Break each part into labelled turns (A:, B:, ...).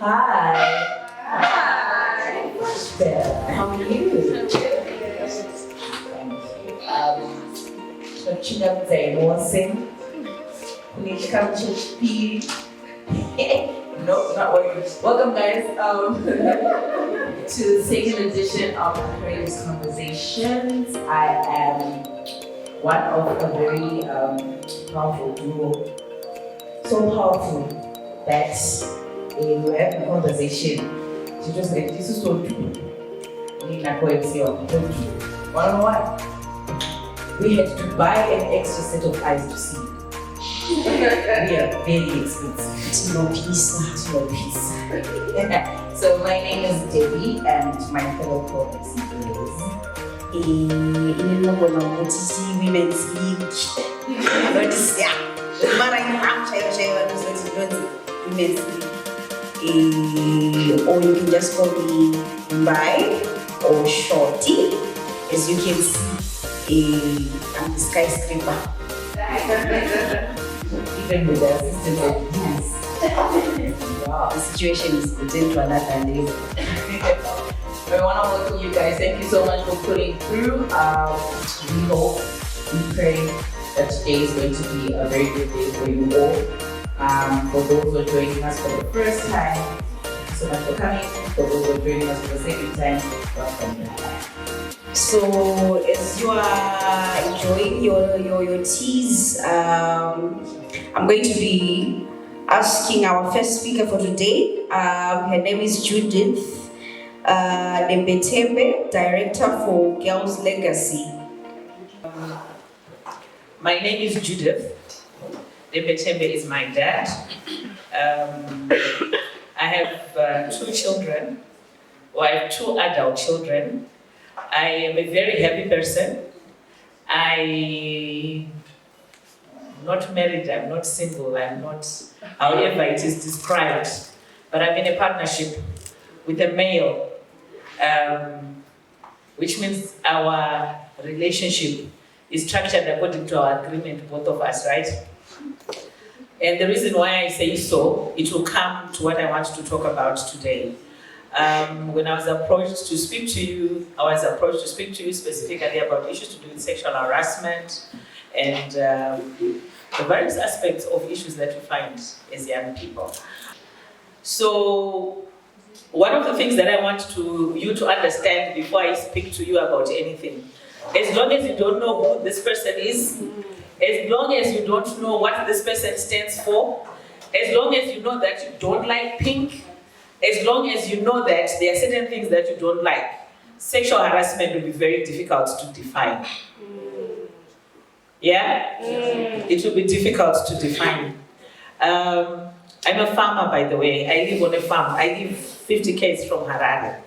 A: Hi.
B: Hi.
A: How are you? Tafadzwa Ngosi. Please come to speed. No, not working. Welcome, guys, to the second edition of Courageous Conversations. I am one of a very powerful duo. So powerful that we were having a conversation. She just said, "This is so true. We need to MC on 101. We had to buy an extra set of eyes to see. We are very expensive.
B: No peace.
A: No peace. So my name is Debby, and my fellow co-MC is
B: Women's League. Women's League. Or you can just call me Vimbai or Shorty. As you can see, I'm the skyscraper.
A: even with the assistance of youth. Wow.
B: The situation is getting to another level.
A: I want to welcome you guys. Thank you so much for putting through. We hope, we pray that today is going to be a very good day for you all. For those who are joining us for the first time, thank you so much for coming. For those who are joining us for the second time, welcome.
B: So as you are enjoying your teas, I'm going to be asking our first speaker for today. Her name is Judith Dembetembe, Director for Girls Legacy.
C: My name is Judith. Dembetembe is my dad. I have 2 children. Well, I have 2 adult children. I am a very happy person. I'm not married, I'm not single, I'm not however it is described, but I'm in a partnership with a male, which means our relationship is structured according to our agreement, both of us, right? And the reason why I say so, it will come to what I want to talk about today. When I was approached to speak to you, specifically about issues to do with sexual harassment and the various aspects of issues that we find as young people. So, one of the things that I want you to understand before I speak to you about anything, as long as you don't know who this person is, as long as you don't know what this person stands for, as long as you know that you don't like pink, as long as you know that there are certain things that you don't like, sexual harassment will be very difficult to define. Yeah? It will be difficult to define. I'm a farmer, by the way. I live on a farm. I live 50 km from Harare.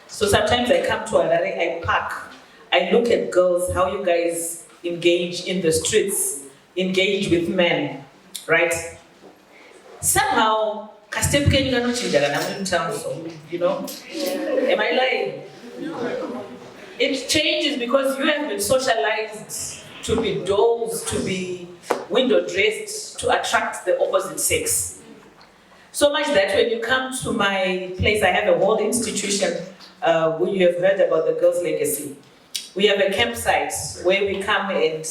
C: So sometimes I come to Harare, I park, I look at girls, how you guys engage in the streets, engage with men, right? Somehow, you know? Am I lying? No. It changes because you have been socialized to be dolls, to be window dressed, to attract the opposite sex. So much that when you come to my place, I have a whole institution where you have heard about the Girls Legacy. We have a campsite where we come and,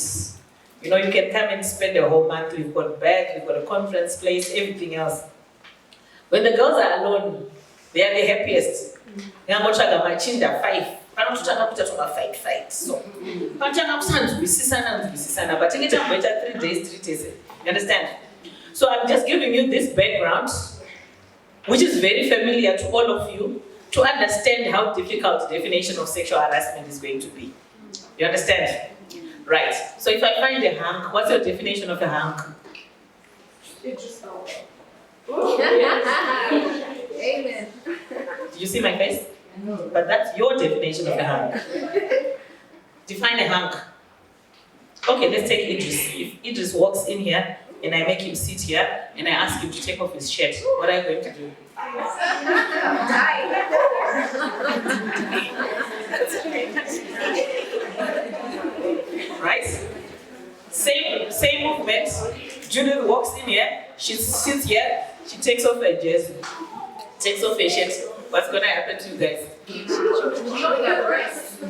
C: you know, you can come and spend a whole month. We've got bed, we've got a conference place, everything else. When the girls are alone, they are the happiest. Fight. So, but take it up better 3 days. You understand? So I'm just giving you this background, which is very familiar to all of you, to understand how difficult the definition of sexual harassment is going to be. You understand? Right. So if I find a hunk, what's your definition of a hunk?
D: Amen.
C: Did you see my face? No. But that's your definition of a hunk. Define a hunk. Okay, let's take Idris. If Idris walks in here and I make him sit here and I ask him to take off his shirt, what are you going to do? Right? Same movement. Judith walks in here, she sits here, she takes off her jersey. Sex offense. What's going to happen to you guys?
D: Showing her breast.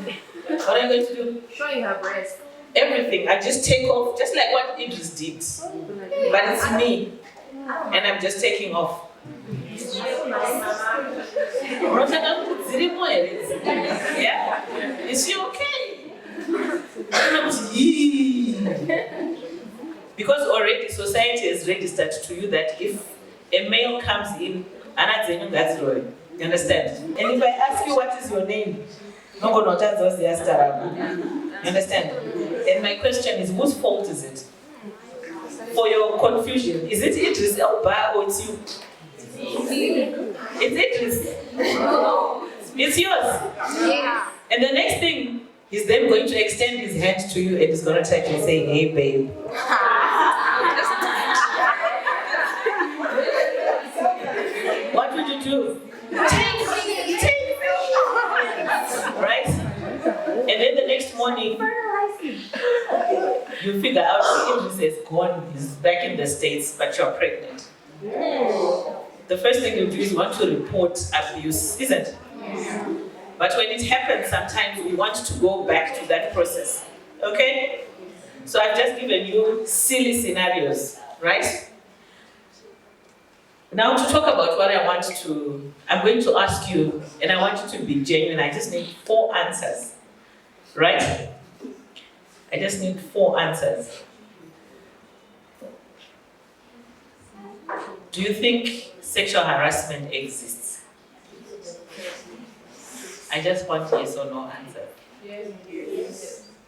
C: What are you going to do?
D: Showing her breast.
C: Everything. I just take off, just like what Idris did. But it's me. And I'm just taking off. Yeah? Is she okay? Because already society has registered to you that if a male comes in, you understand? And if I ask you what is your name, you understand? And my question is, whose fault is it? For your confusion, is it Idris Elba or it's you? It's Idris. It's yours.
D: Yeah.
C: And the next thing, he's then going to extend his hand to you and he's going to try to say, hey babe. What would you do? Take. Right? And then the next morning, you figure out Idris is gone, he's back in the States, but you're pregnant. The first thing you do is you want to report abuse, isn't it? But when it happens, sometimes we want to go back to that process. Okay? So I've just given you silly scenarios, right? Now to talk about what I'm going to ask you, and I want you to be genuine. I just need 4 answers, right? I just need 4 answers. Do you think sexual harassment exists? I just want yes or no answer.
D: Yes.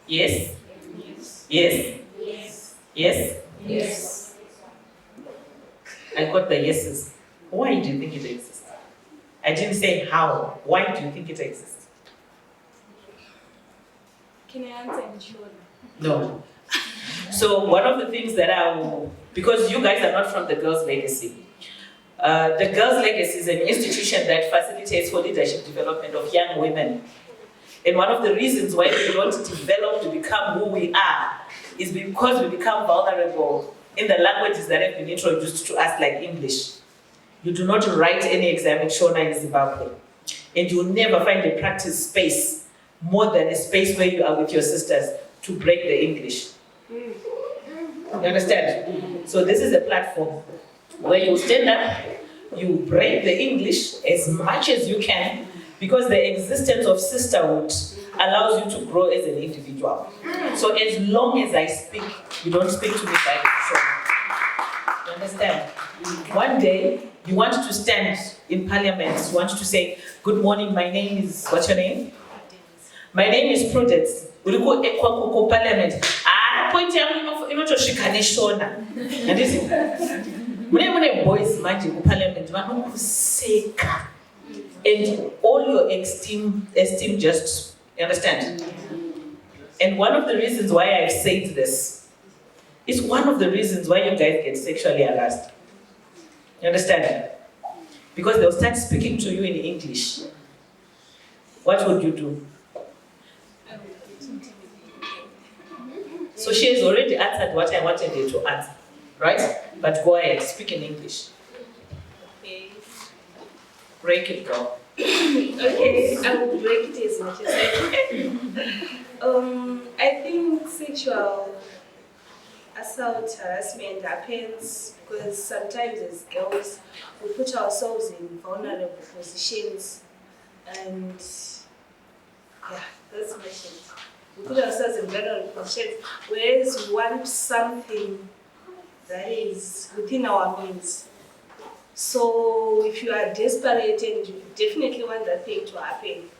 C: Yes?
D: Yes.
C: Yes?
D: Yes.
C: Yes?
D: Yes.
C: I got the yeses. Why do you think it exists? I didn't say how. Why do you think it exists?
D: Can I answer in short?
C: No. So one of the things that because you guys are not from the Girls' Legacy. The Girls' Legacy is an institution that facilitates for leadership development of young women. And one of the reasons why we don't develop to become who we are is because we become vulnerable in the languages that have been introduced to us, like English. You do not write any exam in Shona in Zimbabwe. And you will never find a practice space more than a space where you are with your sisters to break the English. You understand? So this is a platform where you stand up, you break the English as much as you can, because the existence of sisterhood allows you to grow as an individual. So as long as I speak, you don't speak to me like this. You understand? One day, you want to stand in parliament, you want to say, good morning, my name is, what's your name? My name is Prudence. Will you go to parliament? Point Shona. And this is when boys imagine parliament, and all your esteem just, you understand? And one of the reasons why I've said this is one of the reasons why you guys get sexually harassed. You understand? Because they'll start speaking to you in English. What would you do? So she has already answered what I wanted her to answer, right? But go ahead, speak in English.
D: Okay.
C: Break it, girl.
D: Okay, I will break it as much as I can. I think sexual assault, harassment happens because sometimes as girls we put ourselves in vulnerable positions, and yeah, that's my thing. We put ourselves in vulnerable positions, whereas we want something that is within our means. So if you are desperate and you definitely want that thing to happen,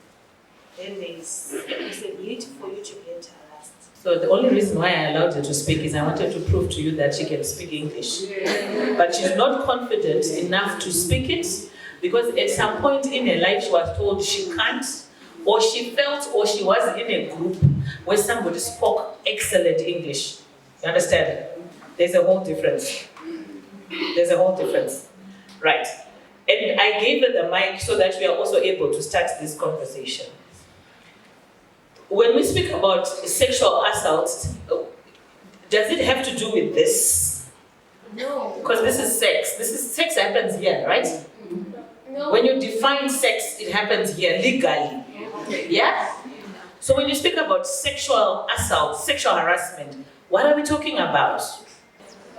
D: then there is a possibility for you to get harassed.
C: So the only reason why I allowed her to speak is I wanted to prove to you that she can speak English. But she's not confident enough to speak it because at some point in her life she was told she can't, or she felt, or she was in a group where somebody spoke excellent English. You understand? There's a whole difference. There's a whole difference. Right. And I gave her the mic so that we are also able to start this conversation. When we speak about sexual assault, does it have to do with this?
D: No.
C: Because this is sex. Sex happens here, right?
D: No.
C: When you define sex, it happens here legally. Yeah? So when you speak about sexual assault, sexual harassment, what are we talking about?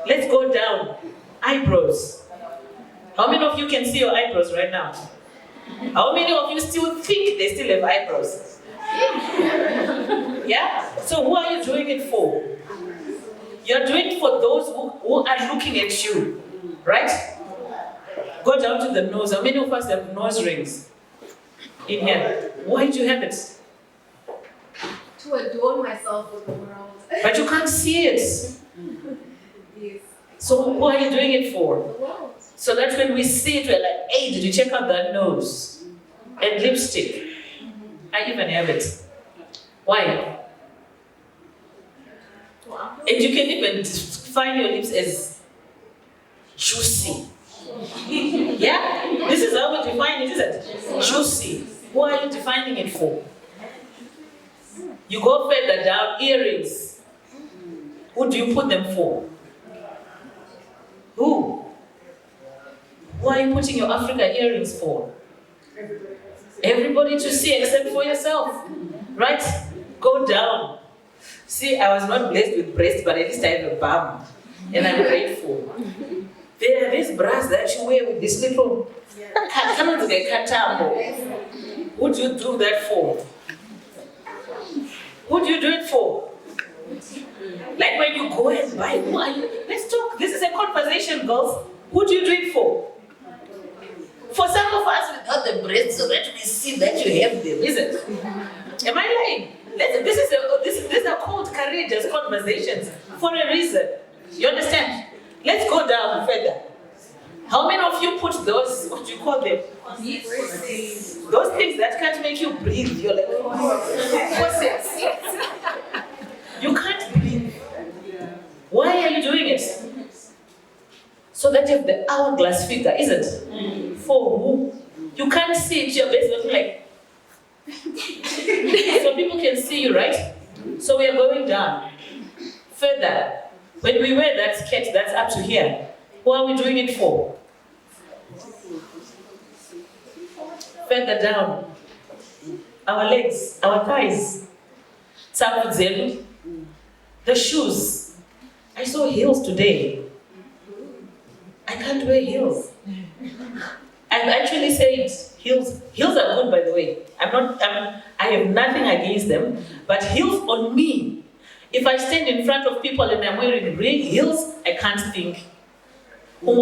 C: Let's go down. Eyebrows. How many of you can see your eyebrows right now? How many of you still think they still have eyebrows? Yeah? So who are you doing it for? You're doing it for those who are looking at you, right? Go down to the nose. How many of us have nose rings in here? Why do you have it?
E: To adorn myself with the world.
C: But you can't see it.
E: Yes.
C: So who are you doing it for?
E: The world.
C: So that when we see it, we're like, hey, did you check out that nose? And lipstick. I even have it. Why? And you can even define your lips as juicy. Yeah? This is how we define it, isn't it? Juicy. Who are you defining it for? You go further down, earrings. Who do you put them for? Who? Who are you putting your Africa earrings for? Everybody to see except for yourself. Right? Go down. See, I was not blessed with breasts, but at least I have a bum. And I'm grateful. There are these bras that you wear with this little... Who do you do that for? Who do you do it for? Like when you go and buy, who are you? Let's talk. This is a conversation, girls. Who do you do it for? For some of us without the breasts, so that we see that you have them, isn't it? Am I lying? These are called courageous conversations for a reason. You understand? Let's go down further. How many of you put those, what do you call them? Those things that can't make you breathe. You're like, what's You can't breathe. Why are you doing it? So that you have the hourglass figure, isn't it? For who? You can't see it, you're basically like... So people can see you, right? So we are going down. Further. When we wear that skirt that's up to here, what are we doing it for? Further down. Our legs, our thighs. Tafadzwa. The shoes. I saw heels today. I can't wear heels. I've actually said heels. Heels are good, by the way. I have nothing against them. But heels on me, if I stand in front of people and I'm wearing real heels, I can't think. You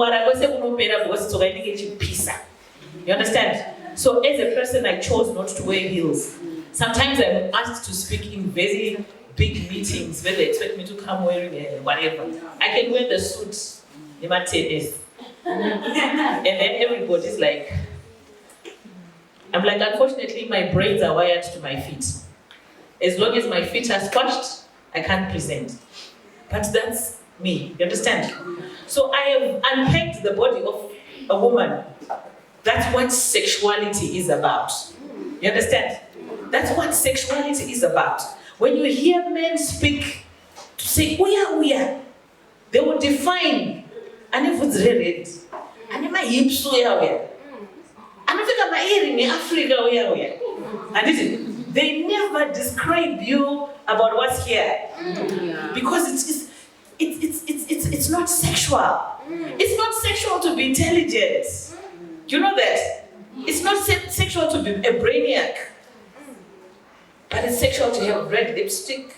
C: understand? So as a person, I chose not to wear heels. Sometimes I'm asked to speak in very big meetings where they expect me to come wearing whatever. I can wear the suit, and then everybody's like, I'm like, unfortunately, my brains are wired to my feet. As long as my feet are squashed, I can't present. But that's me, you understand? So I have unpacked the body of a woman. That's what sexuality is about. You understand? That's what sexuality is about. When you hear men speak, to say, we are, they will define, and if it's red, and my hips, we are. And if it's my earring in Africa, we are. And they never describe you about what's here. Because it's not sexual. It's not sexual to be intelligent. Do you know that? It's not sexual to be a brainiac. But it's sexual to have red lipstick,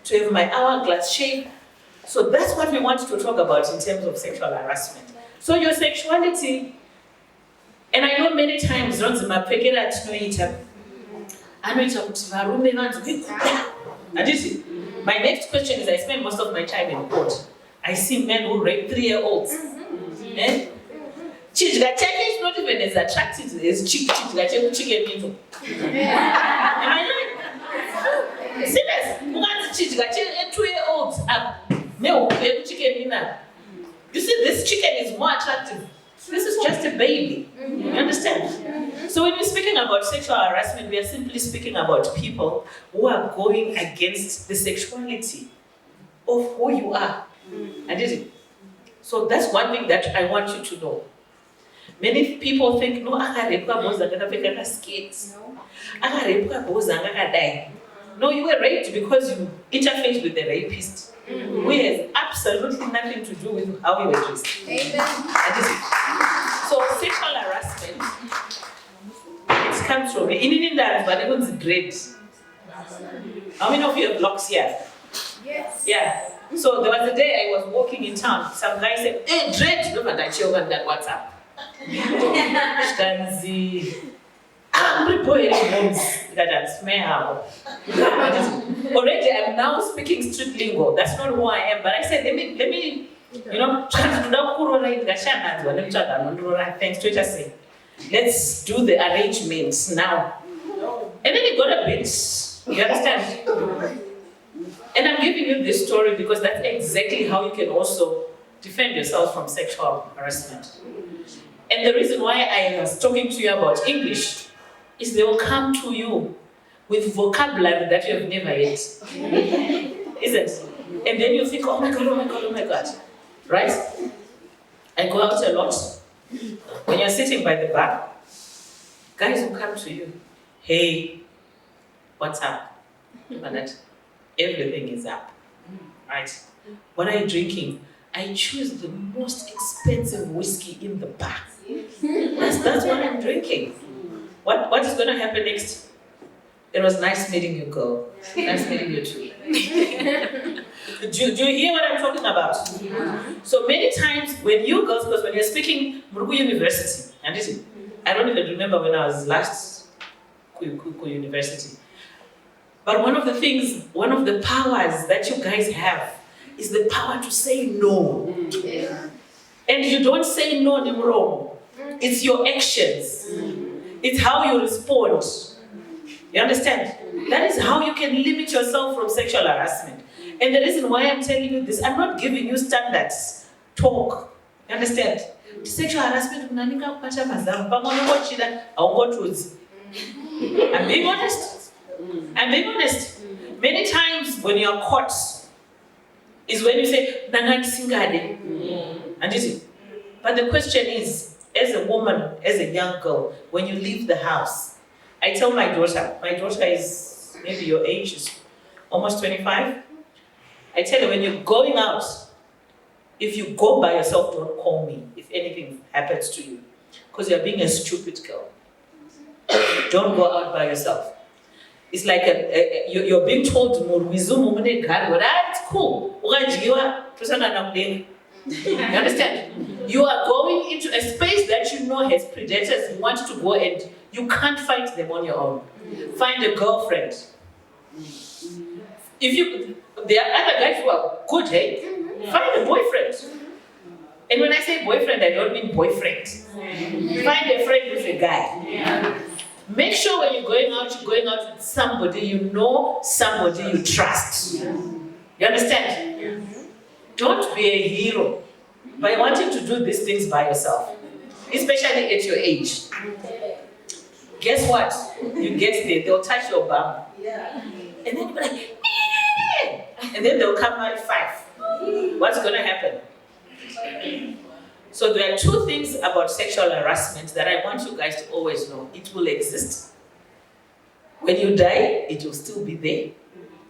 C: to have my hourglass shape. So that's what we want to talk about in terms of sexual harassment. So your sexuality, and I know many times, my next question is, I spend most of my time in court. I see men who rape 3-year-olds. Eh? Chijgachake is not even as attractive as chicken. Am I right? Serious? 2-year-olds up. You see, this chicken is more attractive. This is just a baby. You understand? So when we're speaking about sexual harassment, we are simply speaking about people who are going against the sexuality of who you are. So that's one thing that I want you to know. Many people think, no, akarepwa because akapfeka skate. Akarepwa because akadai. No, you were raped because you interfaced with the rapist. Which has absolutely nothing to do with how you were dressed. So sexual harassment, it comes from in that, but it was great. How many of you have locks here?
E: Yes.
C: Yeah. So there was a day I was walking in town. Some guy said, "Hey, dread, look at that children that WhatsApp." I'm reporting homes that I smell. Already I'm now speaking street lingo. That's not who I am. But I said, let me, thanks to say, let's do the arrangements now. And then it got a bit, you understand? And I'm giving you this story because that's exactly how you can also defend yourself from sexual harassment. And the reason why I was talking to you about English is they will come to you with vocabulary that you have never heard. Isn't it? And then you think, oh my God, oh my God, oh my God. Right? I go out a lot. When you're sitting by the bar, guys will come to you. Hey, what's up? Everything is up. Right? What are you drinking? I choose the most expensive whiskey in the bar. That's what I'm drinking. What is going to happen next? It was nice meeting you, girl. Nice meeting you too. Do you hear what I'm talking about? So many times when you girls, because when you're speaking Muruku University, and I don't even remember when I was last Kuku University. But one of the things, one of the powers that you guys have is the power to say no. And you don't say no in wrong. It's your actions. It's how you respond. You understand? That is how you can limit yourself from sexual harassment. And the reason why I'm telling you this, I'm not giving you standards. Talk. You understand? Sexual harassment, I'm being honest. I'm being honest. Many times when you're caught, is when you say, and but the question is, as a woman, as a young girl, when you leave the house, I tell my daughter is maybe your age, is almost 25. I tell her, when you're going out, if you go by yourself, don't call me if anything happens to you, because you're being a stupid girl. Don't go out by yourself. It's like you're being told, it's cool. You understand? You are going into a space that you know has predators. You want to go and you can't fight them on your own. Find a girlfriend. There are other guys who are good, hey? Find a boyfriend. And when I say boyfriend, I don't mean boyfriend. Find a friend with a guy. Make sure when you're going out with somebody you know, somebody you trust. You understand? Don't be a hero by wanting to do these things by yourself, especially at your age. Guess what? You get there, they'll touch your bum. And then you'll be like, and then they'll come out 5. What's going to happen? So there are 2 things about sexual harassment that I want you guys to always know. It will exist. When you die, it will still be there.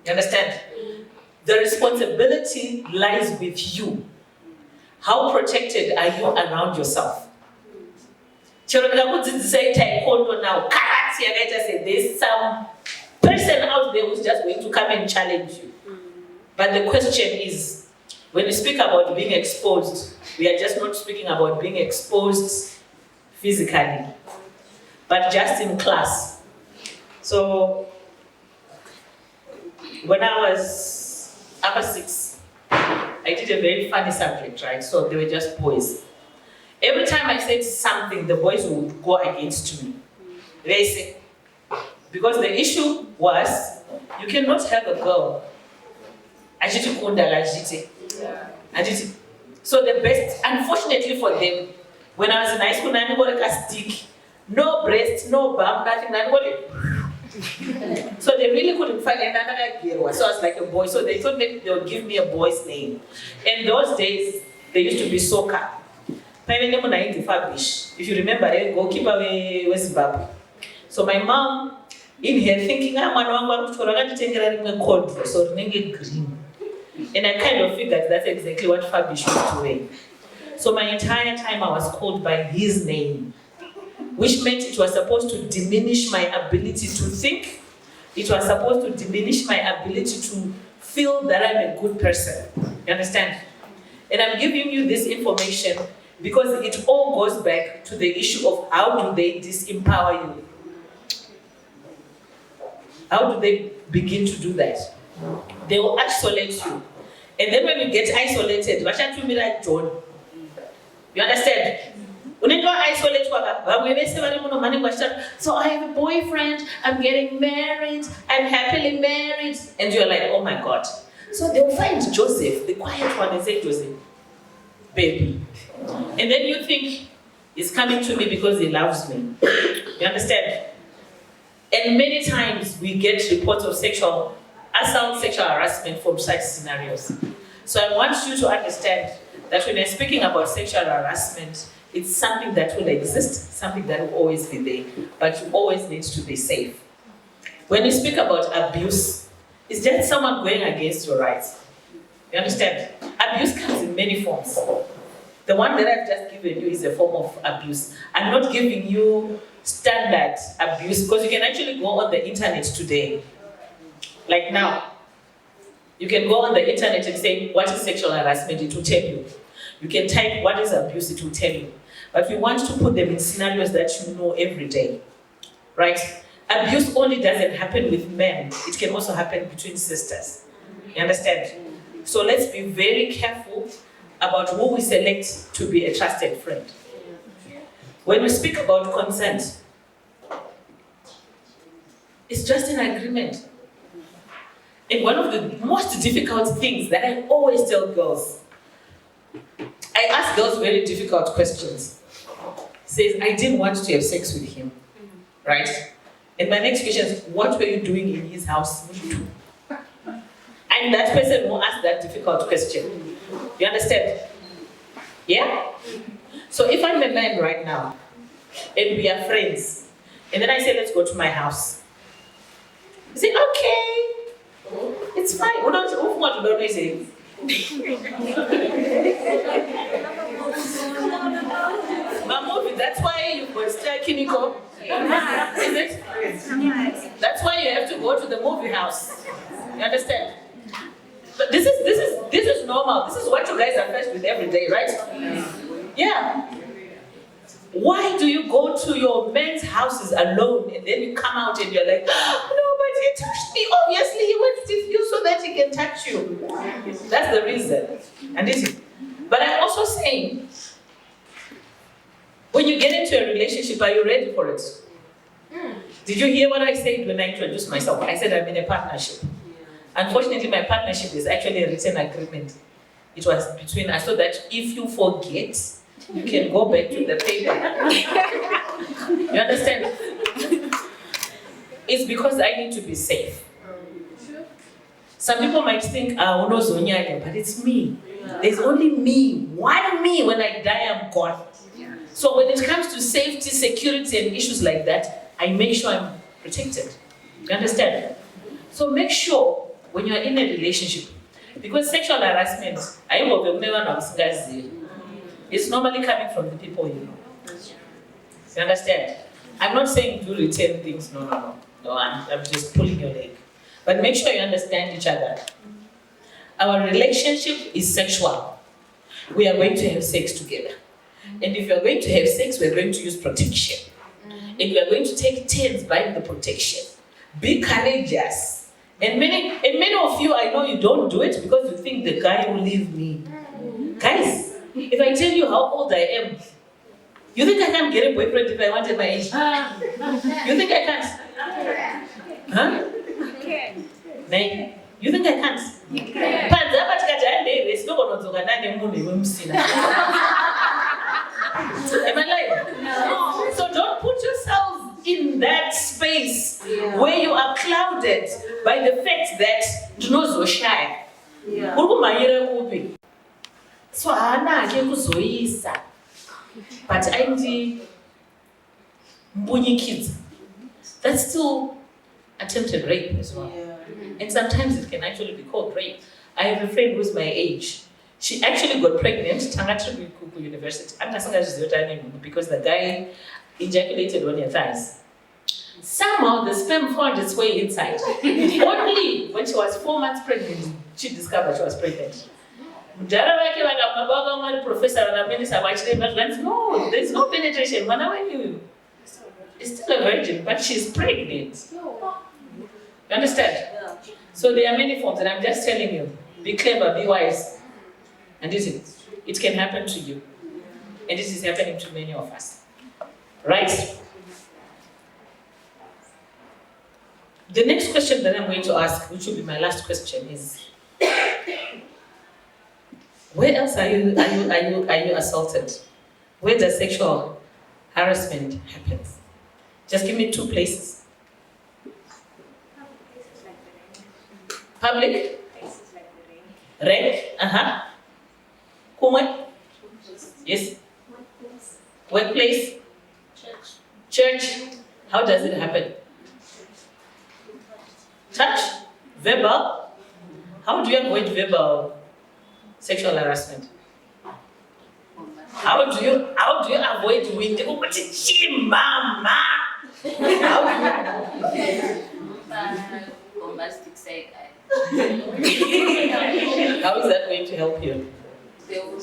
C: You understand? The responsibility lies with you. How protected are you around yourself? Say taekwondo now. There's some person out there who's just going to come and challenge you. But the question is, when we speak about being exposed, we are just not speaking about being exposed physically, but just in class. So when I was upper 6, I did a very funny subject, right? So they were just boys. Every time I said something, the boys would go against me. They say, because the issue was, you cannot have a girl. So the best, unfortunately for them, when I was in high school, I got a stick, no breast, no bum, nothing. So they really couldn't find another girl. So I was like a boy. So they thought maybe they would give me a boy's name. In those days, there used to be soccer. If you remember, a goalkeeper was Zimbabwe. So my mom, in her thinking, I'm one so green. And I kind of figured that's exactly what Fabish used to wear. So my entire time I was called by his name, which meant it was supposed to diminish my ability to think. It was supposed to diminish my ability to feel that I'm a good person. You understand? And I'm giving you this information because it all goes back to the issue of how do they disempower you? How do they begin to do that? They will isolate you. And then when you get isolated, what should you be like John? You understand? When you isolate, so I have a boyfriend, I'm getting married, I'm happily married. And you're like, oh my God. So they'll find Joseph, the quiet one, and say, Joseph, baby. And then you think he's coming to me because he loves me. You understand? And many times we get reports of sexual assault, sexual harassment from such scenarios. So I want you to understand that when we're speaking about sexual harassment, it's something that will exist, something that will always be there, but you always need to be safe. When you speak about abuse, it's just someone going against your rights. You understand? Abuse comes in many forms. The one that I've just given you is a form of abuse. I'm not giving you standard abuse because you can actually go on the internet today. Like now, you can go on the internet and say, what is sexual harassment? It will tell you. You can type, what is abuse? It will tell you. But we want to put them in scenarios that you know every day, right? Abuse only doesn't happen with men. It can also happen between sisters. You understand? So let's be very careful about who we select to be a trusted friend. When we speak about consent, it's just an agreement. And one of the most difficult things that I always tell girls, I ask girls very difficult questions. Says, I didn't want to have sex with him, right? And my next question is, what were you doing in his house? And that person will ask that difficult question. You understand? Yeah? So if I'm a man right now, and we are friends, and then I say, let's go to my house. You say, okay, it's fine. What do you say? Mamovi, that's why you got star chemical. Is it? That's why you have to go to the movie house. You understand? But this is normal. This is what you guys are faced with every day, right? Yeah. Why do you go to your men's houses alone and then you come out and you're like, no, but he touched me. Obviously, he went with you so that he can touch you. That's the reason. And this is. But I'm also saying, when you get into a relationship, are you ready for it? Did you hear what I said when I introduced myself? I said I'm in a partnership. Unfortunately, my partnership is actually a written agreement. It was between us so that if you forget, you can go back to the paper. You understand? It's because I need to be safe. Some people might think, but it's me. There's only me, one me. When I die, I'm gone. So when it comes to safety, security, and issues like that, I make sure I'm protected. You understand? So make sure when you're in a relationship, because sexual harassment, it's normally coming from the people you know. You understand? I'm not saying do return things, no, I'm just pulling your leg. But make sure you understand each other. Our relationship is sexual. We are going to have sex together. And if you're going to have sex, we're going to use protection. And we are going to take turns buying the protection. Be courageous. And many of you, I know you don't do it because you think the guy will leave me. Guys, if I tell you how old I am, you think I can't get a boyfriend if I wanted my age? You think I can't? Huh? You think I can't? Am I lying? No. So don't put yourself in that space where you are clouded by the fact that you know so shy. So But I'm mbunyi kids. That's still attempted rape as well. And sometimes it can actually be called rape. I have a friend who's my age. She actually got pregnant Tangatri Kuku University. Because the guy ejaculated on her thighs. Somehow the sperm found its way inside. Only when she was 4 months pregnant, she discovered she was pregnant. Professor, no, there's no penetration. It's still a virgin, but she's pregnant. You understand? So there are many forms, and I'm just telling you, be clever, be wise. And it can happen to you. And this is happening to many of us. Right? The next question that I'm going to ask, which will be my last question, is where else are you assaulted? Where does sexual harassment happen? Just give me 2 places. Public? Rank? Kumwe? Yes. Workplace? Church? How does it happen? Touch? Verbal? How do you avoid verbal sexual harassment? How do you avoid winning? Mama?
E: Bombastic side eye.
C: How is that going to help you?
E: They will know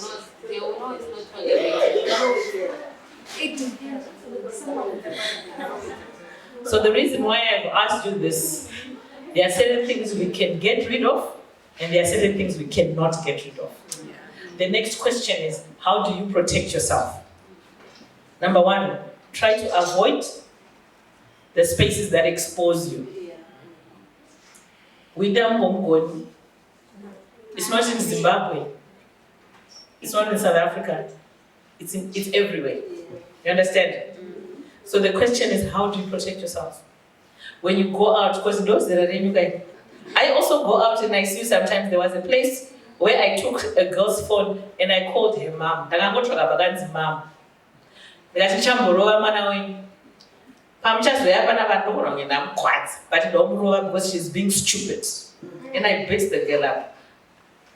E: it's not tolerated.
C: So the reason why I've asked you this, there are certain things we can get rid of, and there are certain things we cannot get rid of. The next question is, how do you protect yourself? Number 1, try to avoid the spaces that expose you. It's not in Zimbabwe. It's not in South Africa. It's everywhere. You understand? So the question is, how do you protect yourself? When you go out, because those that are in you guys, I also go out and I see sometimes there was a place where I took a girl's phone and I called her mom. Mom. But don't because she's being stupid. And I beat the girl up.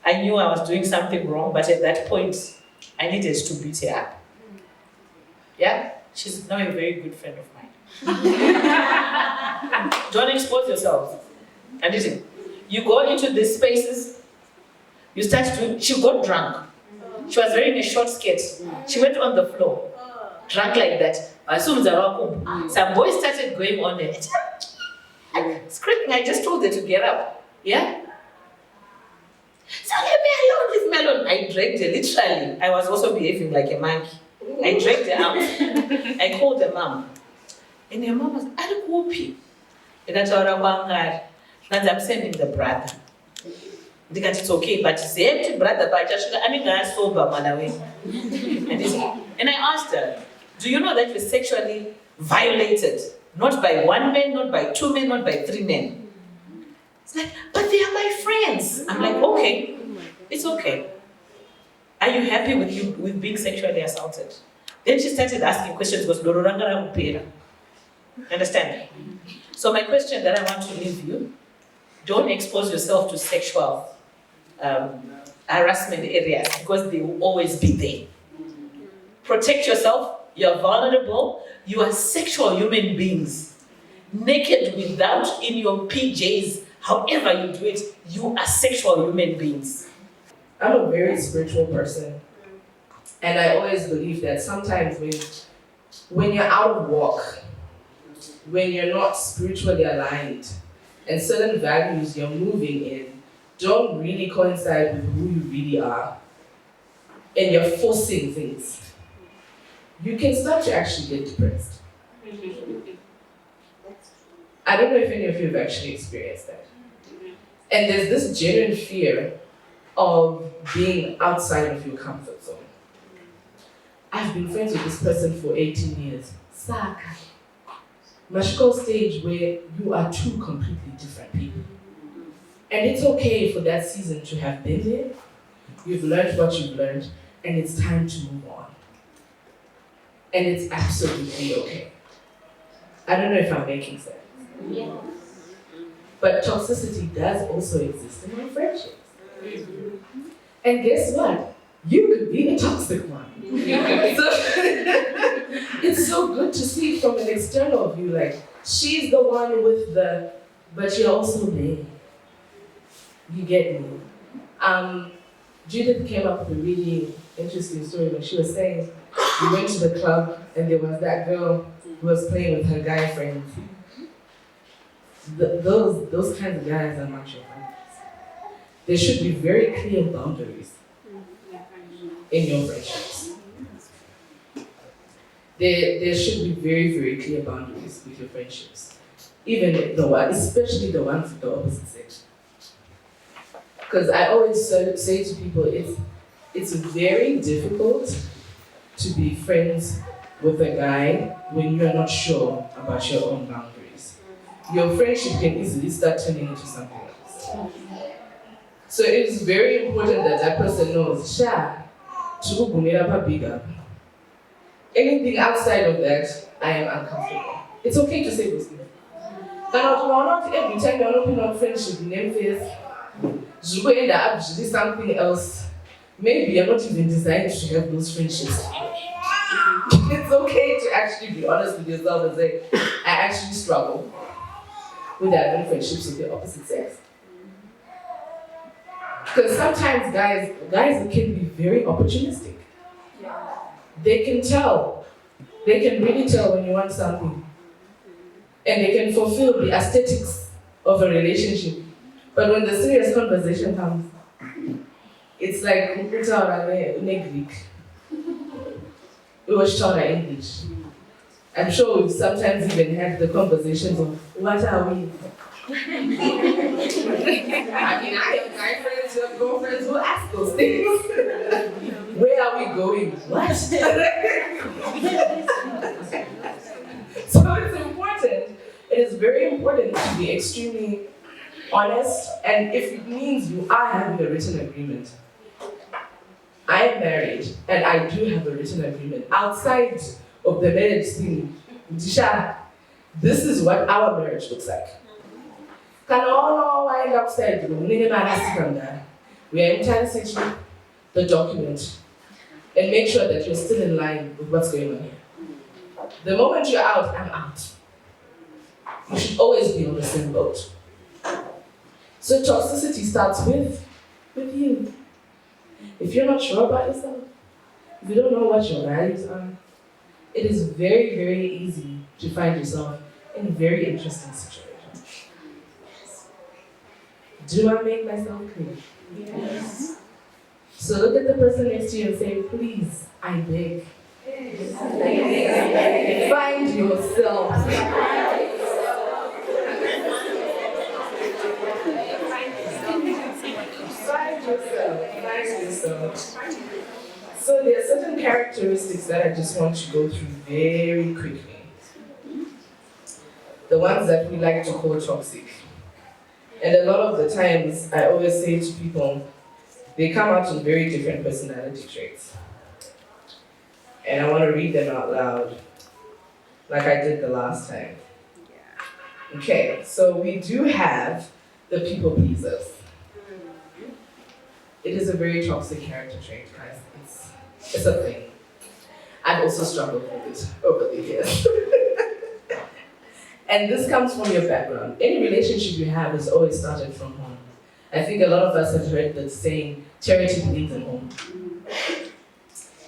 C: I knew I was doing something wrong, but at that point, I needed to beat her up. Yeah? She's now a very good friend of mine. Don't expose yourself. And listen, you go into these spaces, you start to, she got drunk. She was wearing a short skirt. She went on the floor, drunk like that. Some boys started going on there. Screaming, I just told her to get up. Yeah? So leave me alone. I dragged her, literally. I was also behaving like a monkey. I dragged her out. I called her mom. And her mom was, I don't whoop you. And I'm sending the brother. It's okay, but it's the empty brother, but I'm sober, and I asked her, do you know that you're sexually violated? Not by 1 man, not by 2 men, not by 3 men. It's like, but they are my friends. I'm like, okay, it's okay. Are you happy with being sexually assaulted? Then she started asking questions, goes, understand? So my question that I want to leave you, don't expose yourself to sexual harassment areas because they will always be there. Protect yourself. You're vulnerable. You are sexual human beings. Naked without in your PJs, however you do it, you are sexual human beings.
A: I'm a very spiritual person. And I always believe that sometimes when you're out of walk, when you're not spiritually aligned, and certain values you're moving in don't really coincide with who you really are, and you're forcing things, you can start to actually get depressed. I don't know if any of you have actually experienced that. And there's this genuine fear of being outside of your comfort zone. I've been friends with this person for 18 years. Saka. Mashiko stage where you are 2 completely different people. And it's okay for that season to have been there. You've learned what you've learned, and it's time to move on.
F: and it's absolutely okay. I don't know if I'm making sense.
E: Yeah.
F: But toxicity does also exist in our friendships. And guess what? You could be the toxic one. So it's so good to see from an external view, like, she's the one with the, but you're also there. You get me? Judith came up with a really interesting story when she was saying, we went to the club and there was that girl who was playing with her guy friends. Those kinds of guys are not your friends. There should be very clear boundaries in your friendships. There should be very, very clear boundaries with your friendships. Even the one, especially the ones with the opposite sex. Because I always say to people, it's very difficult to be friends with a guy when you're not sure about your own boundaries. Your friendship can easily start turning into something else. So it is very important that that person knows, big up. Anything outside of that, I am uncomfortable. It's okay to say those things. Not every time you're opening up friendship, name face, you go end up doing something else. Maybe you're not even designed to have those friendships. It's okay to actually be honest with yourself and say, I actually struggle with having friendships with the opposite sex. Because sometimes guys can be very opportunistic. They can tell. They can really tell when you want something. And they can fulfill the aesthetics of a relationship. But when the serious conversation comes, it's like Greek. We watch English. I'm sure we've sometimes even had the conversations of, what are we? I mean, I have guy friends who have girlfriends who ask those things. Where are we going? What? So it's important. It is very important to be extremely honest, and if it means you are having a written agreement. I am married, and I do have a written agreement. Outside of the marriage thing, this is what our marriage looks like. Can all wind upside, we are intensity the document and make sure that you're still in line with what's going on here. The moment you're out, I'm out. You should always be on the same boat. So toxicity starts with you. If you're not sure about yourself, if you don't know what your values are, it is very, very easy to find yourself in very interesting situations. Do I make myself clear? Yes. So look at the person next to you and say, please, I beg. Find yourself. Find yourself. So there are certain characteristics that I just want to go through very quickly. The ones that we like to call toxic. And a lot of the times, I always say to people, they come out in very different personality traits. And I want to read them out loud, like I did the last time. Okay, so we do have the people pleasers. It is a very toxic character trait, guys. It's a thing. I've also struggled with it over the years. And this comes from your background. Any relationship you have has always started from home. I think a lot of us have heard the saying, charity begins at home.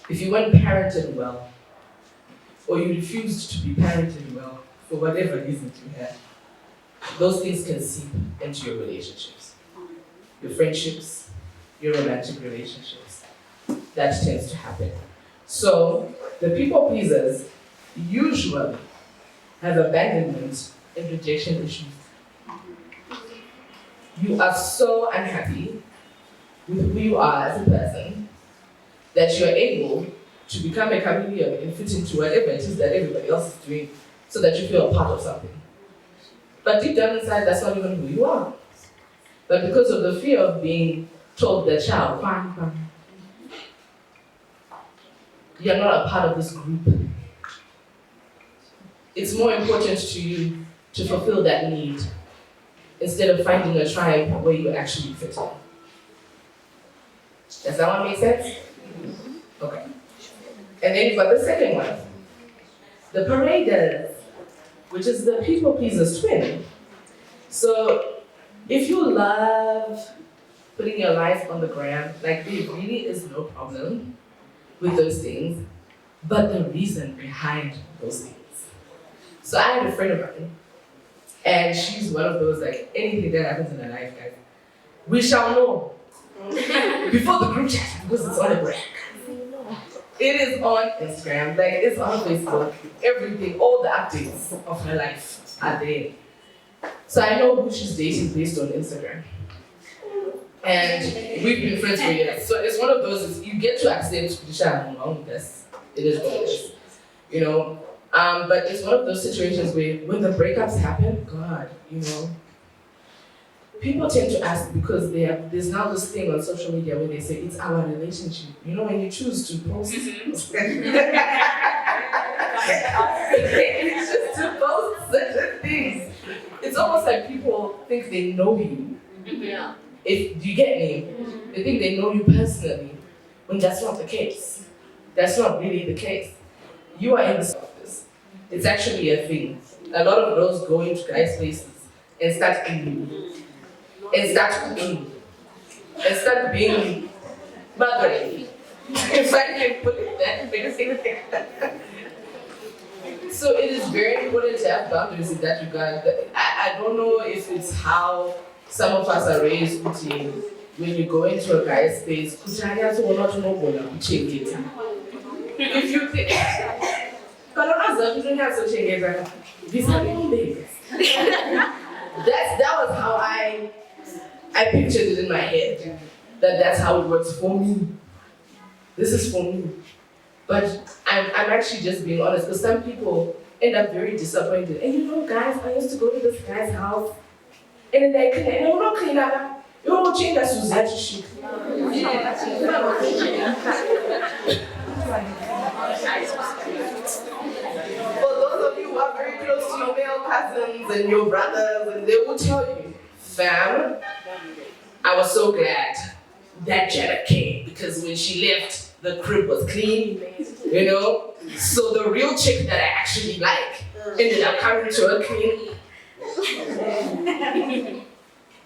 F: If you weren't parented well, or you refused to be parented well, for whatever reasons you had, those things can seep into your relationships. Your friendships, your romantic relationships. That tends to happen. So, the people pleasers usually have abandonment and rejection issues. You are so unhappy with who you are as a person that you're able to become a chameleon and fit into whatever it is that everybody else is doing so that you feel a part of something. But deep down inside, that's not even who you are. But because of the fear of being told that you're not a part of this group, it's more important to you to fulfill that need instead of finding a tribe where you actually fit in. Does that one make sense? Okay. And then you've got the second one, the paraders, which is the people pleaser's twin. So if you love putting your life on the gram, like there really is no problem with those things, but the reason behind those things. So I had a friend of mine, and she's one of those, like, anything that happens in her life, guys, we shall know before the group chat, because it's on the gram. It is on Instagram, like it's on Facebook, everything, all the updates of her life are there. So I know who she's dating based on Instagram. And we've been friends for years. So it's one of those, you get to accept this. It is what it is. You know? But it's one of those situations where when the breakups happen, God, you know, people tend to ask because there's now this thing on social media where they say it's our relationship. You know, when you choose to post, it's just to post certain things. It's almost like people think they know you.
E: Yeah.
F: If you get me, they think they know you personally, when that's not the case. That's not really the case. You are in this office. It's actually a thing. A lot of girls go into guys' places and start cleaning, and start cooking, and start being mothering. If I can put it that way. So it is very important to have boundaries in that regard. I don't know if it's how some of us are raised when you go into a guy's space. If you think, that was how I pictured it in my head. That's how it works for me. This is for me. But I'm actually just being honest, because some people end up very disappointed. And you know, guys, I used to go to this guy's house, and then they clean, and they will not clean up. You will change that Suzette shit. For those of you who are very close to your male cousins and your brothers, and they will tell you, fam, I was so glad that Janet came, because when she left, the crib was clean, you know? So the real chick that I actually like ended up coming to her clean.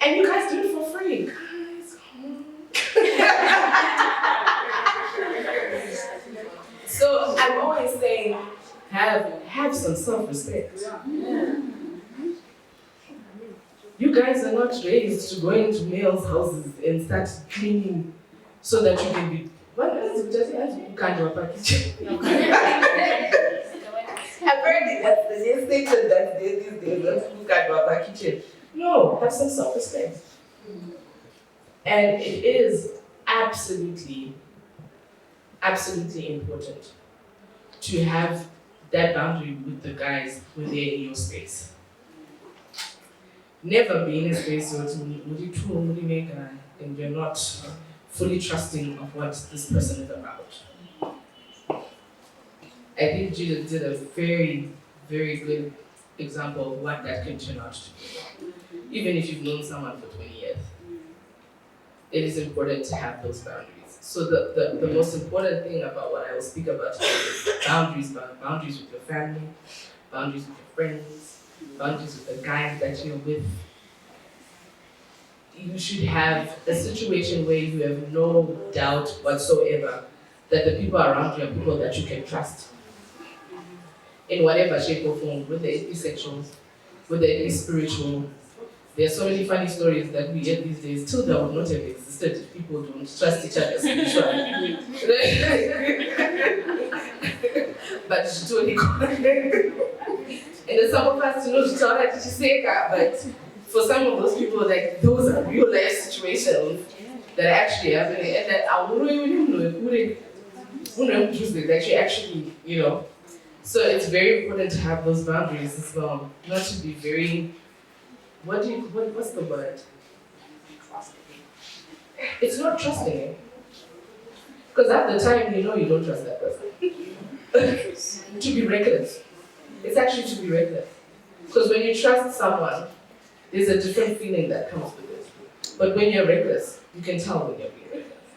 F: And you guys do it for free. Guys, so I'm always saying, have some self-respect. You guys are not raised to go into males' houses and start cleaning so that you can be. What else? Apparently, that's the new statement that these days. Let's look at our kitchen. No, have some self-respect. And it is absolutely, absolutely important to have that boundary with the guys when they're in your space. Never be in a space where and you're not fully trusting of what this person is about. I think Judith did a very, very good example of what that can turn out to be. Even if you've known someone for 20 years, it is important to have those boundaries. So the most important thing about what I will speak about today is boundaries with your family, boundaries with your friends, boundaries with the guys that you're with. You should have a situation where you have no doubt whatsoever that the people around you are people that you can trust. In whatever shape or form, whether it be sexual, whether it be spiritual. There are so many funny stories that we hear these days, till that would not have existed if people don't trust each other spiritually. But it's totally and then some of us, but for some of those people, like, those are real life situations that are actually happening, and that I wouldn't even know that you actually, you know. So it's very important to have those boundaries as well. Not to be very, what's the word? It's not trusting it. Because at the time, you know you don't trust that person. To be reckless. It's actually to be reckless. Because when you trust someone, there's a different feeling that comes with it. But when you're reckless, you can tell when you're being reckless.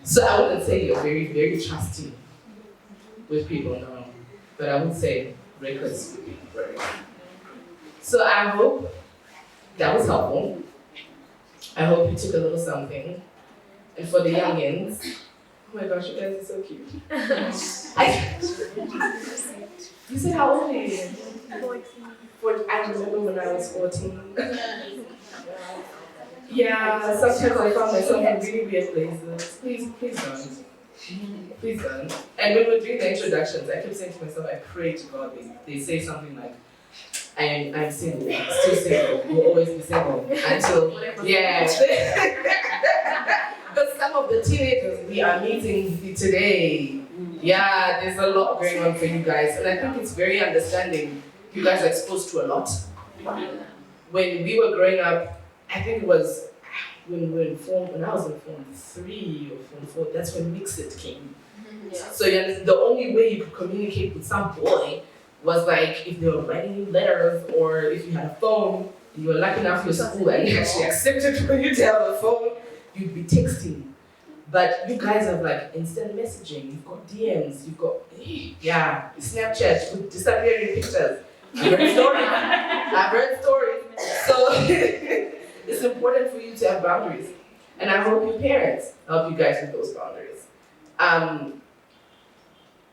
F: So I wouldn't say you're very, very trusting with people, no. But I would say reckless would be very. So I hope that was helpful. I hope you took a little something. And for the youngins, oh my gosh, you guys are so cute. You said how old are you? 14. I remember when I was 14. Yeah, sometimes I found myself in really weird places. Please don't. Please don't. And when we're doing the introductions, I kept saying to myself, I pray to God they say something like, I'm single, still single, will always be single until, yeah. But some of the teenagers we are meeting today, yeah, there's a lot going on for you guys. And I think it's very understanding. You guys are exposed to a lot. When we were growing up, I think it was when I was in Form 3 or Form 4, that's when Mixit came. Yeah. So the only way you could communicate with some boy was like if they were writing you letters or if you had a phone and you were lucky enough your school and you actually accepted for you to have a phone, you'd be texting. But you guys have like instant messaging, you've got DMs, you've got, Snapchat with disappearing pictures. I've heard stories. So it's important for you to have boundaries. And I hope your parents help you guys with those boundaries.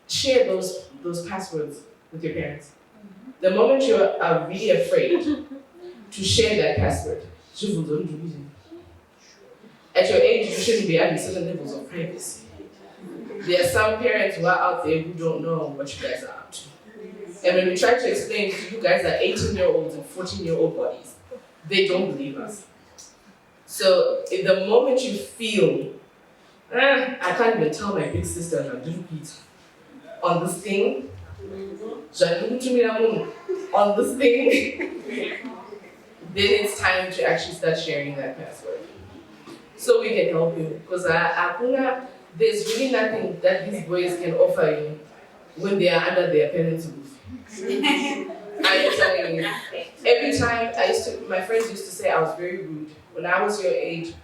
F: Share those passwords with your parents. The moment you are really afraid to share that password, at your age, you shouldn't be having certain levels of privacy. There are some parents who are out there who don't know what you guys are up to. And when we try to explain to you guys are 18-year-olds and 14-year-old bodies, they don't believe us. So in the moment you feel, I can't even tell my big sister that I'm doing it on this thing, on this thing, then it's time to actually start sharing that password. So we can help you. Because there's really nothing that these boys can offer you when they are under their parents' roof. I'm telling you. Every time my friends used to say I was very rude. When I was your age,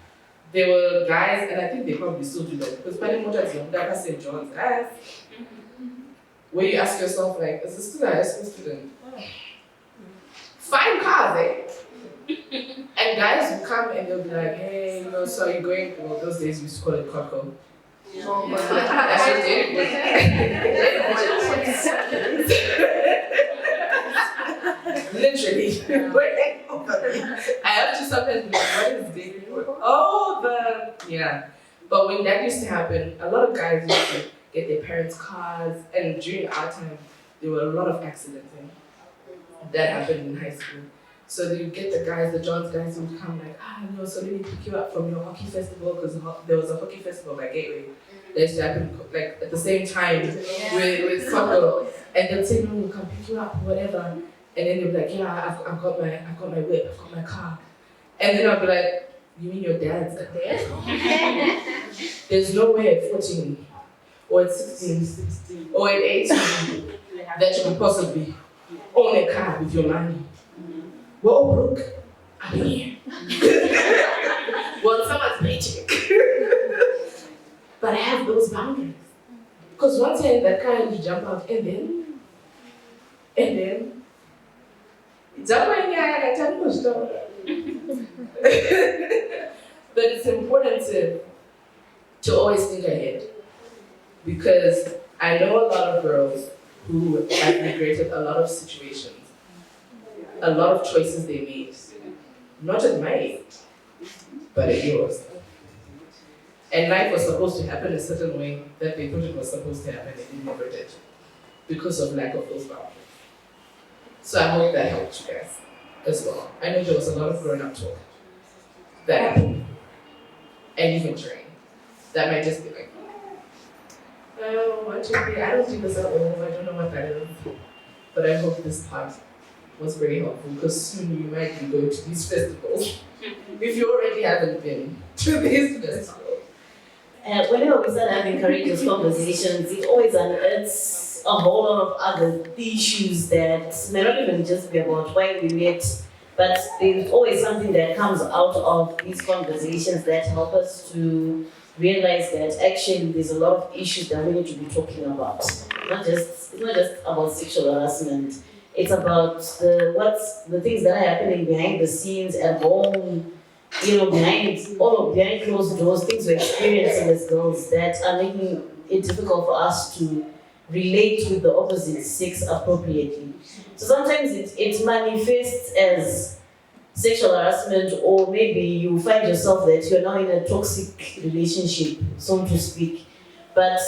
F: there were guys, and I think they probably still do that, because many motors young guys say John's guys. Where you ask yourself, like, as a student, high school student, fine cars, eh? And guys will come and they'll be like, hey, so are you going, well, those days we used to call it cocoa. Oh my God. That's what they literally. I have to sometimes be like, what is dating? Oh, yeah. But when that used to happen, a lot of guys used to get their parents' cars, and during our time, there were a lot of accidents that happened in high school. So you get the John's guys who would come like, so let me pick you up from your hockey festival, because there was a hockey festival by Gateway that used to happen like at the same time with soccer, and they'll say, no, we'll come pick you up, whatever. And then they'll be like, yeah, I've got my whip, I've got my car. And then I'll be like, you mean your dad's there? There's no way at 14 or at 16 or at 18 that you could possibly own a car with your money. We're all broke. I'm here. Well, someone's paycheck. But I have those boundaries. Because once you're in that car and you jump out, and then, but it's important to always think ahead. Because I know a lot of girls who have regretted a lot of situations, a lot of choices they made, not at my age, but at yours. And life was supposed to happen a certain way that they thought it was supposed to happen, and it never did, because of lack of those boundaries. So I hope that helped you guys as well. I know there was a lot of grown-up talk that happened, and even during. That might just be like, oh, 1, 2, 3, I don't do this at all, I don't know what that is. But I hope this part was very helpful, because soon you might be going to these festivals if you already haven't been to these festivals.
A: Whenever we start having courageous conversations, it always unearths
C: a whole lot of other issues that may not even just be about why we met, but there's always something that comes out of these conversations that help us to realize that actually there's a lot of issues that we need to be talking about. It's not just about sexual harassment. It's about the things that are happening behind the scenes at home, behind closed doors, things we're experiencing as girls that are making it difficult for us to relate with the opposite sex appropriately. So sometimes it manifests as sexual harassment, or maybe you find yourself that you're now in a toxic relationship, so to speak. But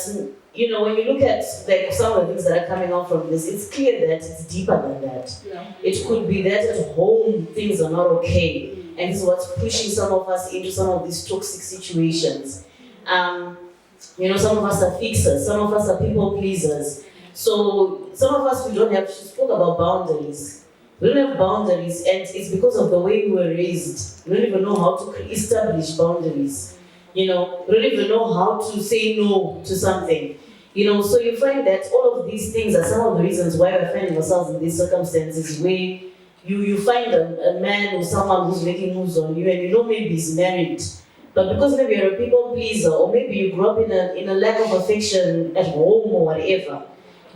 C: when you look at some of the things that are coming out from this, it's clear that it's deeper than that.
F: Yeah.
C: It could be that at home things are not okay, and this is what's pushing some of us into some of these toxic situations. Some of us are fixers, some of us are people pleasers. So some of us, we spoke about boundaries. We don't have boundaries, and it's because of the way we were raised. We don't even know how to establish boundaries. We don't even know how to say no to something. So you find that all of these things are some of the reasons why we're finding ourselves in these circumstances where you find a man or someone who's making moves on you, and maybe he's married. But because maybe you're a people pleaser, or maybe you grew up in a lack of affection at home or whatever,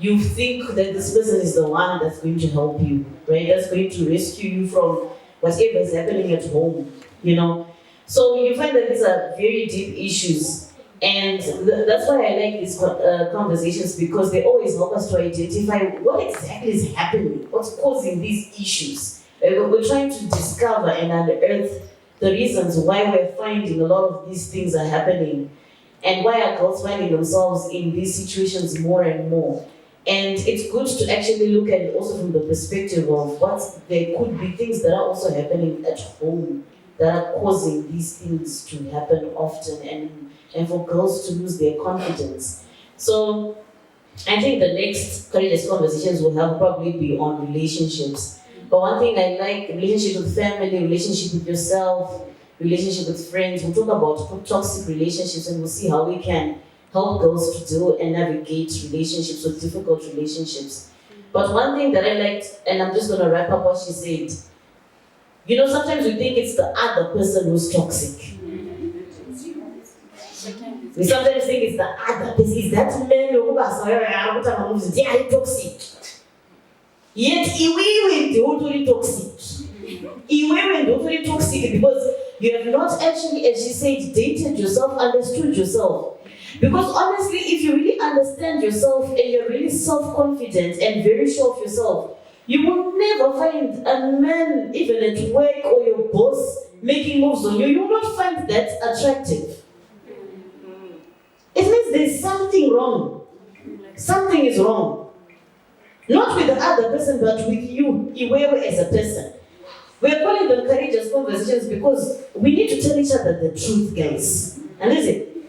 C: you think that this person is the one that's going to help you, right? That's going to rescue you from whatever is happening at home, So you find that these are very deep issues. And that's why I like these conversations, because they always help us to identify what exactly is happening, what's causing these issues. We're trying to discover and unearth the reasons why we're finding a lot of these things are happening, and why are girls finding themselves in these situations more and more. And it's good to actually look at it also from the perspective of there could be things that are also happening at home that are causing these things to happen often, and for girls to lose their confidence. So I think the next courageous conversations we'll have probably be on relationships. But one thing I like, relationship with family, relationship with yourself, relationship with friends. We'll talk about toxic relationships, and we'll see how we can help girls to deal and navigate relationships or difficult relationships. But one thing that I liked, and I'm just going to wrap up what she said, sometimes we think it's the other person who's toxic. We sometimes think it's the other person. Is that man who's toxic? Yet, iwewe ndio toxic. Iwewe ndio toxic because you have not actually, as she said, dated yourself, understood yourself. Because honestly, if you really understand yourself and you're really self-confident and very sure of yourself, you will never find a man, even at work or your boss, making moves on you. You will not find that attractive. It means there's something wrong. Something is wrong. Not with the other person, but with you, Iwewe, as a person. We're calling them courageous conversations because we need to tell each other the truth, guys. And listen,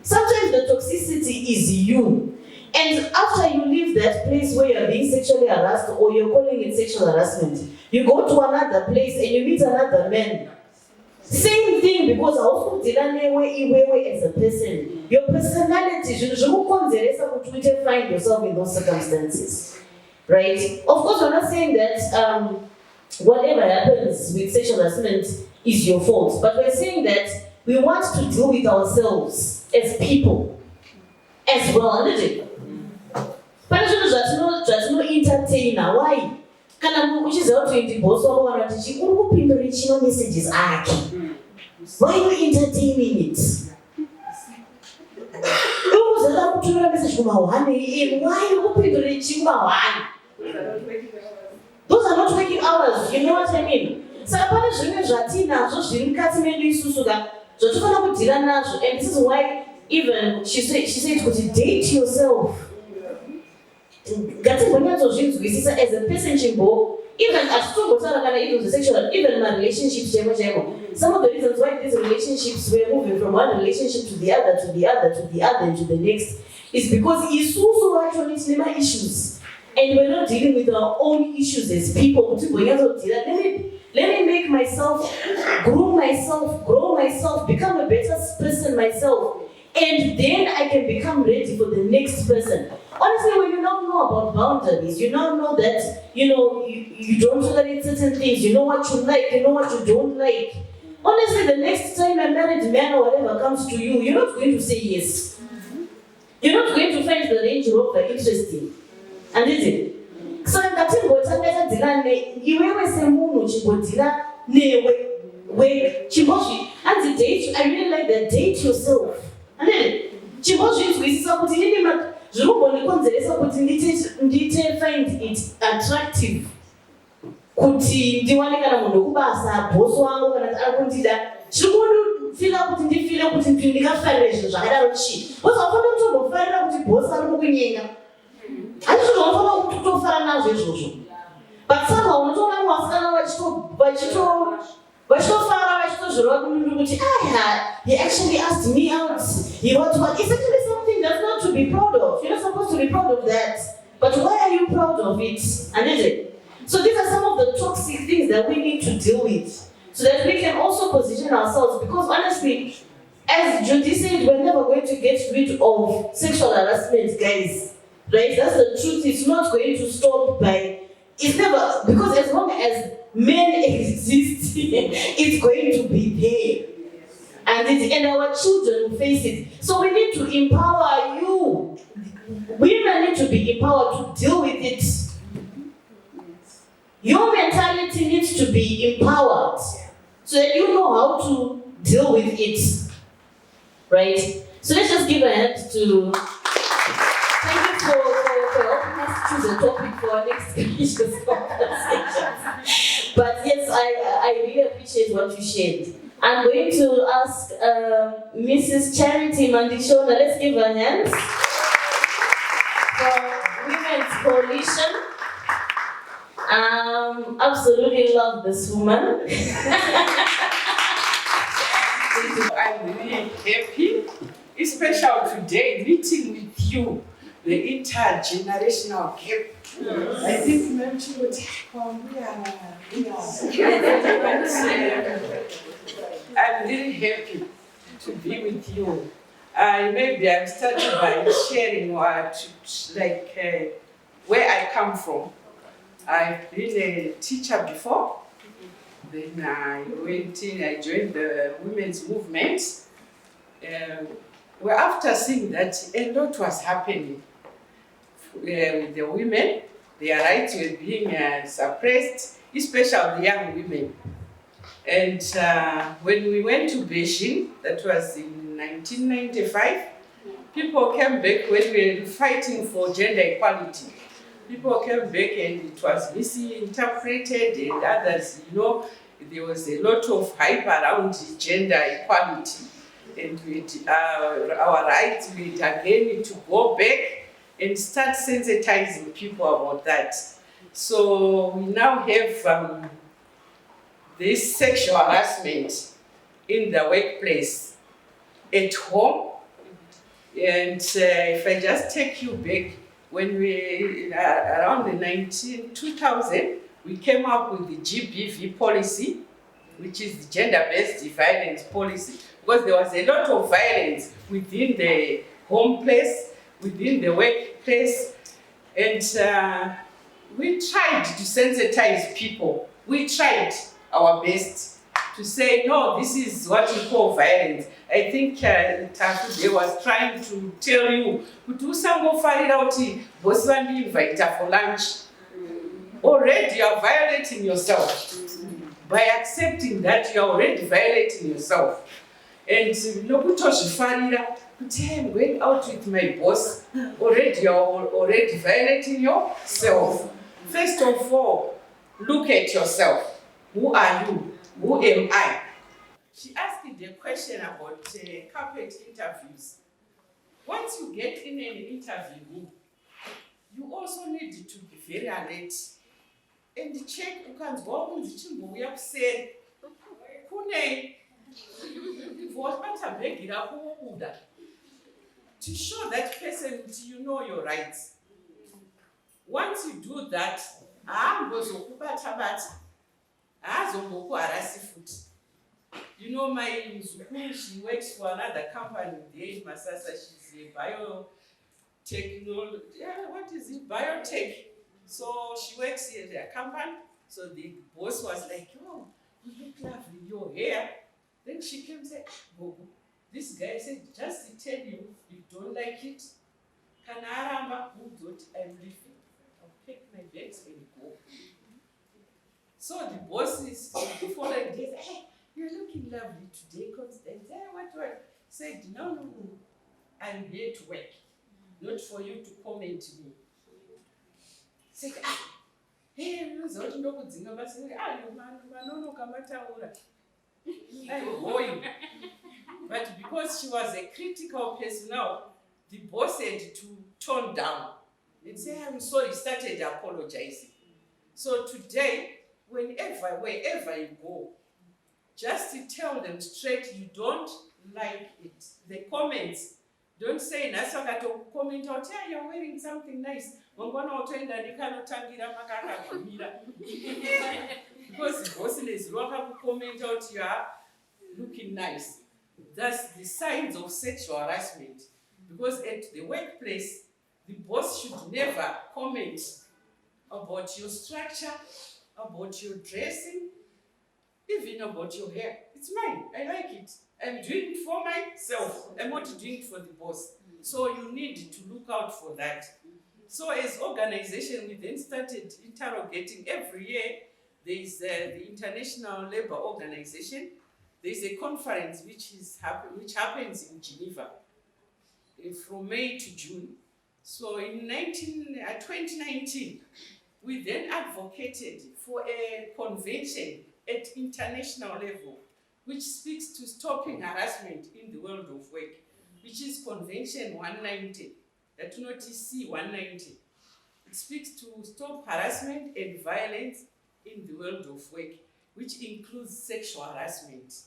C: sometimes the toxicity is you. And after you leave that place where you're being sexually harassed, or you're calling it sexual harassment, you go to another place and you meet another man. Same thing, because also Iwewe as a person. Your personality, you find yourself in those circumstances. Right? Of course, we're not saying that whatever happens with sexual harassment is your fault, but we're saying that we want to deal with ourselves as people as well, isn't it? But it's not entertainer. Why? Messages why are you entertaining it? Why are you reaching my those are not waking hours, you know what I mean? So and this is why even she said date yourself. As a person, even as even sexual, even my relationships, some of the reasons why these relationships were moving from one relationship to the other, to the other, to the other, and to the next, is because it's also actually issues. And we're not dealing with our own issues as people. Let me make myself, grow myself, become a better person myself.
A: and then I can become ready for the next person. Honestly, when you now know about boundaries, you now know that, you don't tolerate certain things, you know what you like, you know what you don't like. Honestly, the next time a married man or whatever comes to you, you're not going to say yes. You're not going to find the Range Rover interesting. And is it? So ngati ngotanga dilane iwewe semunhu chigodila newe chimozvi anzi date. I really like that, date yourself. And then chimozvi nzwisisa kuti ndine zvinogonikonzeresa kuti ndite find it attractive kuti ndiwane kana munhu wekubasa bosi wangu kana ari kundida zvikundifila kuti ndifile kuti ndikafarire zvinhu zvakadaro chi wozvafanira kutondofarira kuti bosi ari kukunyenga handizvo zvaunofanira kuti kutofara nazvo izvozvo, but somehow unotoona vasikana vachitofara vachitozvirova kundu kuti he actually asked me out, he what is actually something that's not to be proud of. You're not supposed to be proud of that, but why are you proud of it? And is it? So these are some of the toxic things that we need to deal with so that we can also position ourselves, because honestly, as Judy said, we're never going to get rid of sexual harassment, guys. Right? That's the truth. It's not going to stop it's never, because as long as men exist, it's going to be there. And our children will face it. So we need to empower you. Women need to be empowered to deal with it. Your mentality needs to be empowered so that you know how to deal with it. Right? So let's just give a hand to... Thank you for helping us choose a topic for our next species conversation. But yes, I really appreciate what you shared. I'm going to ask Mrs. Charity Mandishona. Let's give her hands for Women's Coalition. Absolutely love this woman.
G: I'm really happy, especially today, meeting with you, the intergenerational gap. I think maybe I'm really happy to be with you. Maybe I'm starting by sharing where I come from. I've been a teacher before. Then I joined the women's movement. After seeing that a lot was happening with the women, their rights were being suppressed, especially the young women. And when we went to Banshee, that was in 1995, people came back when we were fighting for gender equality. People came back and it was misinterpreted, and others, there was a lot of hype around gender equality. And with our rights, we again to go back and start sensitizing people about that. So we now have this sexual harassment in the workplace, at home. And if I just take you back, when we, around the 2000, we came up with the GBV policy, which is the gender-based violence policy, because there was a lot of violence within the home place, within the workplace, and we tried to sensitize people. We tried our best to say, no, this is what we call violence. I think Tafadzwa was trying to tell you, invite for lunch. Already you are violating yourself. By accepting that, you are already violating yourself. And I'm going out with my boss, already you are already violating yourself. First of all, look at yourself. Who are you? Who am I? She asked me the question about carpet interviews. Once you get in an interview, you also need to be very alert and check to show that person you know your rights. Once you do that, You know, my Mzukuru, she works for another company there in Masasa. She's a biotechnology, what is it? Biotech. So she works in their company. So the boss was like, oh, you look lovely, your hair. Then she came and said, Bobo, this guy said, just to tell you, if you don't like it, can I I'm leaving. I'll pack my bags and go. So the boss is the following day, hey, you're looking lovely today, Constance. Hey, what? Said, no. I'm here to work, not for you to comment me. Said, hey, you know kudzinga basi, manono kamataura. But because she was a critical person now, the boss had to tone down and say, I'm sorry, started apologizing. So today, wherever you go, just to tell them straight you don't like it. The comments, don't say, Nasaka comment out, yeah, you're wearing something nice. Because the boss is going to comment out, you are looking nice. That's the signs of sexual harassment. Because at the workplace, the boss should never comment about your structure, about your dressing, even about your hair. It's mine. I like it. I'm doing it for myself. I'm not doing it for the boss. So you need to look out for that. So as organization, we then started interrogating every year. There is the International Labour Organization. There is a conference which happens in Geneva from May to June. So in 2019, we then advocated for a convention at international level which speaks to stopping harassment in the world of work, which is Convention 190, that notice C190. It speaks to stop harassment and violence in the world of work, which includes sexual harassment.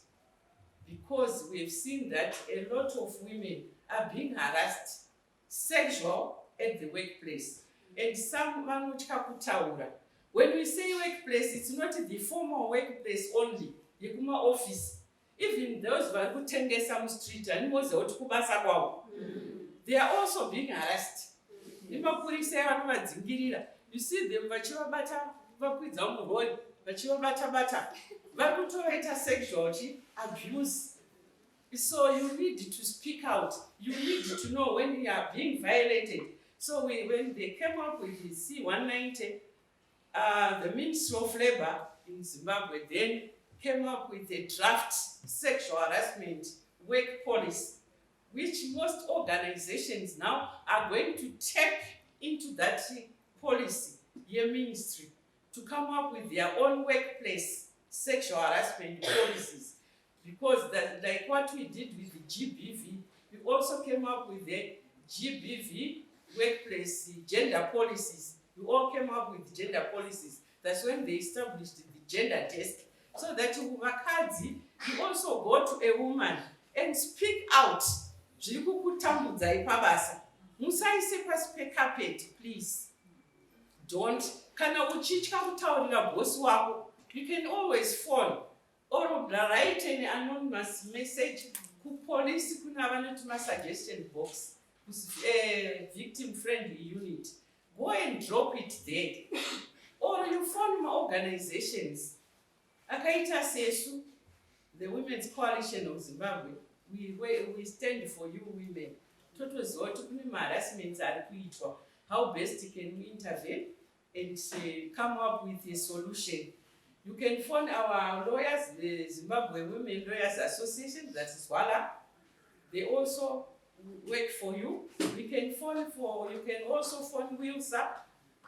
G: Because we've seen that a lot of women are being harassed, sexual, at the workplace. And someone which kakutaura. When we say workplace, it's not the formal workplace only, yekuma office. Even those who tend some street and they are also being harassed. You see them sexual abuse. So you need to speak out. You need to know when you are being violated. So when they came up with the C190, the Ministry of Labour in Zimbabwe then came up with a draft sexual harassment work policy, which most organizations now are going to tap into that policy, your ministry, to come up with their own workplace sexual harassment policies. Because like what we did with the GBV, we also came up with the GBV workplace gender policies. We all came up with gender policies. That's when they established the gender desk. So that you also go to a woman and speak out. Please. Don't. You can always phone or write an anonymous message to police suggestion box. Victim friendly unit. Go and drop it there. Or you phone my organizations. Akaita Sesu, the Women's Coalition of Zimbabwe, we stand for you women. How best can we intervene and come up with a solution? You can phone our lawyers, the Zimbabwe Women Lawyers Association, that is WALA. They also work for you. You can also phone WILSA,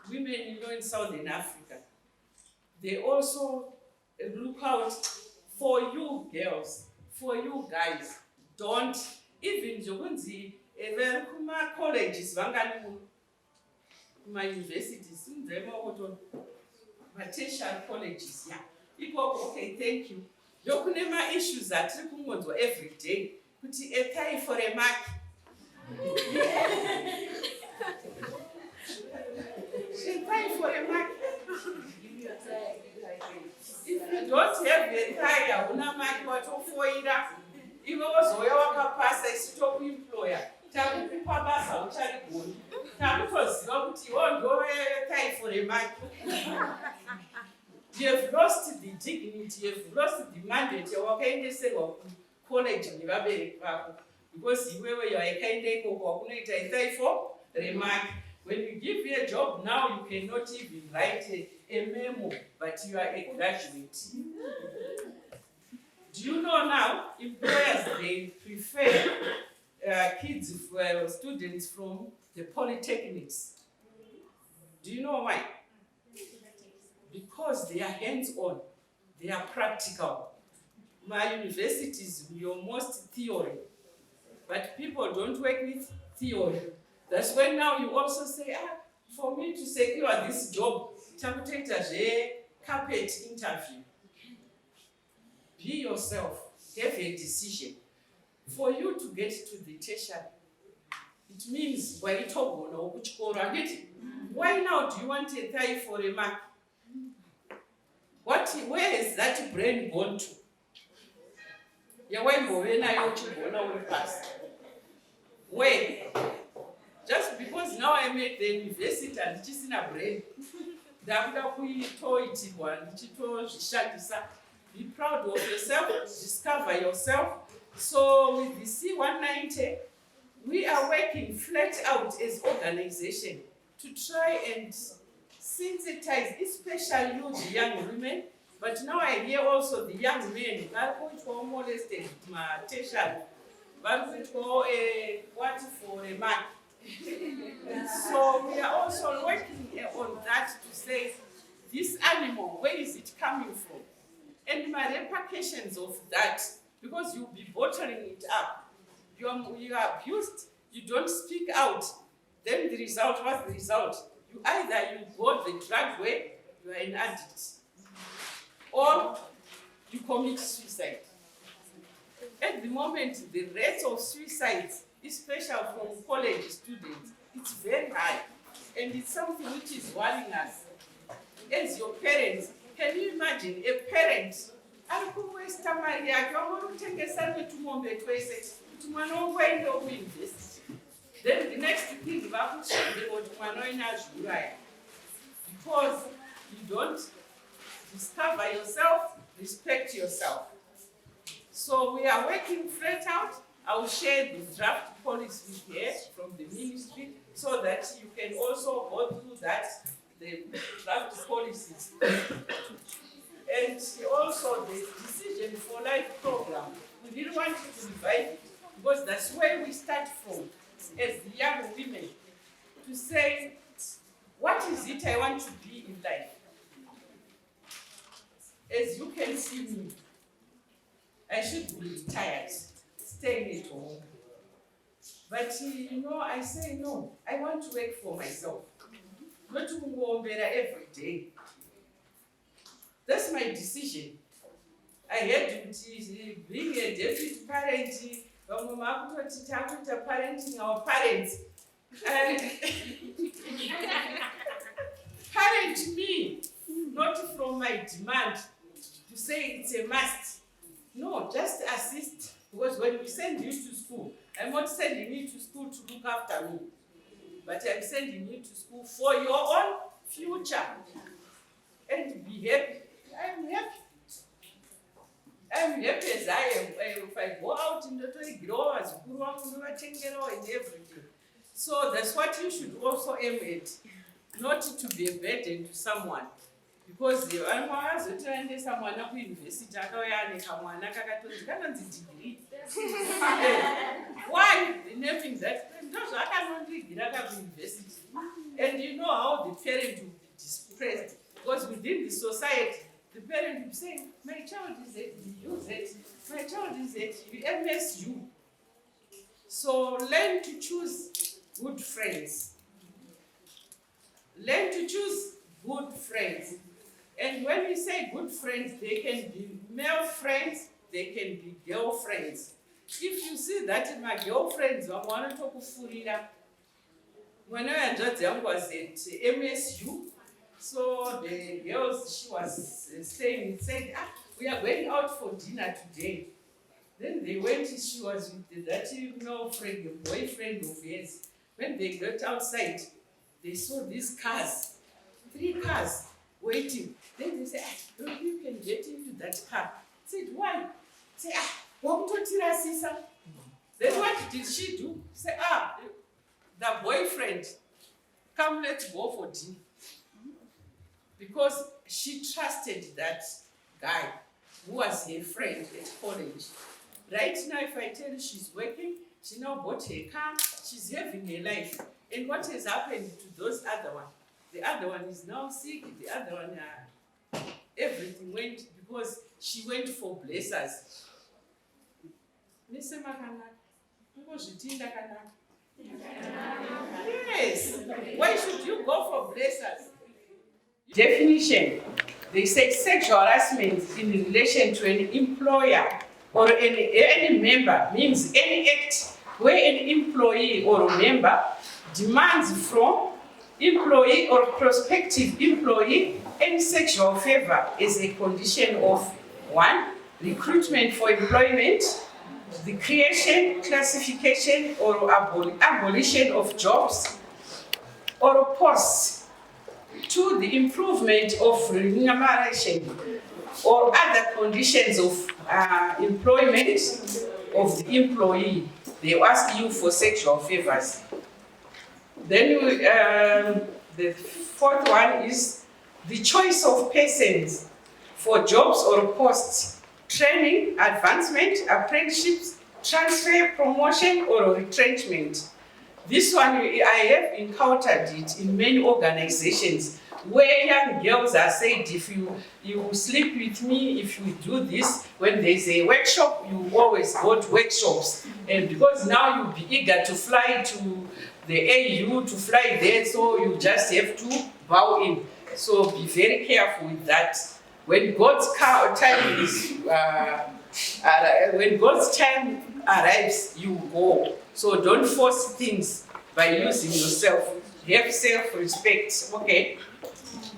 G: Women in Law in Southern Africa. They also look out for you girls, for you guys. Don't even jogunzi kuma colleges vangani kuma universities tertiary colleges, yeah. Okay, thank you. Yokunema issues that trikungonzwa every day. Kuti apply for a mark. Apply for a mark. If you don't have a tire, una mari watofoira. Iwe wozouya wakapasa isi tokuemploya. Takukupa basa ucharigoni. Takutoziva kuti iwo ndowetayi for a mark. You have lost the dignity, you have lost the mandate. Wakaendeserwa college nevabereki vako. Because you are a kind of a for remark. When you give you a job now, you cannot even write a memo, but you are a graduate. Do you know now, employers, they prefer kids, students from the polytechnics. Do you know why? Because they are hands-on, they are practical. My universities, you're most theory, but people don't work with theory. That's when now you also say, for me to secure this job, take a carpet interview. Be yourself, have a decision. For you to get to the tertiary, it means why now do you want a tie for a mark? Where is that brain gone to? Where? Just because now I'm at the university and it's in a brain. Be proud of yourself, discover yourself. So with the C190, we are working flat out as organization to try and sensitize, especially you, the young women. But now I hear also the young men, which were molested, what for a man. So we are also working on that to say, this animal, where is it coming from? And my repercussions of that, because you'll be bottling it up. You are abused, you don't speak out. Then the result, what's the result? You go the drug way, you are an addict. Or you commit suicide. At the moment, the rate of suicides, especially from college students, it's very high. And it's something which is worrying us. As your parents, can you imagine a parent? Then the next thing, because you don't discover yourself, respect yourself. So we are working flat out. I will share the draft policy here from the ministry so that you can also go through that, the draft policies. And also the Decision for Life program. We really want you to revive it because that's where we start from as the young women to say, what is it I want to be in life? As you can see me, I should be retired, staying at home. But I say no, I want to work for myself. Not to go better every day. That's my decision. I had to being a deputy parent, parenting our parents. And parent me, not from my demand to say it's a must. No, just assist. Because when we send you to school, I'm not sending you to school to look after me, but I'm sending you to school for your own future. And be happy. I'm happy. I'm happy as I am. If I go out in the growers, and everything. So that's what you should also aim at, not to be a burden to someone. Because someone up university, degree. Why naming that? I cannot university. And you know how the parent will be distressed. Because within the society, the parent will be saying, my child is at UZ, my child is at MSU. So learn to choose good friends. Learn to choose good friends. And when we say good friends, they can be male friends, they can be girlfriends. If you see that my girlfriends, I want to talk to Furira. When I was at MSU, so the girls she was staying said, we are going out for dinner today. Then they went, she was with that friend, a boyfriend of his. When they got outside, they saw these cars, 3 cars waiting. Then they said, you can get into that car. I said, why? Say, sisa. Then what did she do? Say, the boyfriend, come, let's go for dinner. Because she trusted that guy who was her friend at college. Right now, if I tell you she's working, she now bought her car, she's having a life. And what has happened to those other one? The other one is now sick, the other one, everything went because she went for blessers. Yes. Why should you go for blessers? Definition. They say sexual harassment in relation to an employer or any member means any act where an employee or a member demands from employee or prospective employee any sexual favor as a condition of 1. Recruitment for employment, the creation, classification, or abolition of jobs or posts. 2. The improvement of remuneration or other conditions of employment of the employee. They ask you for sexual favors. Then the 4th one is the choice of persons for jobs or posts, training, advancement, apprenticeships, transfer, promotion, or retrenchment. This one, I have encountered it in many organizations where young girls are said, if you sleep with me, if you do this, when there's a workshop, you always go to workshops. And because now you'll be eager to fly to the AU, to fly there, so you just have to bow in. So be very careful with that. When God's time is, when God's time arrives, you go. So don't force things by using yourself. Have self-respect, okay?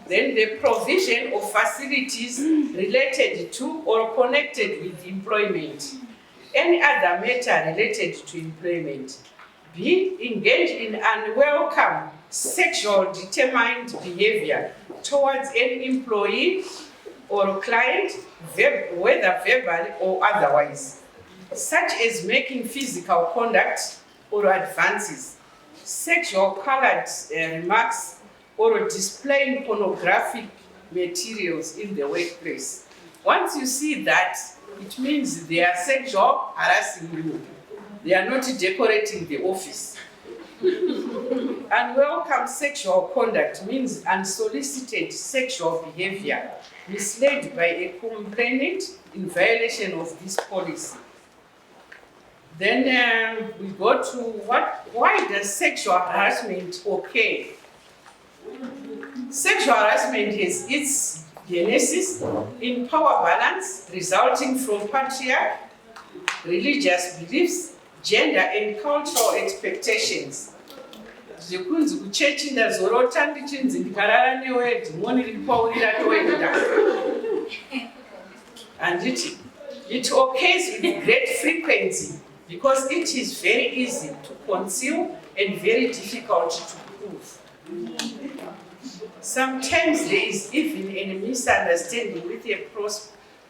G: Then the provision of facilities related to or connected with employment. Any other matter related to employment. B. Engage in unwelcome sexual determined behavior towards an employee or client, whether verbally or otherwise, such as making physical contact or advances, sexual colored remarks, or displaying pornographic materials in the workplace. Once you see that, it means they are sexual harassing you. They are not decorating the office. Unwelcome sexual conduct means unsolicited sexual behavior misled by a complainant in violation of this policy. Then we go to why does sexual harassment occur? Sexual harassment has its genesis in power balance resulting from patriarchy, religious beliefs, gender and cultural expectations. Zvikunzi kuchechi ndazorota ndichinzi ndikarara newe dhimoni ripaurira toenda. And it occurs with great frequency because it is very easy to conceal and very difficult to prove. Sometimes there is even a misunderstanding with a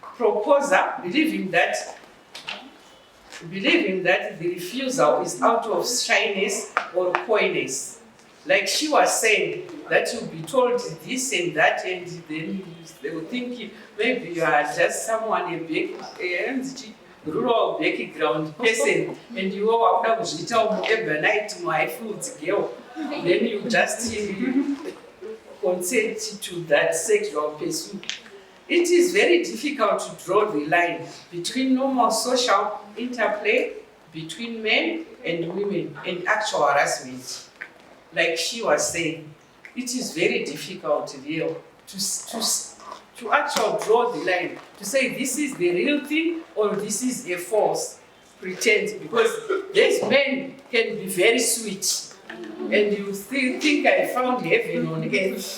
G: proposer believing that the refusal is out of shyness or coyness. Like she was saying, that you'll be told this and that, and then they will think maybe you are just someone, a rural background person, and you are out of night, my food girl. Then you just consent to that sexual pursuit. It is very difficult to draw the line between normal social interplay between men and women and actual harassment. Like she was saying, it is very difficult here to actually draw the line, to say this is the real thing or this is a false pretense, because these men can be very sweet and you still think I found heaven on earth.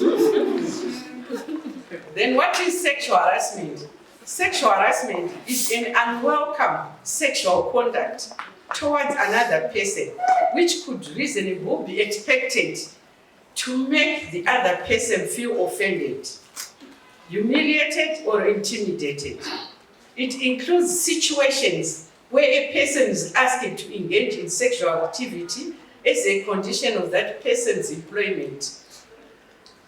G: Then what is sexual harassment? Sexual harassment is an unwelcome sexual conduct towards another person, which could reasonably be expected to make the other person feel offended, humiliated, or intimidated. It includes situations where a person is asked to engage in sexual activity as a condition of that person's employment.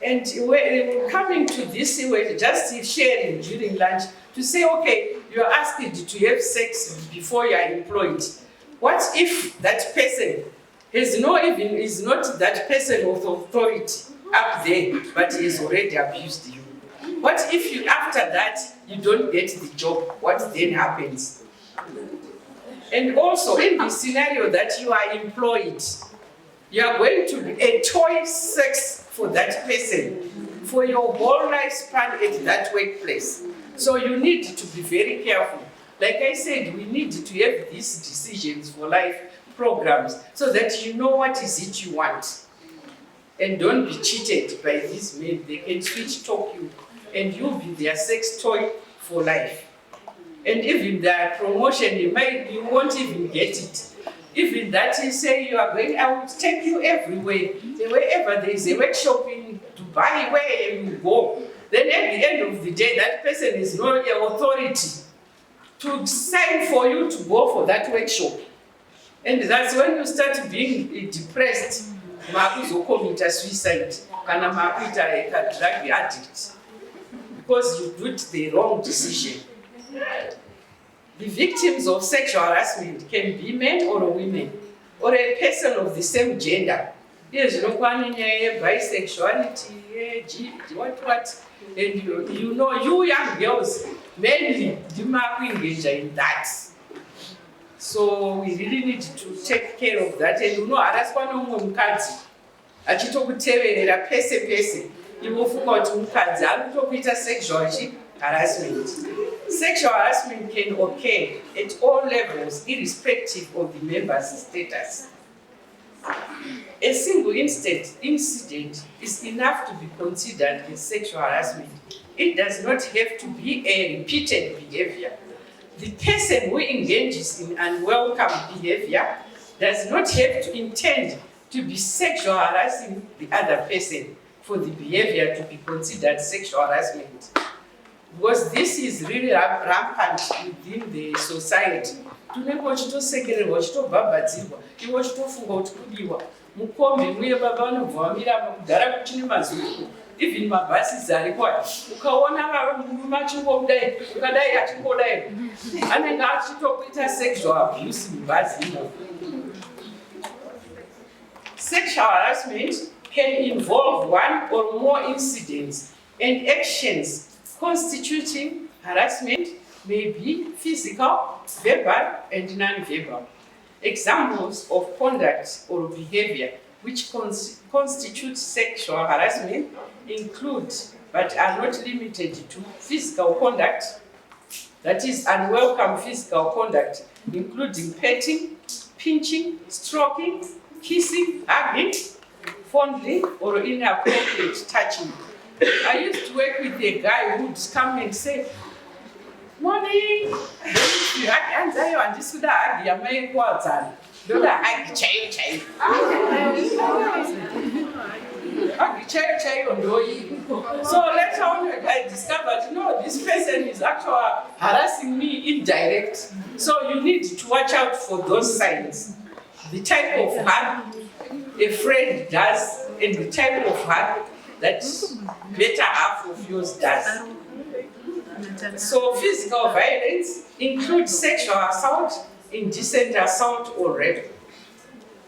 G: And we're coming to this, we're just sharing during lunch to say, okay, you're asked to have sex before you are employed. What if that person is not that person of authority up there, but he has already abused you? What if you, after that, you don't get the job? What then happens? And also, in the scenario that you are employed, you are going to be a toy sex for that person for your whole lifespan at that workplace. So you need to be very careful. Like I said, we need to have these decisions for life programs so that you know what is it you want. And don't be cheated by these men. They can switch talk you and you'll be their sex toy for life. And even their promotion, you won't even get it. Even that you say you are going, I will take you everywhere. Wherever there is a workshop in Dubai, where you go, then at the end of the day, that person is not your authority to sign for you to go for that workshop. And that's when you start being depressed. You commit suicide, a drug addict, because you did the wrong decision. The victims of sexual harassment can be men or women, or a person of the same gender. Yes, you know, bisexuality, what, and you know, you young girls mainly engage in that. So we really need to take care of that. And you know, harassment mukadzi achitokuteverera pese pese, ivofunga kuti mukadzi ari kutokuita sexual harassment. Sexual harassment can occur at all levels, irrespective of the member's status. A single incident is enough to be considered as sexual harassment. It does not have to be a repeated behavior. The person who engages in unwelcome behavior does not have to intend to be sexual harassing the other person for the behavior to be considered sexual harassment. Because this is really rampant within the society. Tunenge uchitosekererwa uchitobhabhadzirwa iwe uchitofunga kuti kudiwa mukombi muye baba vanobva vamira kugara kuchine mazuku even mabhasisi ariko ukaona machungo kudai ukadai achingodai anenge achitokuita sexual abuse mubhazi imo. Sexual harassment can involve one or more incidents and actions constituting harassment may be physical, verbal, and non-verbal. Examples of conduct or behavior which constitute sexual harassment include, but are not limited to, physical conduct, that is unwelcome physical conduct, including petting, pinching, stroking, kissing, hugging, fondling, or inappropriate touching. I used to work with a guy who would come and say, "Morning." And so later on, I discovered, no, this person is actually harassing me indirect. So you need to watch out for those signs. The type of hug a friend does, and the type of hug that better half of yours does. So physical violence includes sexual assault, indecent assault, or rape.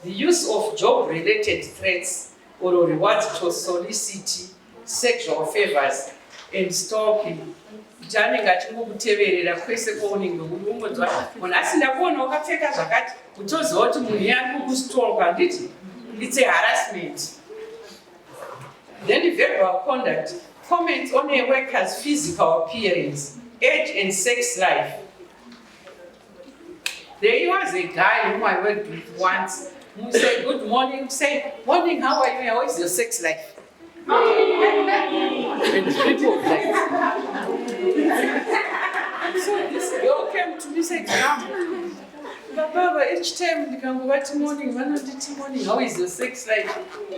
G: The use of job-related threats or rewards to solicit sexual favors and stalking. It's a harassment. Then the verbal conduct comments on a worker's physical appearance, age, and sex life. There was a guy whom I worked with once who said, "Good morning," say, "Morning, how are you? How is your sex life?" And people like, each time ndikangobati morning, vanonditi morning, how is your sex life?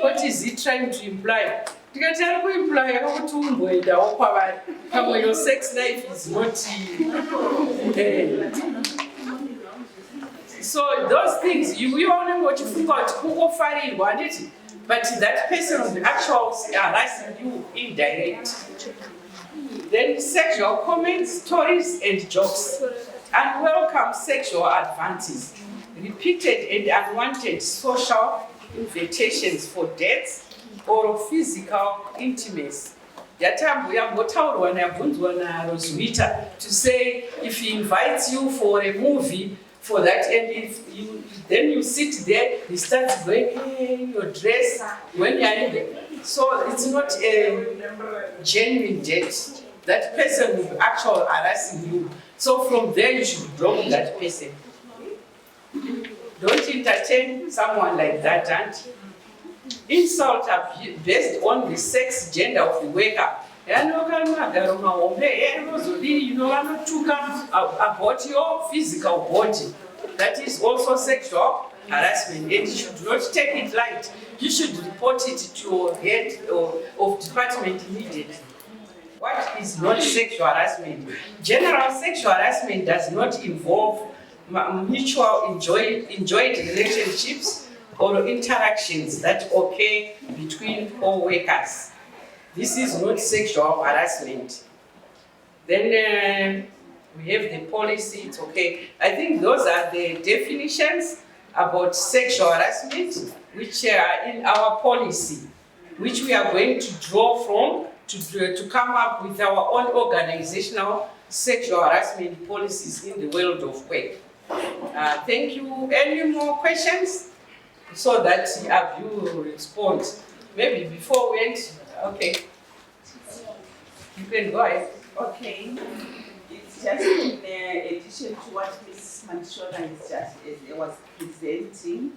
G: What is he trying to imply? Ndikati ari kuimply kuti umboendawo kwavari. Pamwe your sex life is not. So those things, you only want to figure out who offer it, but that person is actually harassing you indirect. Then sexual comments, stories, and jokes. Unwelcome sexual advances. Repeated and unwanted social invitations for dates or physical intimacy. To say if he invites you for a movie, for that, and if then you sit there, he starts going, hey, your dress, when you're in the, so it's not a genuine date. That person will actually harassing you. So from there, you should drop that person. Don't entertain someone like that, and insult based on the sex, gender of the worker. You know, I'm not talking about your physical body. That is also sexual harassment, and you should not take it light. You should report it to your head of department immediately. What is not sexual harassment? General sexual harassment does not involve mutual enjoyed relationships or interactions that occur between co-workers. This is not sexual harassment. Then we have the policy, it's okay. I think those are the definitions about sexual harassment which are in our policy, which we are going to draw from to come up with our own organizational sexual harassment policies in the world of work. Thank you. Any more questions? So that you will respond. Maybe before we end, okay. You can go ahead.
H: Okay. It's just in addition to what Ms. Mandishona was presenting.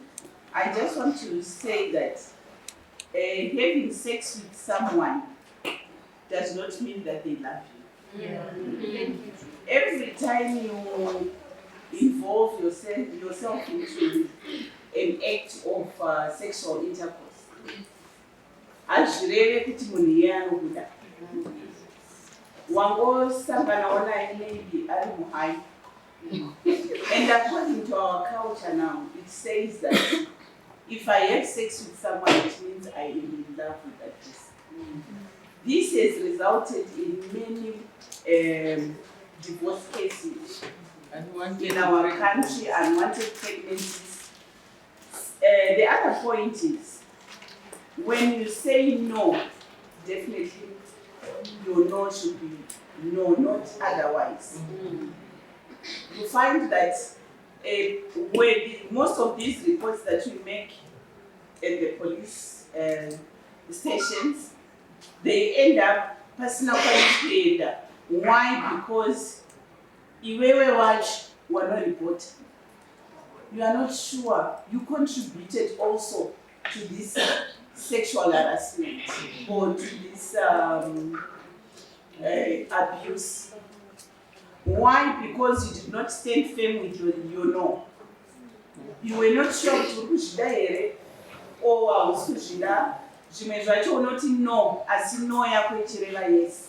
H: I just want to say that having sex with someone does not mean that they love you. Yeah. Every time you involve yourself into an act of sexual intercourse, azvireve kuti munhu iye anokuda. Wangosangana naye maybe ari muhai. And according to our culture now, it says that if I have sex with someone, it means I am in love with that person. This has resulted in many divorce cases in our country, unwanted pregnancies. The other point is, when you say no, definitely your no should be no, not otherwise. You find that most of these reports that we make in the police stations, they end up personal complaint. Why? Because iwewe watch were not reported. You are not sure. You contributed also to this sexual harassment or to this abuse. Why? Because you did not stand firm with your no. You were not sure to kushida here or kushida. Zvimwe zvacho unoti no, asi no yako ichireva yes.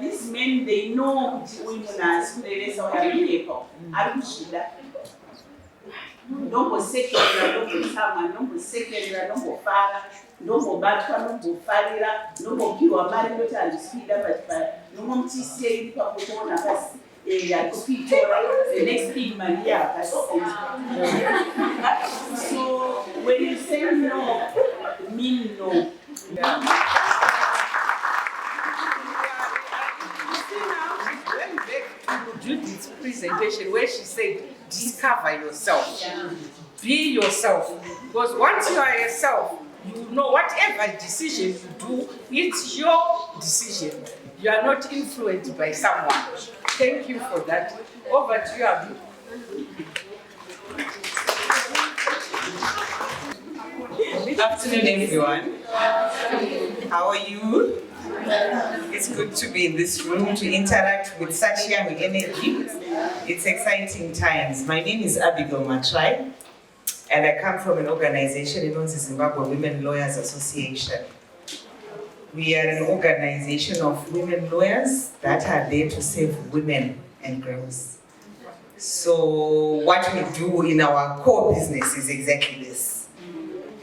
H: These men, they know kuti uyu munhu asi kurevesa uyamuyepo ari kushida. Ndombosekerera, ndombotsamwa, ndombosekerera, ndombofara, ndombobatwa, ndombofarira, ndombopiwa mari ndoti handiswida but ndombomutisiye iri pakutoona pasi yakupitora the next thing Maria akasema. So when you say no, mean no.
G: Judith's presentation where she said, discover yourself. Be yourself. Because once you are yourself, you know whatever decision you do, it's your decision. You are not influenced by someone. Thank you for that. Over to you, Abby.
I: Good afternoon, everyone. How are you? It's good to be in this room to interact with such young energy. It's exciting times. My name is Abigail Matsvayi, and I come from an organization known as Zimbabwe Women Lawyers Association. We are an organization of women lawyers that are there to save women and girls. So what we do in our core business is exactly this.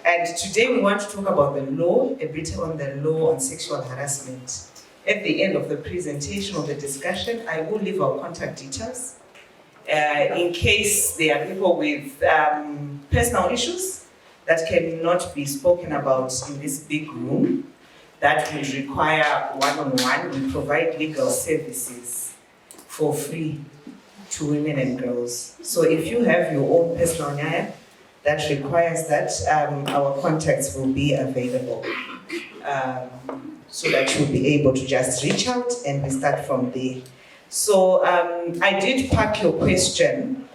I: And today we want to talk about the law, a bit on the law on sexual harassment. At the end of the presentation of the discussion, I will leave our contact details in case there are people with personal issues that cannot be spoken about in this big room that would require one-on-one. We provide legal services for free to women and girls. So if you have your own personal nyaya that requires that, our contacts will be available. So that you'll be able to just reach out and we start from there. So I did pack your question,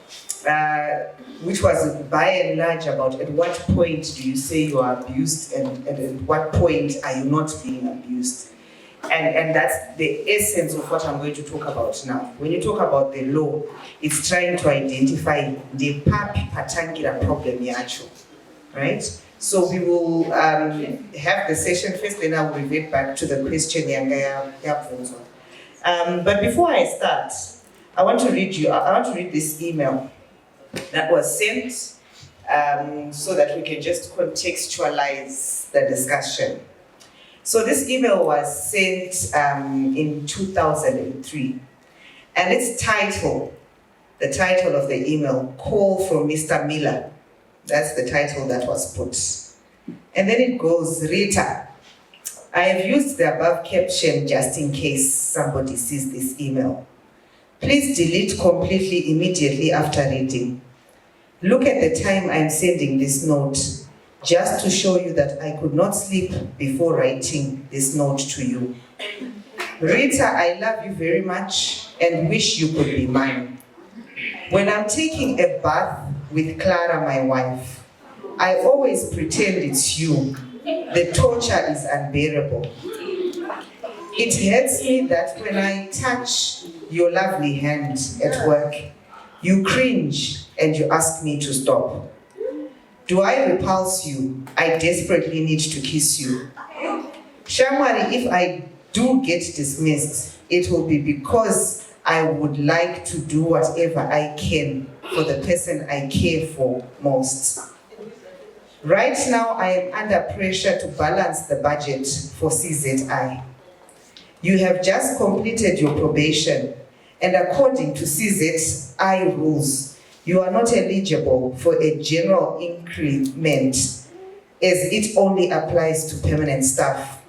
I: which was by and large about at what point do you say you are abused and at what point are you not being abused? And that's the essence of what I'm going to talk about now. When you talk about the law, it's trying to identify the papi patangira problem yacho, right? So we will have the session first, then I will revert back to the question yanga yapunzo. But before I start, I want to read this email that was sent so that we can just contextualize the discussion. So this email was sent in 2003, and its title, the title of the email, Call from Mr. Miller. That's the title that was put. And then it goes, Rita, I have used the above caption just in case somebody sees this email. Please delete completely immediately after reading. Look at the time I'm sending this note, just to show you that I could not sleep before writing this note to you. Rita, I love you very much and wish you could be mine. When I'm taking a bath with Clara, my wife, I always pretend it's you. The torture is unbearable. It hurts me that when I touch your lovely hand at work, you cringe and you ask me to stop. Do I repulse you? I desperately need to kiss you. Shamwari, if I do get dismissed, it will be because I would like to do whatever I can for the person I care for most. Right now, I am under pressure to balance the budget for CZI. You have just completed your probation, and according to CZI rules, you are not eligible for a general increment as it only applies to permanent staff.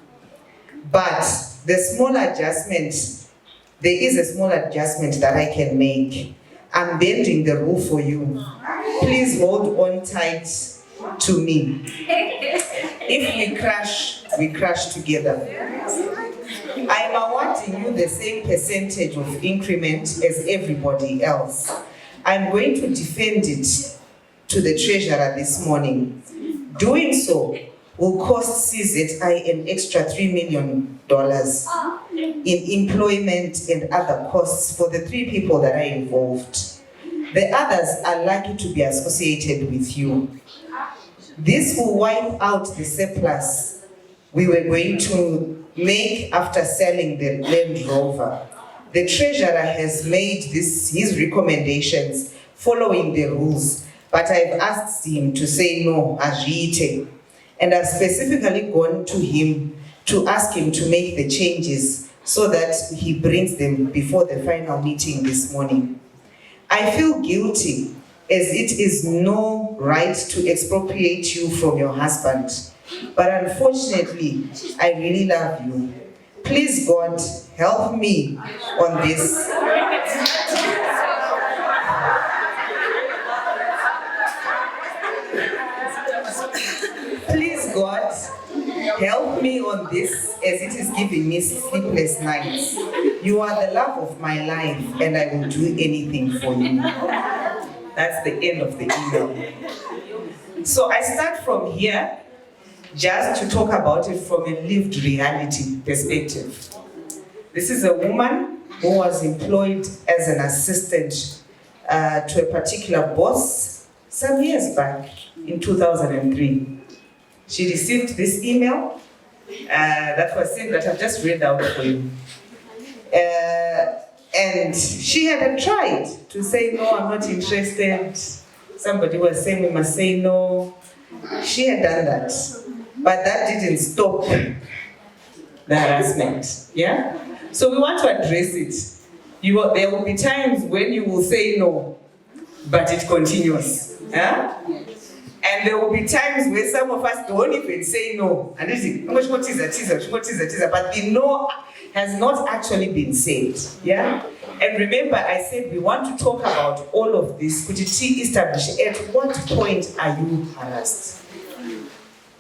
I: But there is a small adjustment that I can make. I'm bending the rule for you. Please hold on tight to me. If we crash together. I'm awarding you the same percentage of increment as everybody else. I'm going to defend it to the treasurer this morning. Doing so will cost CZI an extra $3 million in employment and other costs for the 3 people that are involved. The others are likely to be associated with you. This will wipe out the surplus we were going to make after selling the Land Rover. The treasurer has made his recommendations following the rules, but I've asked him to say no, ajite. And I've specifically gone to him to ask him to make the changes so that he brings them before the final meeting this morning. I feel guilty as it is no right to expropriate you from your husband, but unfortunately, I really love you. Please, God, help me on this. Please, God, help me on this as it is giving me sleepless nights. You are the love of my life and I will do anything for you. That's the end of the email. So I start from here just to talk about it from a lived reality perspective. This is a woman who was employed as an assistant to a particular boss some years back in 2003. She received this email that was sent that I've just read out for you. And she had tried to say, no, I'm not interested. Somebody was saying we must say no. She had done that. But that didn't stop the harassment. Yeah? So we want to address it. There will be times when you will say no, but it continues. Yeah? And there will be times where some of us don't even say no. And this is, but the no has not actually been said. Yeah? And remember, I said we want to talk about all of this. Could you establish at what point are you harassed?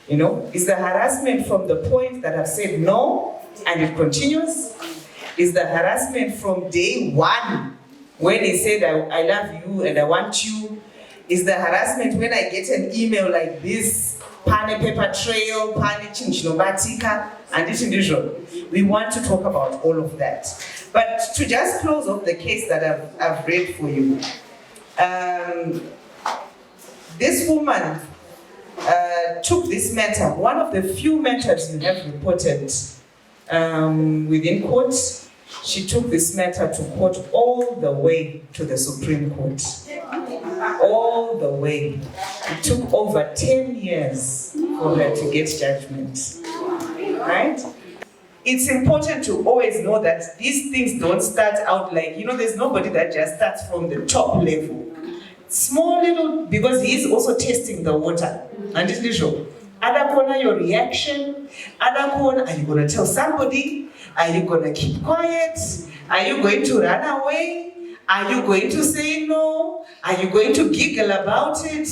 I: You know, is the harassment from the point that I've said no and it continues? Is the harassment from day one when he said I love you and I want you? Is the harassment when I get an email like this, pane paper trail, pane chinchinobatika, and this individual? We want to talk about all of that. But to just close off the case that I've read for you, this woman took this matter, one of the few matters you have reported within court. She took this matter to court all the way to the Supreme Court. All the way. It took over 10 years for her to get judgment. Right? It's important to always know that these things don't start out like, there's nobody that just starts from the top level. Small little, because he's also testing the water. And it's visual. Other corner, your reaction. Other corner, are you going to tell somebody? Are you going to keep quiet? Are you going to run away? Are you going to say no? Are you going to giggle about it?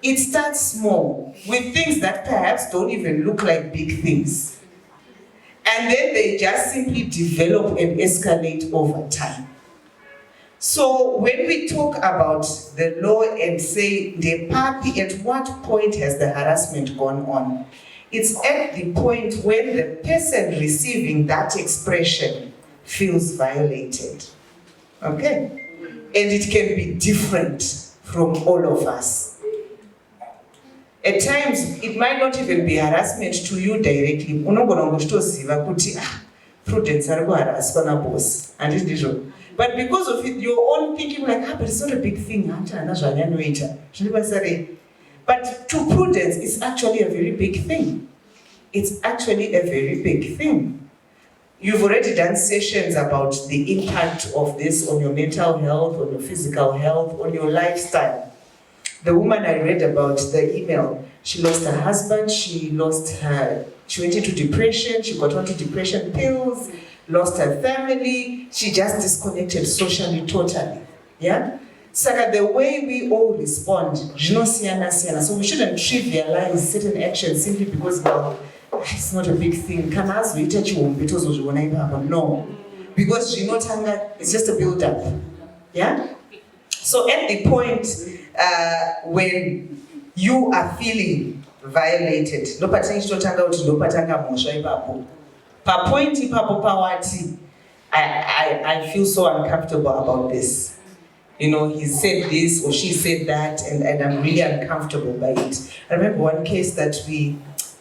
I: It starts small, with things that perhaps don't even look like big things. And then they just simply develop and escalate over time. So when we talk about the law and say, the papi, at what point has the harassment gone on? It's at the point when the person receiving that expression feels violated. Okay? And it can be different from all of us. At times, it might not even be harassment to you directly. Prudence boss. But because of it, your own thinking like, but it's not a big thing. But to Prudence, it's actually a very big thing. It's actually a very big thing. You've already done sessions about the impact of this on your mental health, on your physical health, on your lifestyle. The woman I read about, the email, she lost her husband, she went into depression, she got onto depression pills, lost her family, she just disconnected socially totally. Yeah? So the way we all respond, so we shouldn't trivialize certain actions simply because, well, it's not a big thing. No. Because it's just a build-up. Yeah? So at the point when you are feeling violated, I feel so uncomfortable about this. He said this or she said that, and I'm really uncomfortable by it. I remember one case that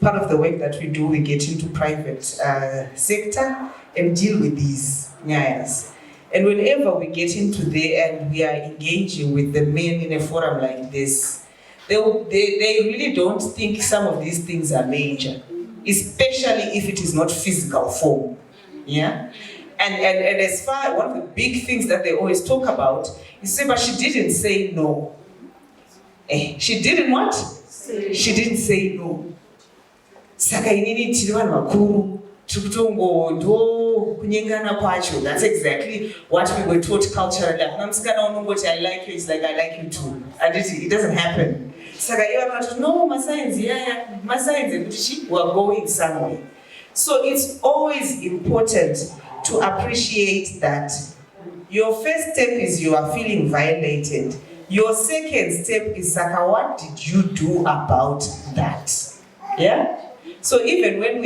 I: part of the work that we do, we get into private sector and deal with these nyayas. And whenever we get into there and we are engaging with the men in a forum like this, they really don't think some of these things are major, especially if it is not physical form. Yeah? And as far, one of the big things that they always talk about is say, but she didn't say no. She didn't what? She didn't say no. That's exactly what we were taught culturally. I like you, it's like I like you too. And it doesn't happen. No, we're going somewhere. So it's always important to appreciate that your first step is you are feeling violated. Your second step is, Saka, what did you do about that? Yeah? So even when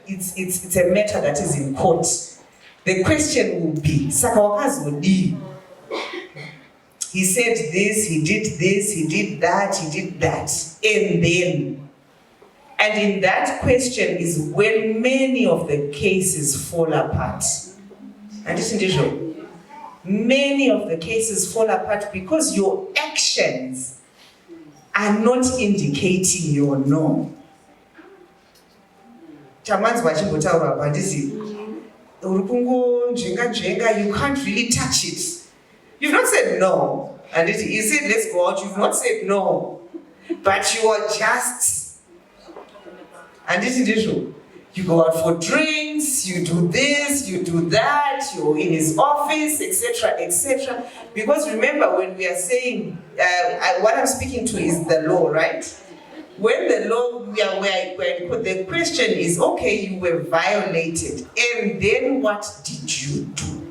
I: it's a matter that is in court, the question will be, Saka, he said this, he did that, and in that question is when many of the cases fall apart. And isn't it true? Many of the cases fall apart because your actions are not indicating your no. Tamanzwa chimbotaura pandisi, you can't really touch it. You've not said no. And you said let's go out, you've not said no. But you are just, and isn't it true? You go out for drinks, you do this, you do that, you're in his office, etc., etc. Because remember, when we are saying, what I'm speaking to is the law, right? When the law, the question is, okay, you were violated, and then what did you do?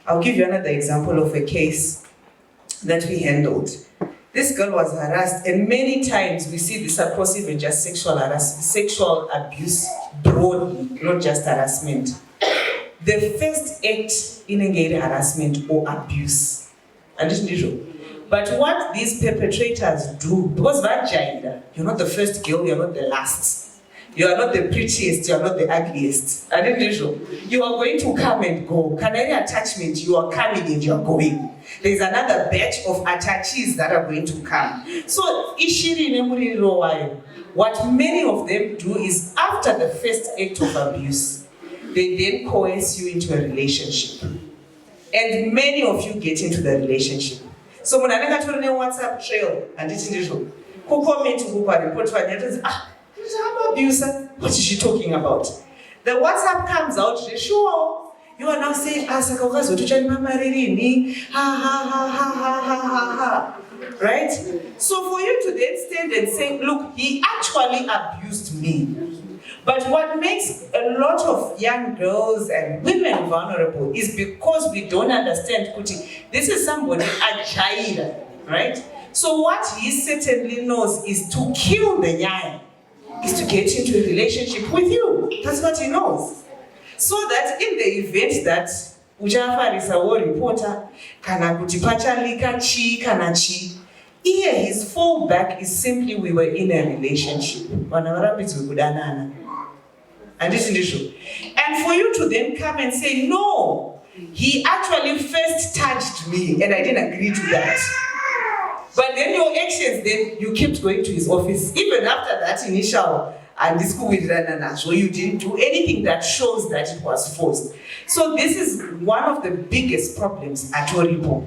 I: I'll give you another example of a case that we handled. This girl was harassed, and many times we see this across even just sexual abuse broadly, not just harassment. The first act in a harassment or abuse. And isn't it true? But what these perpetrators do, because you're not the first girl, you're not the last. You are not the prettiest, you are not the ugliest. And isn't it true? You are going to come and go. Canary attachment, you are coming and you are going. There is another batch of attaches that are going to come. So, what many of them do is after the first act of abuse, they then coerce you into a relationship. And many of you get into the relationship. So, when I got to WhatsApp trail, and it's in the show, who comment to who report to an I'm abuser. What is she talking about? The WhatsApp comes out, sure. You are now saying, right? So for you to then stand and say, look, he actually abused me. But what makes a lot of young girls and women vulnerable is because we don't understand, Kuti, this is somebody agile, right? So what he certainly knows is to kill the young, is to get into a relationship with you. That's what he knows. So that in the event that uchafarisa war reporter, kana kuti pachalika chi kana chi, here his fallback is simply we were in a relationship. And isn't it true? And for you to then come and say, no, he actually first touched me and I didn't agree to that. But then your actions, then you kept going to his office. Even after that initial and this school with Ranana, so you didn't do anything that shows that it was forced. So this is one of the biggest problems at Oripo.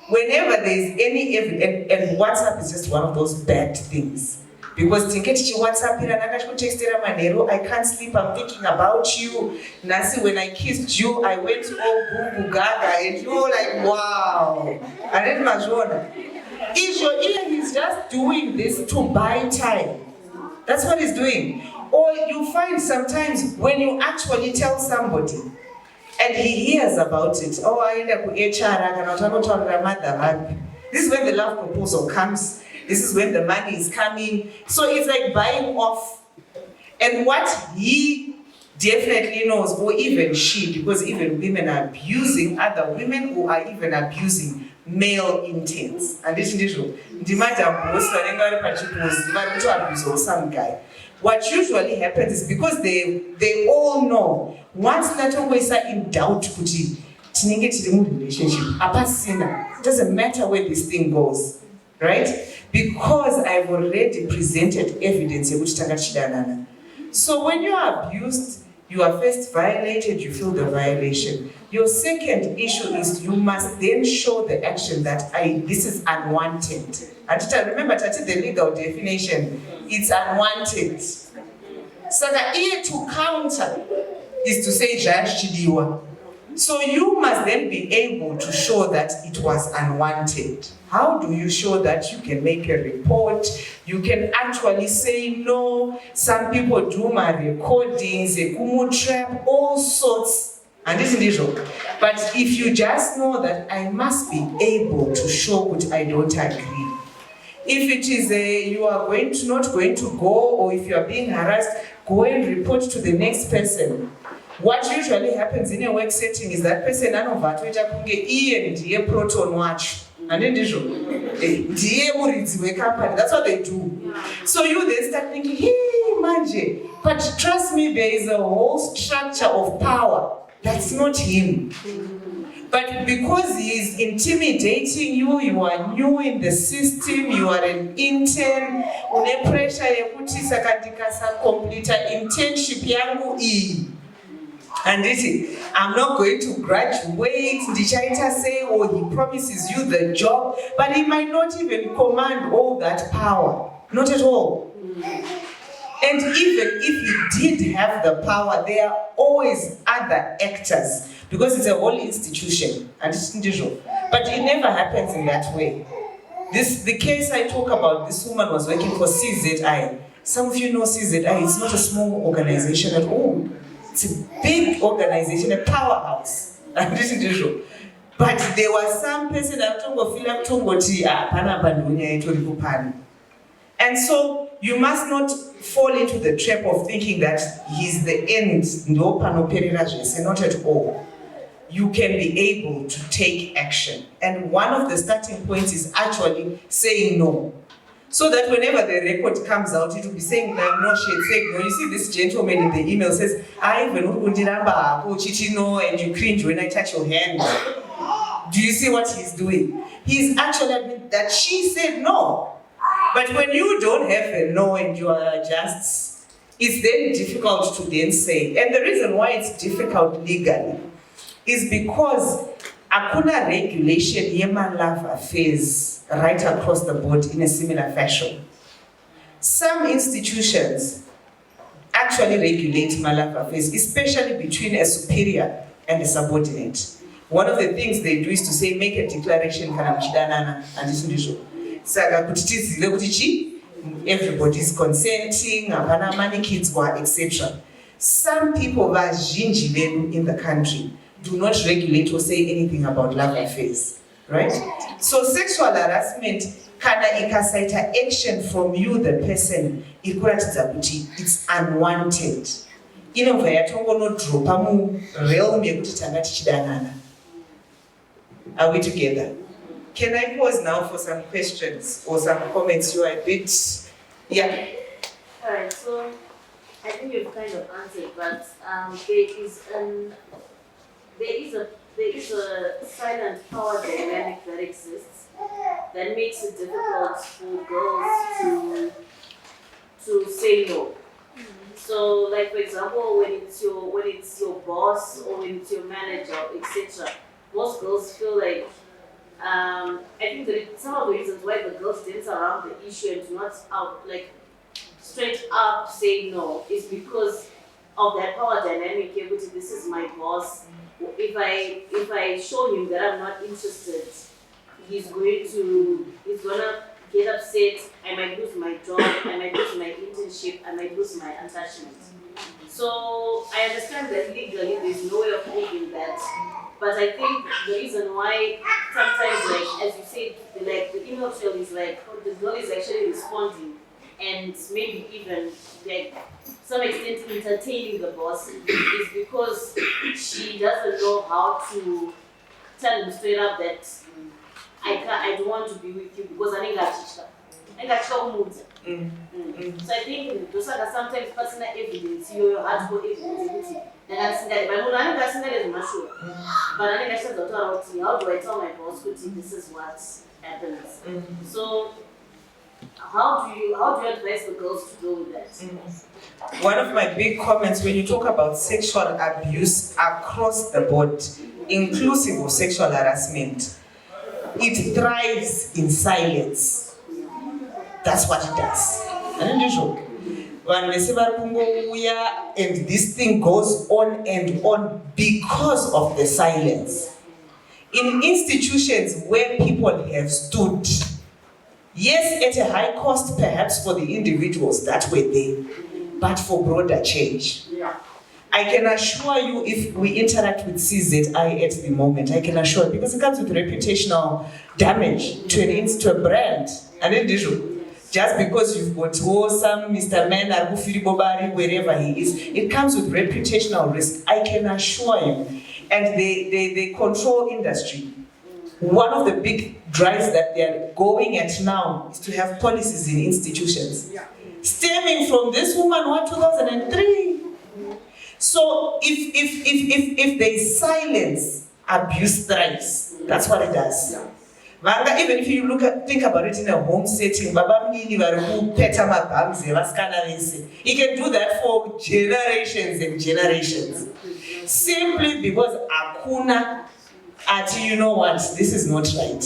I: Whenever there is any evidence, and WhatsApp is just one of those bad things. Because WhatsApp, I can't sleep, I'm thinking about you. Nasi, when I kissed you, I went all goo gaga, and you were like, wow. And then Majona. Is your ear, he's just doing this to buy time. That's what he's doing. Or you find sometimes when you actually tell somebody and he hears about it, oh, I end up with HR, this is when the love proposal comes. This is when the money is coming. So it's like buying off. And what he definitely knows, or even she, because even women are abusing other women who are even abusing male intents. And this is true. Some guy. What usually happens is because they all know once Natongo is in doubt, relationship. It doesn't matter where this thing goes, right? Because I've already presented evidence. So when you are abused, you are first violated, you feel the violation. Your second issue is you must then show the action that this is unwanted. And remember, the legal definition, it's unwanted. So the ear to counter is to say, Judge Chidiwa. So you must then be able to show that it was unwanted. How do you show that? You can make a report. You can actually say no. Some people do my recordings, a kumu trap, all sorts. And this is usual. But if you just know that I must be able to show what I don't agree. If it is you are not going to go, or if you are being harassed, go and report to the next person. What usually happens in a work setting is that person anobva atoita kunge iye ndiye proton wacho. And then that's what they do. So you then start thinking, hey, manje. But trust me, there is a whole structure of power. That's not him. But because he is intimidating you, you are new in the system, you are an intern, une pressure yekuti saka ndikasa complete internship yangu iyi. And I'm not going to graduate, Ndichaita say, or he promises you the job, but he might not even command all that power. Not at all. And even if he did have the power, there are always other actors, because it's a whole institution, and it's individual. But it never happens in that way. The case I talk about, this woman was working for CZI. Some of you know CZI, it's not a small organization at all. It's a big organization, a powerhouse. And this is usual. But there was some person that and so you must not fall into the trap of thinking that he's the end, not at all. You can be able to take action. And one of the starting points is actually saying no. So that whenever the record comes out, it will be saying, no, she'd say, no. You see this gentleman in the email says, I even no, and you cringe when I touch your hand. Do you see what he's doing? He's actually admitting that she said no. But when you don't have a no and you are just, it's then difficult to then say. And the reason why it's difficult legally is because hakuna regulation yema love affairs right across the board in a similar fashion. Some institutions actually regulate malove affairs, especially between a superior and a subordinate. One of the things they do is to say, make a declaration kana mchidanana and it's unusual. Saga kutitizile kutichi, everybody's consenting, apana money kids were etc. Some people vazhinji in the country do not regulate or say anything about love affairs, right? So sexual harassment kana ikasaita action from you, the person, ikuratidza kuti it's unwanted. Inobva yatongonodropa mu realm yekuti tanga tichidanana. Are we together? Can I pause now for some questions or some comments? You are a bit, yeah.
J: Alright, so I think you've kind of answered, but there is a silent power dynamic that exists that makes it difficult for girls to say no. So, like for example, when it's your boss or when it's your manager, etc., most girls feel like. I think that some of the reasons why the girls dance around the issue and do not out like straight up say no is because of that power dynamic. This is my boss. If I show him that I'm not interested, he's gonna get upset. I might lose my job. I might lose my internship. I might lose my attachment. So I understand that legally there's no way of moving that. But I think the reason why sometimes, like as you said, like the email trail is like the girl is actually responding and maybe even like some extent entertaining the boss is because she doesn't know how to tell him straight up that I don't want to be with you because I think So I think those are sometimes personal evidence, your hardcore evidence. And I think that, but I think that is not sure. But I think I said, how do I tell my boss, this is what happens? So how do you advise the girls to deal with that?
I: One of my big comments when you talk about sexual abuse across the board, inclusive of sexual harassment, it thrives in silence. That's what it does. Unusual. And this thing goes on and on because of the silence. In institutions where people have stood, yes, at a high cost perhaps for the individuals that were there, but for broader change. I can assure you, if we interact with CZI at the moment, I can assure you, because it comes with reputational damage to a brand, an individual. just because you've got some Mr. Man Bobari, wherever he is, it comes with reputational risk, I can assure you. And they control industry. One of the big drives that they are going at now is to have policies in institutions. Stemming from this woman, 2003. So if they silence, abuse thrives. That's what it does. Even if you think about it in a home setting, he can do that for generations and generations. Simply because akuna, you know what, this is not right.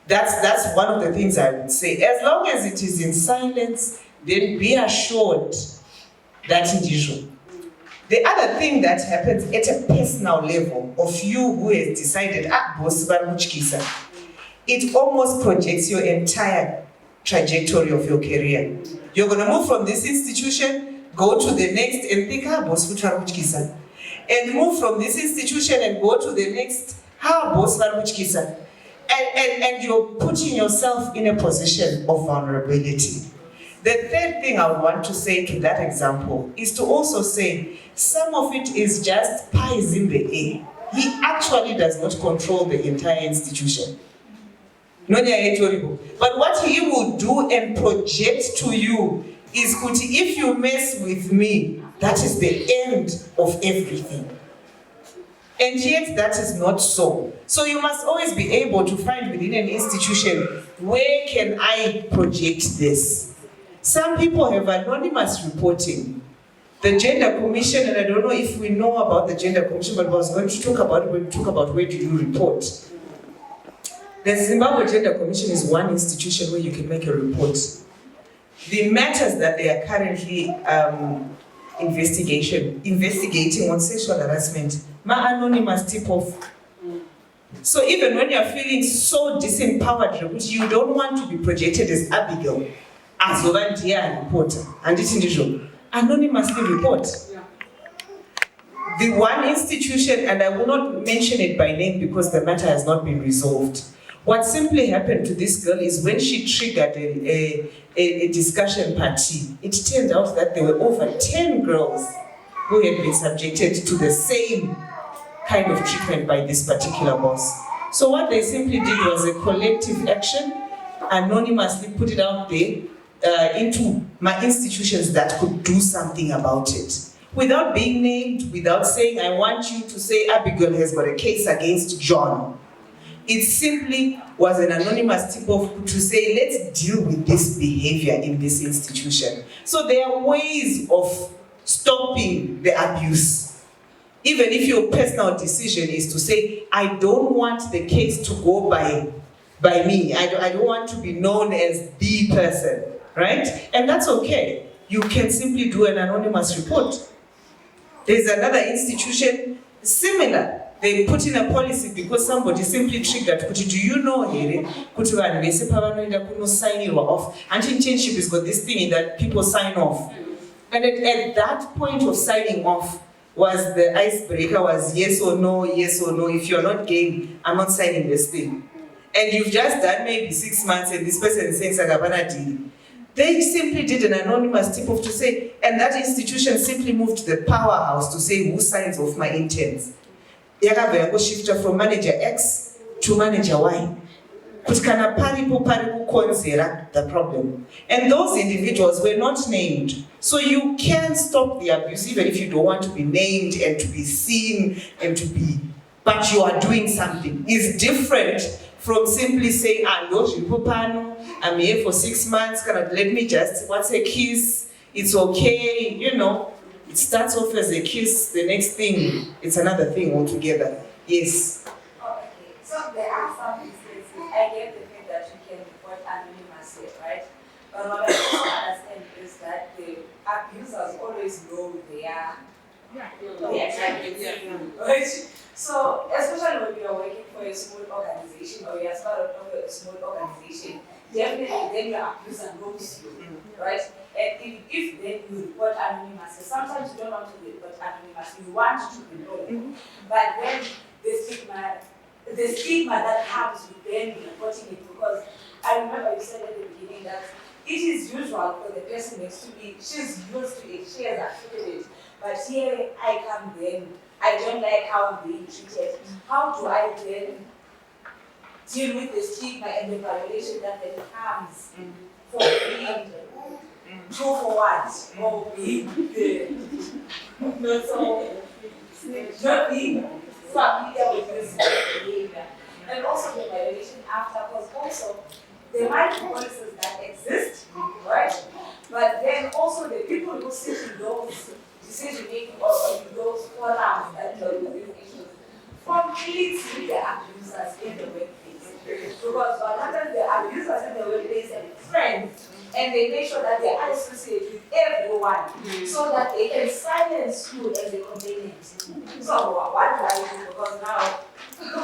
I: That's one of the things I would say. As long as it is in silence, then be assured that it is. The other thing that happens at a personal level of you who has decided, it almost projects your entire trajectory of your career. You're going to move from this institution, go to the next, and think, and move from this institution and go to the next, and you're putting yourself in a position of vulnerability. The third thing I would want to say to that example is to also say some of it is just pies in the air. He actually does not control the entire institution. But what he will do and project to you is, if you mess with me, that is the end of everything. And yet that is not so. So you must always be able to find within an institution, where can I project this? Some people have anonymous reporting. The Gender Commission, and I don't know if we know about the Gender Commission, but I was going to talk about it when we talk about where do you report. The Zimbabwe Gender Commission is one institution where you can make a report. The matters that they are currently investigating on sexual harassment, my anonymous tip-off. So even when you're feeling so disempowered, you don't want to be projected as Abigail, as a reporter, and it's individual, anonymously report. The one institution, and I will not mention it by name because the matter has not been resolved. What simply happened to this girl is when she triggered a discussion party, it turned out that there were over 10 girls who had been subjected to the same kind of treatment by this particular boss. So what they simply did was a collective action, anonymously put it out there into my institutions that could do something about it. Without being named, without saying, I want you to say Abigail has got a case against John. It simply was an anonymous tip-off to say, let's deal with this behavior in this institution. So there are ways of stopping the abuse. Even if your personal decision is to say, I don't want the case to go by me. I don't want to be known as the person, right? And that's okay. You can simply do an anonymous report. There's another institution similar. They put in a policy because somebody simply triggered, do you know here, sign off. Anti-internship has got this thing that people sign off. And at that point of signing off was the icebreaker, was yes or no, yes or no. If you're not game, I'm not signing this thing. And you've just done maybe 6 months and this person is saying Sagabana deal. They simply did an anonymous tip-off to say, and that institution simply moved to the powerhouse to say who signs off my interns. Yakavela shifter from manager X to manager Y. Kutkana paripo konzera the problem. And those individuals were not named. So you can stop the abuse even if you don't want to be named and to be seen and to be, but you are doing something. It's different from simply saying, I'm here for 6 months, let me just, what's a kiss? It's okay, you know. It starts off as a kiss, the next thing, it's another thing altogether. Yes?
A: Okay, so there are some instances, I get the fact that you can report anonymously, right? But what I also understand is that the abusers always know their targets, right? So, especially when you are working for a small organization or you are part of a small organization, definitely then your abuser knows you, right? And if then you report anonymously, sometimes you don't want to report anonymously, you want to be known. But then the stigma that comes with then reporting it, because
K: I remember you said at the beginning that it is usual for the person next to me, she's used to it, she has accepted it. But here I come then, I don't like how I'm being treated. How do I then deal with the stigma and the violation that then comes for being true for what? Or being not being familiar with this behavior. And also the violation after, because also there might be policies that exist, right? But then also the people who sit in those decision-making or in those forums that deal with these issues completely the abusers in the workplace. Because what happens, the abusers in the workplace and friends, and they make sure that they associate with everyone so that they can silence you as a complainant. So what do I do? Because now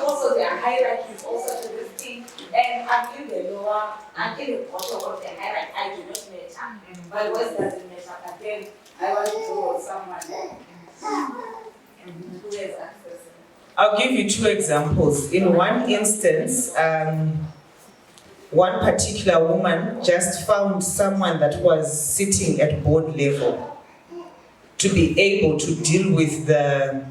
K: also there are hierarchies also to this thing, and I'm in the lower, I'm in the bottom of the hierarchy. I do not matter. My voice doesn't matter, but then I want to go with someone who has access.
I: I'll give you 2 examples. In one instance, one particular woman just found someone that was sitting at board level to be able to deal with the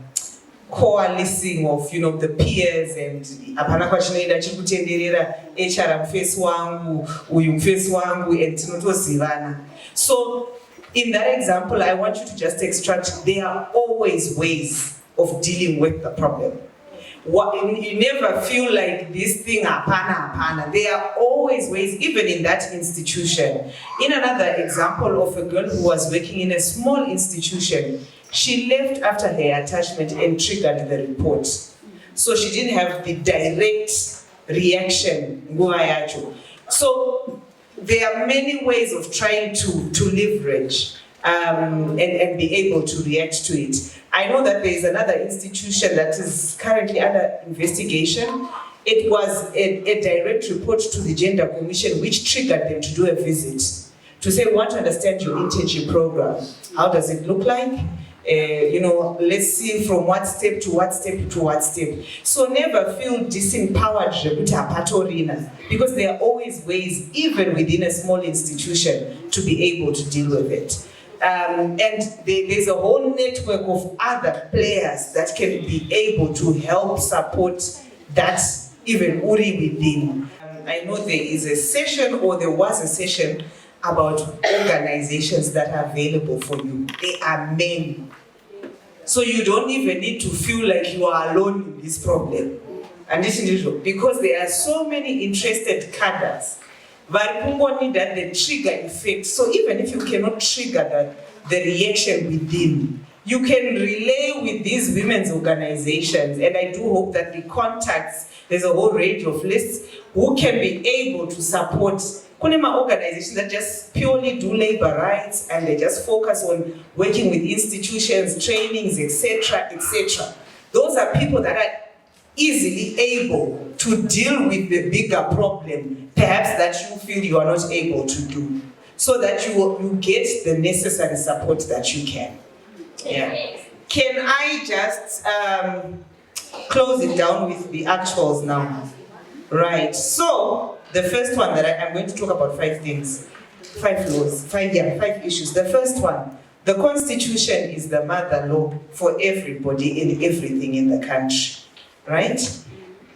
I: coalescing of, the peers and apana kwachinoenda chikutenderera HR mfesi wangu, uyu mfesi wangu, and tinotozivana. So in that example, I want you to just extract, there are always ways of dealing with the problem. You never feel like this thing apana. There are always ways, even in that institution. In another example of a girl who was working in a small institution, she left after her attachment and triggered the report. So she didn't have the direct reaction. So there are many ways of trying to leverage and be able to react to it. I know that there is another institution that is currently under investigation. It was a direct report to the Gender Commission which triggered them to do a visit to say, we want to understand your internship program. How does it look like? Let's see from what step to what step to what step. So never feel disempowered because there are always ways, even within a small institution, to be able to deal with it. And there's a whole network of other players that can be able to help support that even Uri within. I know there is a session, or there was a session about organizations that are available for you. There are many. So you don't even need to feel like you are alone in this problem. And this is because there are so many interested cadres. That the trigger effect. So even if you cannot trigger the reaction within, you can relay with these women's organizations. And I do hope that the contacts, there's a whole range of lists who can be able to support organizations that just purely do labor rights and they just focus on working with institutions, trainings, etc., etc. Those are people that are easily able to deal with the bigger problem, perhaps that you feel you are not able to do, so that you get the necessary support that you can. Yeah. Can I just close it down with the actuals now? Right. So the first one that I'm going to talk about 5 things, 5 laws, 5 issues. The first one, the Constitution is the mother law for everybody and everything in the country. Right?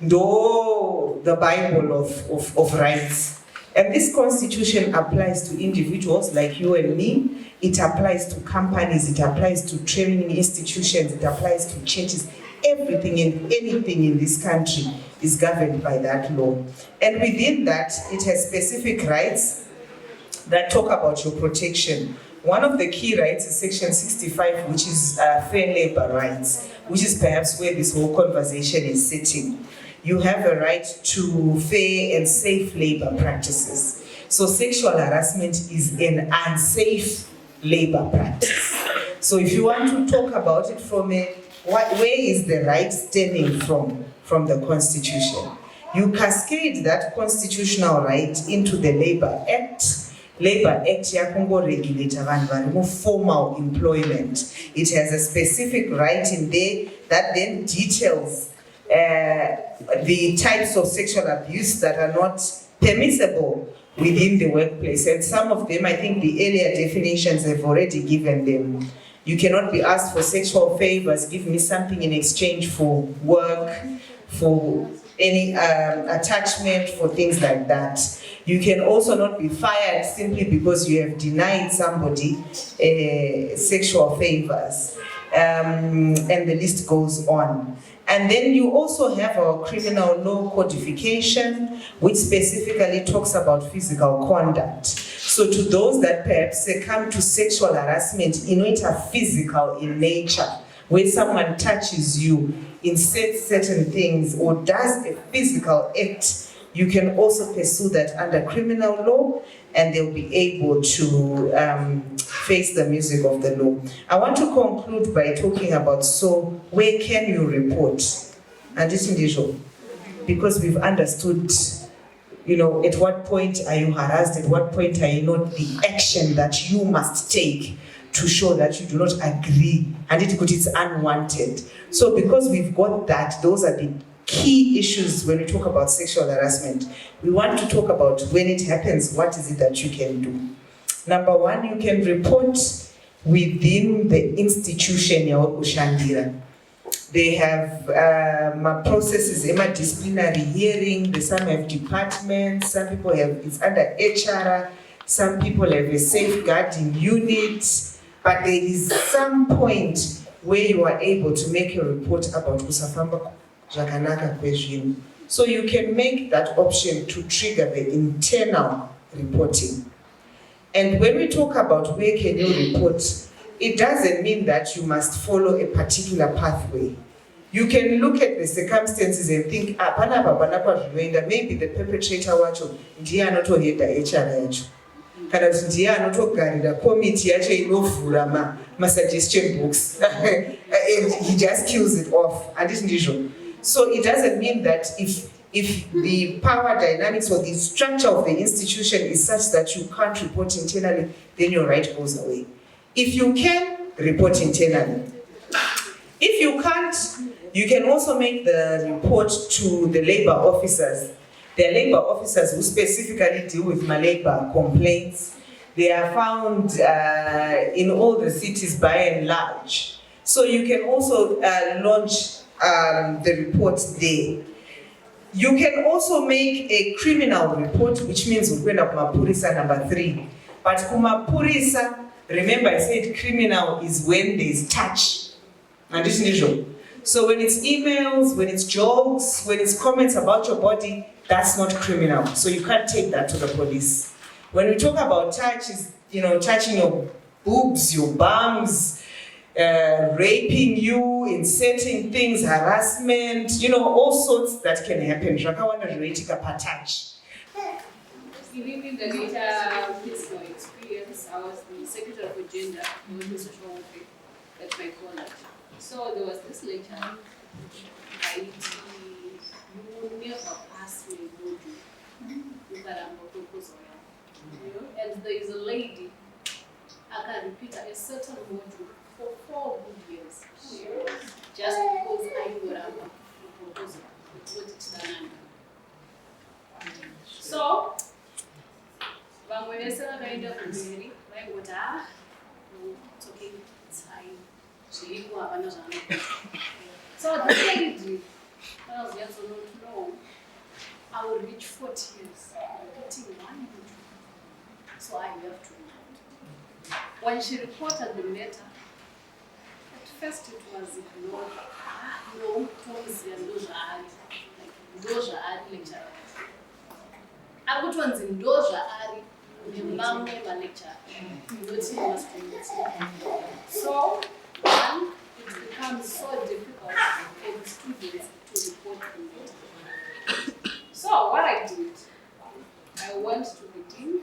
I: Though the Bible of rights. And this Constitution applies to individuals like you and me. It applies to companies, it applies to training institutions, it applies to churches. Everything and anything in this country is governed by that law. And within that, it has specific rights that talk about your protection. One of the key rights is Section 65, which is fair labor rights, which is perhaps where this whole conversation is sitting. You have a right to fair and safe labor practices. So sexual harassment is an unsafe labor practice. So if you want to talk about it from where is the right stemming from the Constitution? You cascade that constitutional right into the Labor Act. Labor Act regulates formal employment. It has a specific right in there that then details the types of sexual abuse that are not permissible within the workplace. And some of them, I think the earlier definitions have already given them. You cannot be asked for sexual favors, give me something in exchange for work, for any attachment, for things like that. You can also not be fired simply because you have denied somebody sexual favors. And the list goes on. And then you also have our criminal law codification, which specifically talks about physical conduct. So to those that perhaps succumb to sexual harassment, which are physical in nature, where someone touches you, inserts certain things, or does a physical act, you can also pursue that under criminal law, and they'll be able to face the music of the law. I want to conclude by talking about, so where can you report? And this is because we've understood, at what point are you harassed, at what point are you not, the action that you must take to show that you do not agree, and it's unwanted. So because we've got that, those are the key issues when we talk about sexual harassment. We want to talk about when it happens, what is it that you can do? Number one, you can report within the institution ya Ushandira. They have processes, disciplinary hearing, some have departments, some people have, it's under HR, some people have a safeguarding unit, but there is some point where you are able to make a report about kusafamba zvakanaka kwezvinhu. So you can make that option to trigger the internal reporting. And when we talk about where can you report, it doesn't mean that you must follow a particular pathway. You can look at the circumstances and think, maybe the perpetrator wacho ndiye anotohedha HR yacho. Kana kuti ndiye anotogarira committee yacho inovhura ma-suggestion books. And he just kills it off. And this is so it doesn't mean that if the power dynamics or the structure of the institution is such that you can't report internally, then your right goes away. If you can, report internally. If you can't, you can also make the report to the labor officers. There are labor officers who specifically deal with labor complaints. They are found in all the cities by and large. So you can also launch the report there. You can also make a criminal report, which means we're going up Mapurisa number 3. But Kumapurisa, remember I said criminal is when there's touch. And this is usual. So when it's emails, when it's jokes, when it's comments about your body, that's not criminal. So you can't take that to the police. When we talk about touch, is touching your boobs, your bums, raping you, inserting things, harassment, all sorts that can happen. Touch.
E: Within the data physical experience, I was the secretary for gender in the social welfare at my college. So there was this lecture, you will never pass me and there is a lady, a.ka repeat a certain module for 4 good years. Just because I got a proposal. So, when I said I got a very, it's okay, it's fine. So the lady did. I was just no. I will reach 40 years. I'm getting 1 module. So I left to it. When she reported the matter, at first it was ignored. No, Thomas and Doja Ari lecture. I got ones in Doja Ari, the mom lecture. So, one, it becomes so difficult for the students to report the matter. So what I did, I went to the dean.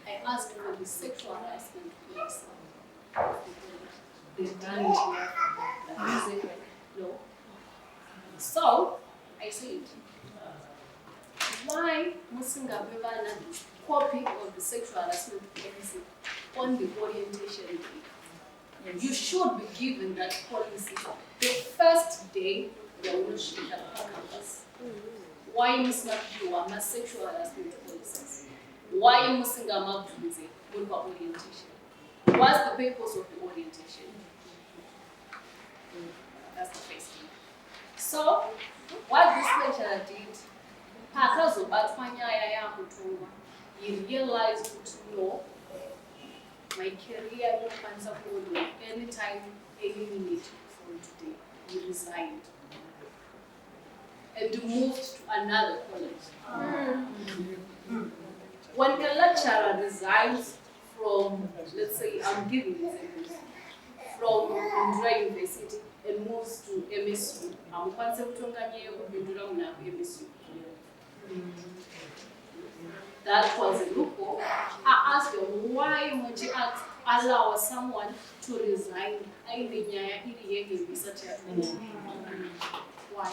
E: I asked for the sexual harassment policy. They done it here. I said, no. So I said, why mustn't Gabeba this copy of the sexual harassment policy on the orientation day? You should be given that policy the first day they will shoot at the campus. why musingapiwa ama-sexual harassment policies? Why musingamaguze on orientation? What's the purpose of the orientation? That's the first thing. So, what this lecturer did, akazobatwa nyaya yakutuma, he realized that no, my career opens up anytime, any minute from today. He resigned and moved to another college. When a lecturer resigns from, let's say, I'm giving examples, from Indira University and moves to MSU, I'm conceptually MSU. That was a loophole. I asked them, why would you allow someone to resign? Why?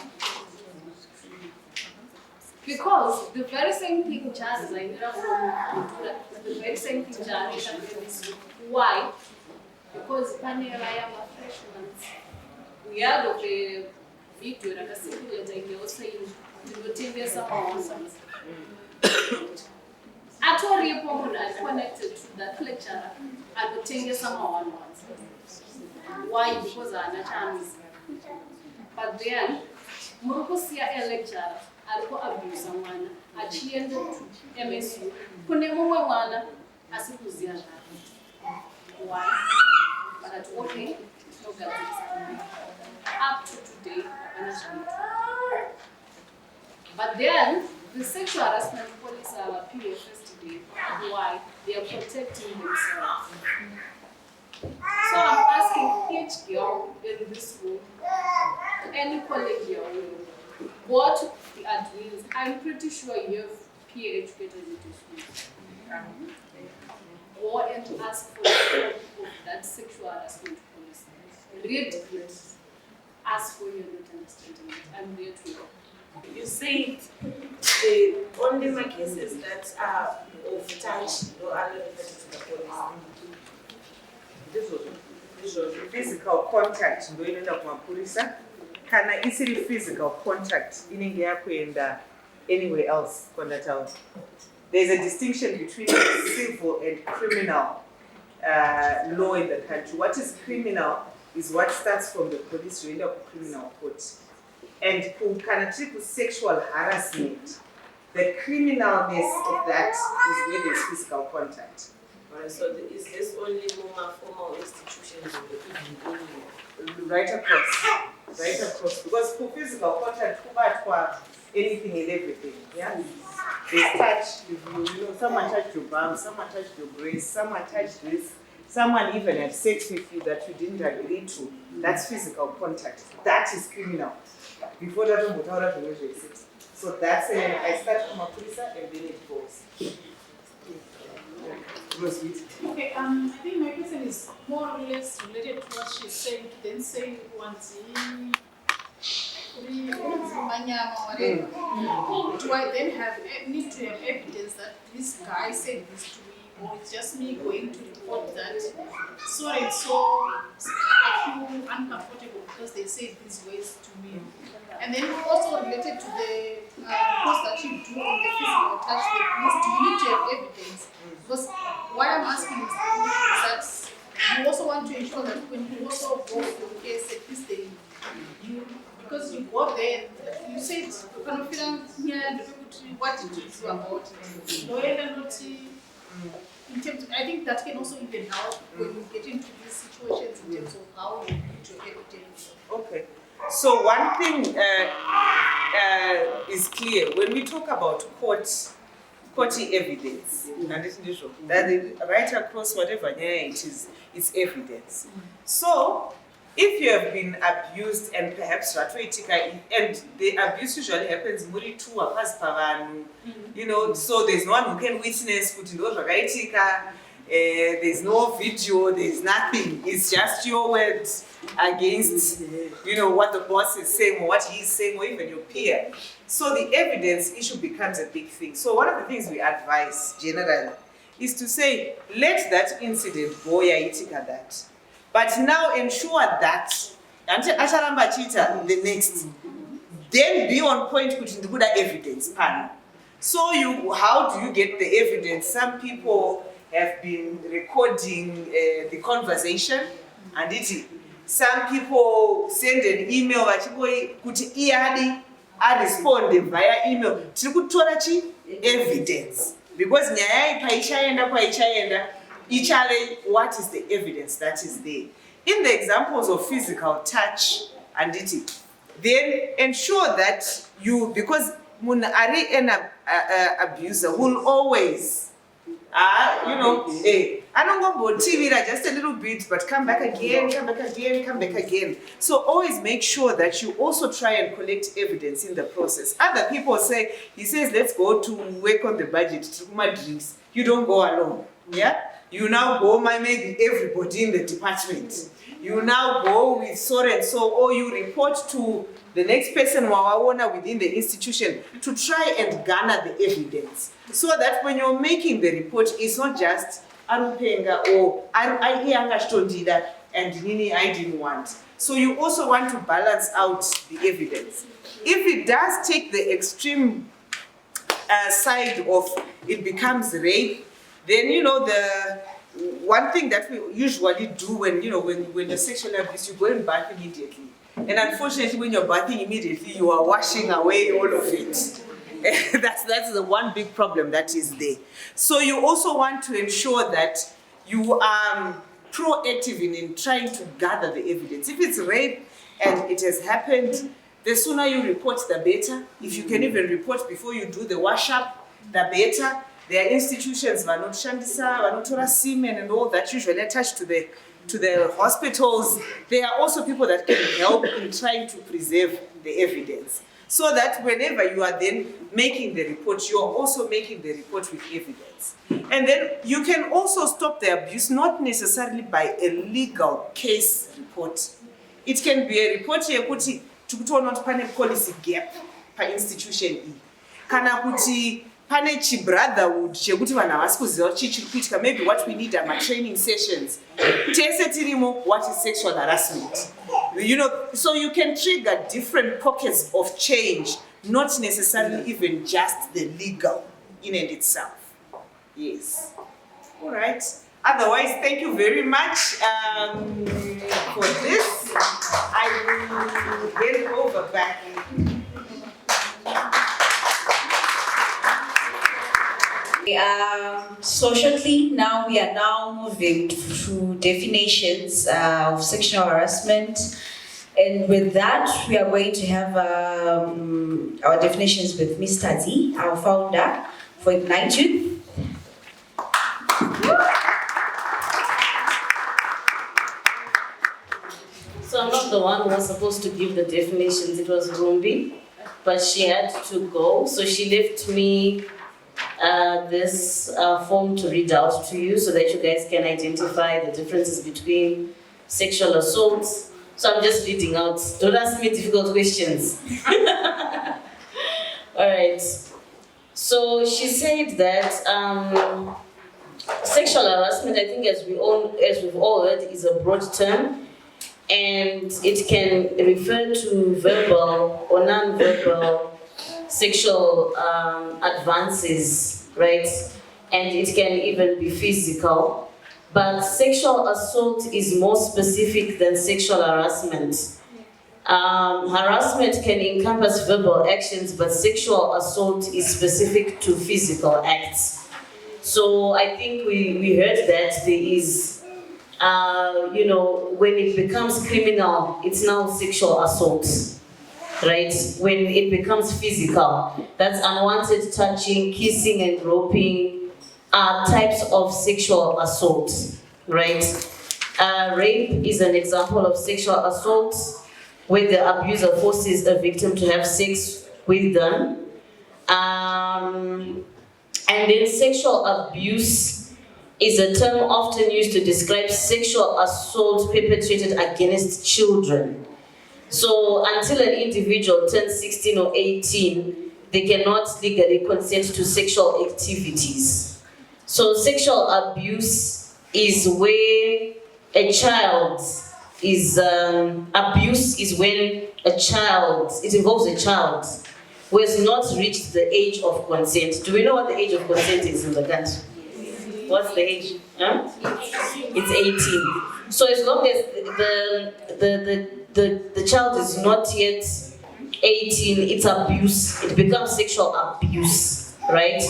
E: Because the very same thing Jazz is like, the very same thing Jazz is. Why? Because Panela am a freshman. We are the video that a simulator they were saying, you will take this someone. Actually, I connected to that lecturer at the Tenga someone once. Why? Because I'm a chance. But then, Murukusia a lecturer. Alikuwa abuse mwana achiende MSU kunemuwe mwana asikuzia why but at okay no guarantee up to today but then the sexual harassment police are PFS today. Why? They are protecting themselves. So I'm asking each girl in this room, any colleague girl, what the admins, I'm pretty sure you have peer educators in this school. Go and ask for the help of that sexual harassment policy. Read it. Ask for your not understanding it. I'm there to help.
K: You said the only cases that are of touch or are related to the police.
I: This was physical contact ndoinoenda kumapurisa kana isiri physical contact inenge yakuenda anywhere else kwandataura. There's a distinction between civil and criminal law in the country. What is criminal is what starts from the police to end up criminal court. And kana sexual harassment, the criminalness of that is where there's physical contact.
K: So is this only more formal institutions or
I: right across, because for physical contact, anything and everything, yeah? There's touch, you know, someone touched your bum, someone touched your breast, someone touched this, someone even had sex with you that you didn't agree to. That's physical contact. That is criminal. Before that, so that's I start from a police and then it goes.
L: Okay, I think my question is more or less related to what she's saying, then saying once whatever. Do I then need to have evidence that this guy said this to me, or it's just me going to report that so and so I feel uncomfortable because they said these ways to me? And then also related to the post that you do on the physical touch, the police, do you need to have evidence? Because why I'm asking is that you also want to ensure that when you also go for the case, at least because you go there, you said you cannot feel what it is about loyalty. In terms, I think that can also even help when you get into these situations in terms of how you need to evidence.
I: Okay. So one thing is clear when we talk about courty evidence, that is right across whatever it is, it's evidence. So if you have been abused and perhaps and the abuse usually happens you know, so there's no one who can witness, there's no video, there's nothing. It's just your words against, you know, what the boss is saying or what he's saying or even your peer. So the evidence issue becomes a big thing. So one of the things we advise generally is to say, let that incident go that. But now ensure that the next, then be on point with the evidence pan. So how do you get the evidence? Some people have been recording the conversation, and some people send an email kuti iyadi respond via email. Tirikutora evidence because nyaya paichaenda ichale what is the evidence that is there. In the examples of physical touch and then ensure that because mun ari an abuser will always I don't go about TV just a little bit, but come back again. So always make sure that you also try and collect evidence in the process. Other people say, he says, let's go to work on the budget, drinks. You don't go alone, yeah? You now go, maybe everybody in the department. You now go with so and so, or you report to the next person within the institution to try and garner the evidence. So that when you're making the report, it's not just Arupenga or I that and Nini I didn't want. So you also want to balance out the evidence. If it does take the extreme side of it becomes rape, then the one thing that we usually do when you're sexually abused, you go and bath immediately. And unfortunately, when you're bathing immediately, you are washing away all of it. That's the one big problem that is there. So you also want to ensure that you are proactive in trying to gather the evidence. If it's rape and it has happened, the sooner you report, the better. If you can even report before you do the wash-up, the better. There are institutions, Vanotora Semen and all that usually attached to the hospitals. There are also people that can help in trying to preserve the evidence. So that whenever you are then making the report, you are also making the report with evidence. And then you can also stop the abuse, not necessarily by a legal case report. It can be a report here, to not panic policy gap per institution E. Kana kuti pane brotherhood chekuti vanhu havasi kuziva kuti chiri kuitika, maybe what we need are training sessions. Tese tirimo what is sexual harassment. So you can trigger different pockets of change, not necessarily even just the legal in and itself. Yes. All right. Otherwise, thank you very much for this. I will hand over back.
B: So shortly now we are now moving to definitions of sexual harassment, and with that we are going to have our definitions with Ms. Tati, our founder for Ignite Youth.
J: So I'm not the one who was supposed to give the definitions, it was Rumbie, but she had to go, so she left me this form to read out to you so that you guys can identify the differences between sexual assaults. So I'm just reading out. Don't ask me difficult questions. All right. So she said that sexual harassment, I think as we've all heard, is a broad term, and it can refer to verbal or non-verbal sexual advances, right? And it can even be physical. But sexual assault is more specific than sexual harassment. Harassment can encompass verbal actions, but sexual assault is specific to physical acts. So I think we heard that there is, when it becomes criminal, it's now sexual assault. Right? When it becomes physical, that's unwanted touching, kissing and groping are types of sexual assault, right? Rape is an example of sexual assault where the abuser forces a victim to have sex with them. And then sexual abuse is a term often used to describe sexual assault perpetrated against children. So until an individual turns 16 or 18, they cannot legally consent to sexual activities. So sexual abuse is where a child is abuse is when a child, it involves a child who has not reached the age of consent. Do we know what the age of consent is in the country? What's the age? Huh? It's 18. So as long as the child is not yet 18, it's abuse. It becomes sexual abuse, right?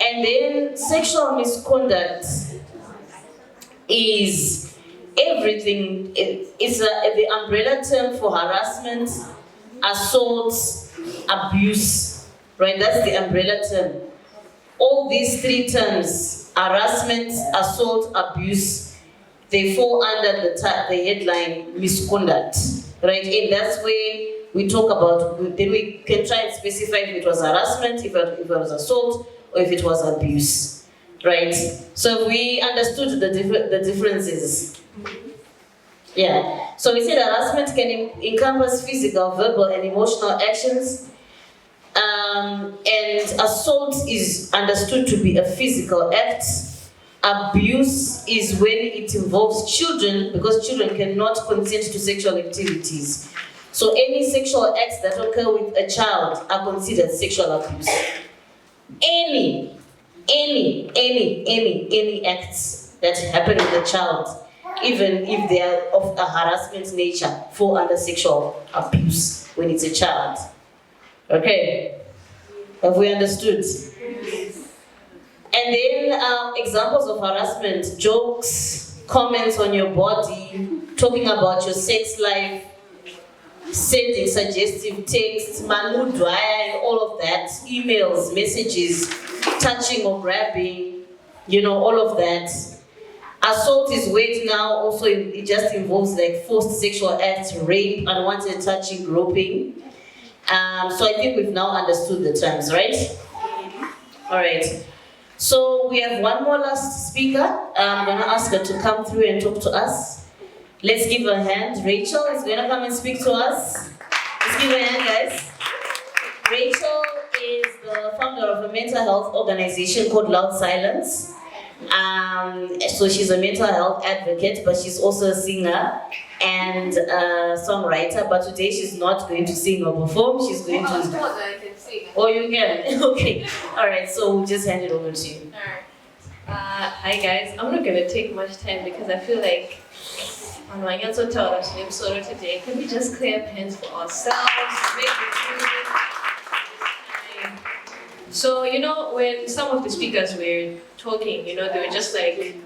J: And then sexual misconduct is everything. It's the umbrella term for harassment, assault, abuse, right? That's the umbrella term. All these three terms, harassment, assault, abuse, they fall under the headline misconduct, right? And that's where we talk about, then we can try and specify if it was harassment, if it was assault, or if it was abuse, right? So we understood the differences. Yeah, so we said harassment can encompass physical, verbal, and emotional actions. And assault is understood to be a physical act. Abuse is when it involves children, because children cannot consent to sexual activities. So any sexual acts that occur with a child are considered sexual abuse. Any acts that happen with a child, even if they are of a harassment nature, fall under sexual abuse when it's a child. Okay, have we understood? And then examples of harassment: jokes, comments on your body, talking about your sex life, sending suggestive texts, manudwaya and all of that, emails, messages, touching or grabbing, all of that. Assault is weight now, also it just involves like forced sexual acts, rape, unwanted touching, groping. So I think we've now understood the terms, right? All right. So we have one more last speaker. I'm gonna ask her to come through and talk to us. Let's give her a hand. Rachel is gonna come and speak to us. Let's give her a hand, guys. Rachel is the founder of a mental health organization called Loud Silence. So she's a mental health advocate, but she's also a singer and a songwriter. But today she's not going to sing or perform. She's going to.
E: I can sing.
J: Oh, you can. Okay. All right. So we'll just hand it over to you.
M: All right. Hi guys. I'm not gonna take much time because I feel like on my hands today, can we just clap hands for ourselves? Make it So, when some of the speakers were talking, they were just like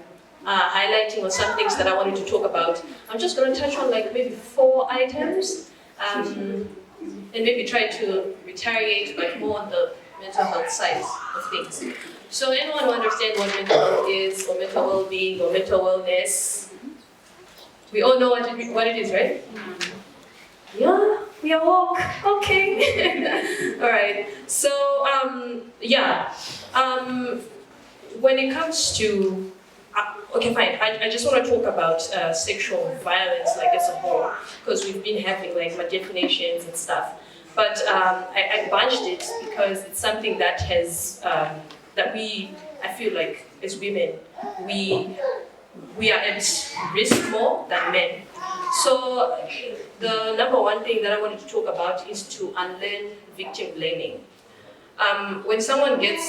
M: highlighting on some things that I wanted to talk about. I'm just going to touch on like maybe 4 items and maybe try to retaliate like more on the mental health side of things. So anyone who understands what mental health is, or mental well-being, or mental wellness, we all know what it is, right? Yeah, we are woke. Okay. All right. So when it comes to okay, fine. I just want to talk about sexual violence like as a whole, because we've been having like my definitions and stuff. But I bunched it because it's something that has I feel like as women we are at risk more than men. So the number one thing that I wanted to talk about is to unlearn victim blaming. When someone gets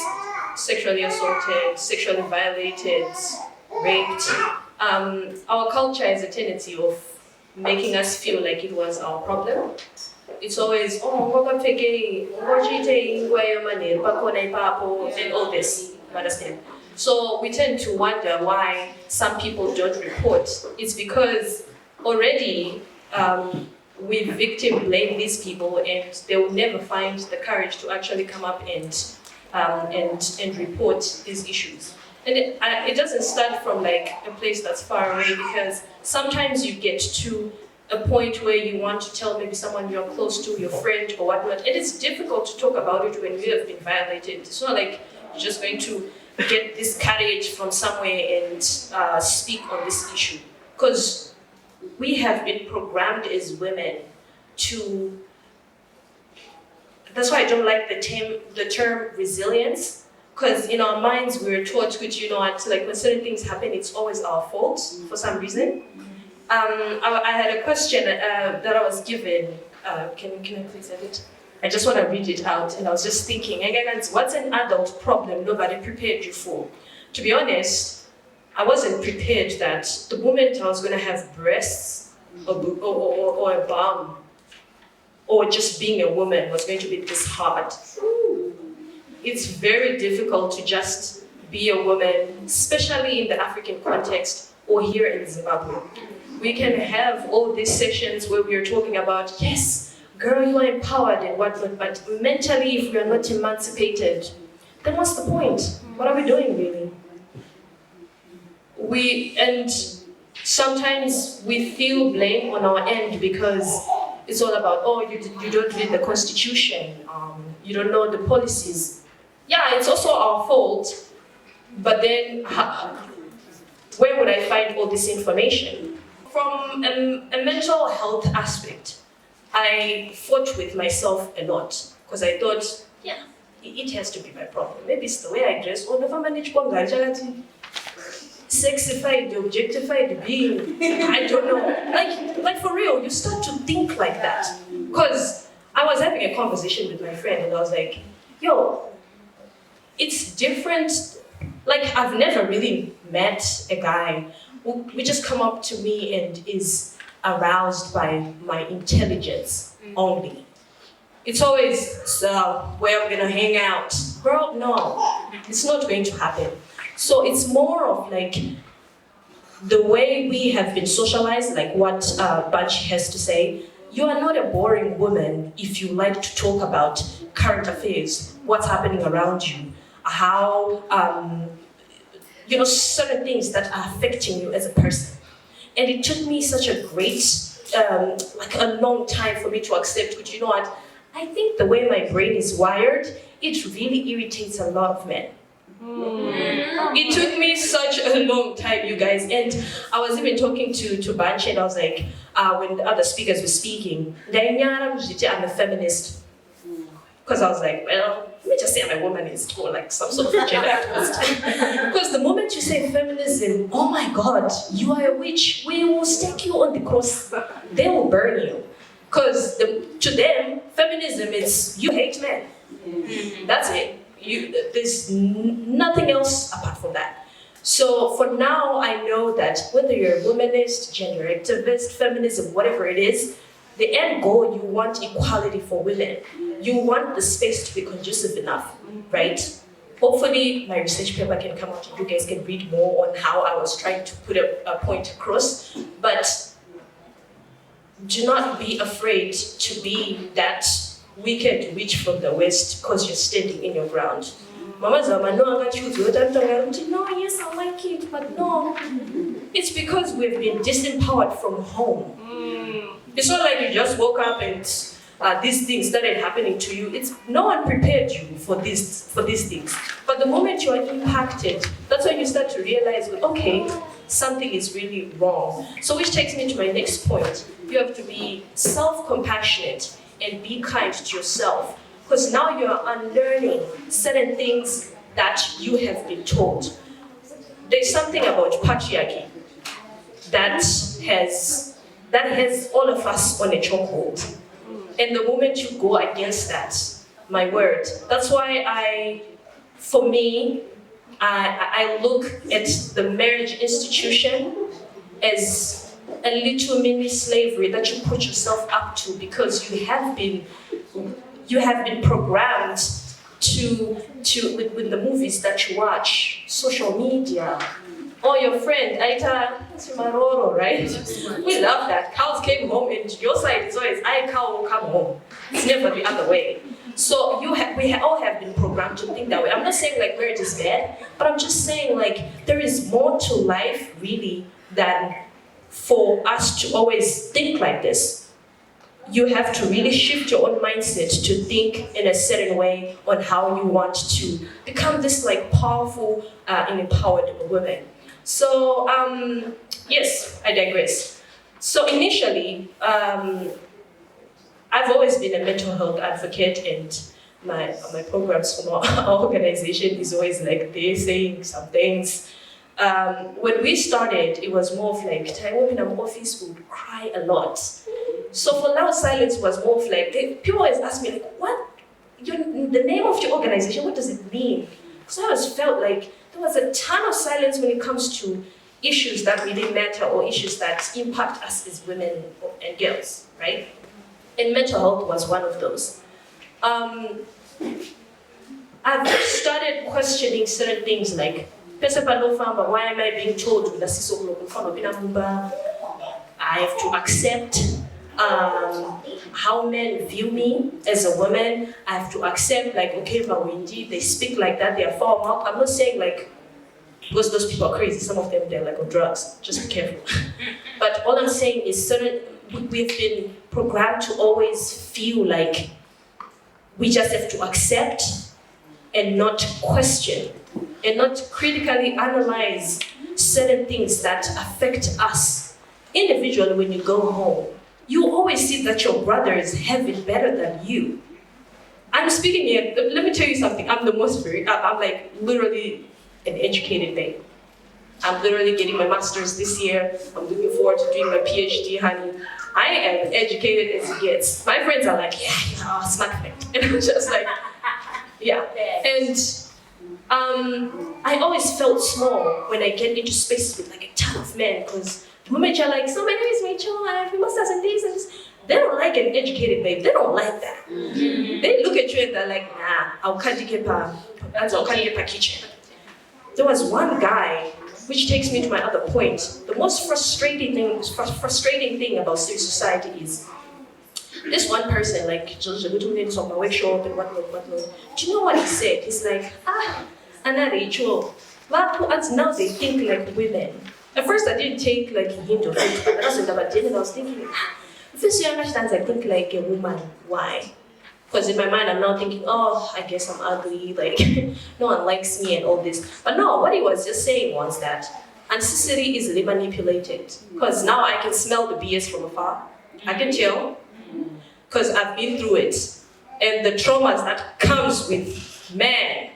M: sexually assaulted, sexually violated, raped, our culture has a tendency of making us feel like it was our problem. It's always, and all this, you understand? So we tend to wonder why some people don't report. It's because already we victim blame these people, and they will never find the courage to actually come up and report these issues. And it doesn't start from like a place that's far away, because sometimes you get to a point where you want to tell maybe someone you're close to, your friend or whatnot, and it's difficult to talk about it when you have been violated. It's not like you're just going to get this courage from somewhere and speak on this issue, because we have been programmed as women to. That's why I don't like the term resilience, because in our minds we're taught, which like when certain things happen, it's always our fault for some reason. I had a question that I was given. Can I please have it? I just want to read it out, and I was just thinking, what's an adult problem nobody prepared you for? To be honest, I wasn't prepared that the moment I was going to have breasts or a bum, or just being a woman was going to be this hard. It's very difficult to just be a woman, especially in the African context or here in Zimbabwe. We can have all these sessions where we are talking about, yes, girl, you are empowered and whatnot, but mentally, if we are not emancipated, then what's the point? What are we doing, really? And sometimes we feel blame on our end because it's all about, oh, you don't read the Constitution, you don't know the policies. Yeah, it's also our fault, but then where would I find all this information? From a mental health aspect, I fought with myself a lot because I thought, yeah, it has to be my problem. Maybe it's the way I dress, or never manage sexified, objectified being. I don't know. Like for real, you start to think like that. Because I was having a conversation with my friend and I was like, yo, it's different. Like, I've never really met a guy who just come up to me and is aroused by my intelligence only. It's always, so, where are we gonna hang out? Girl, no, it's not going to happen. So it's more of like the way we have been socialized, like what Banshee has to say. You are not a boring woman if you like to talk about current affairs, what's happening around you, how, certain things that are affecting you as a person. And it took me such a great, a long time for me to accept, but you know what? I think the way my brain is wired, it really irritates a lot of men. It took me such a long time, you guys, and I was even talking to Banshee, and I was like, when the other speakers were speaking, I'm a feminist. Because I was like, well, let me just say I'm a womanist or like some sort of gender activist. Because the moment you say feminism, oh my God, you are a witch. We will stake you on the cross. They will burn you. Because to them, feminism is you hate men. That's it. There's nothing else apart from that. So for now, I know that whether you're a womanist, gender activist, feminism, whatever it is, the end goal, you want equality for women. You want the space to be conducive enough, right? Hopefully, my research paper can come out and you guys can read more on how I was trying to put a point across. But do not be afraid to be that wicked witch from the West because you're standing in your ground. Mama Zama, no, I choose you. No, yes, I like it, but no. It's because we've been disempowered from home. It's not like you just woke up and these things started happening to you. No one prepared you for these things. But the moment you are impacted, that's when you start to realize, okay, something is really wrong. So which takes me to my next point. You have to be self-compassionate and be kind to yourself. Because now you're unlearning certain things that you have been taught. There's something about patriarchy that has all of us on a chokehold. And the moment you go against that, my word, that's why I look at the marriage institution as a little mini slavery that you put yourself up to because you have been programmed to with the movies that you watch, social media, or your friend, Aita Maroro, right? We love that. Cows came home and your side is always, a.ka will come home. It's never the other way. So we all have been programmed to think that way. I'm not saying like marriage is bad, but I'm just saying like there is more to life really than for us to always think like this. You have to really shift your own mindset to think in a certain way on how you want to become this like powerful and empowered woman. So, yes, I digress. So initially, I've always been a mental health advocate, and my programs from our organization is always like they're saying some things. when we started, it was more of like, time open an office, we would cry a lot. So for Loud Silence was more of like, people always ask me like, what? The name of your organization, what does it mean? So I always felt like there was a ton of silence when it comes to issues that really matter or issues that impact us as women and girls, right? And mental health was one of those. I've started questioning certain things like, why am I being told I have to accept how men view me as a woman. I have to accept like, okay, Mawire, they speak like that, they are foul mouth. I'm not saying like, because those people are crazy, some of them they're like on drugs, just be careful. But all I'm saying is we've been programmed to always feel like we just have to accept and not question and not critically analyze certain things that affect us individually. When you go home, you always see that your brothers have it better than you. I'm speaking here, let me tell you something, I'm like literally an educated babe. I'm literally getting my master's this year. I'm looking forward to doing my PhD, honey. I am educated as it gets. My friends are like, yeah, you're a smart friend. And I'm just like, yeah. And I always felt small when I get into spaces with like a ton of men, because the moment you're like, so my name is Rachel, I have masters and these and this, they don't like an educated babe. They don't like that. They look at you and they're like, nah, I'll can't get a kitchen. There was one guy, which takes me to my other point. The most frustrating thing about civil society is this one person, like, on my workshop and whatnot. Do you know what he said? He's like, Anna Rachel, now they think like women. At first I didn't take like a hint of it, but I was thinking, if you understand, I think like a woman. Why? Because in my mind, I'm now thinking, oh, I guess I'm ugly, like, no one likes me and all this. But no, what he was just saying was that ancestry is really manipulated. Because now I can smell the BS from afar. I can tell, because I've been through it. And the traumas that comes with man.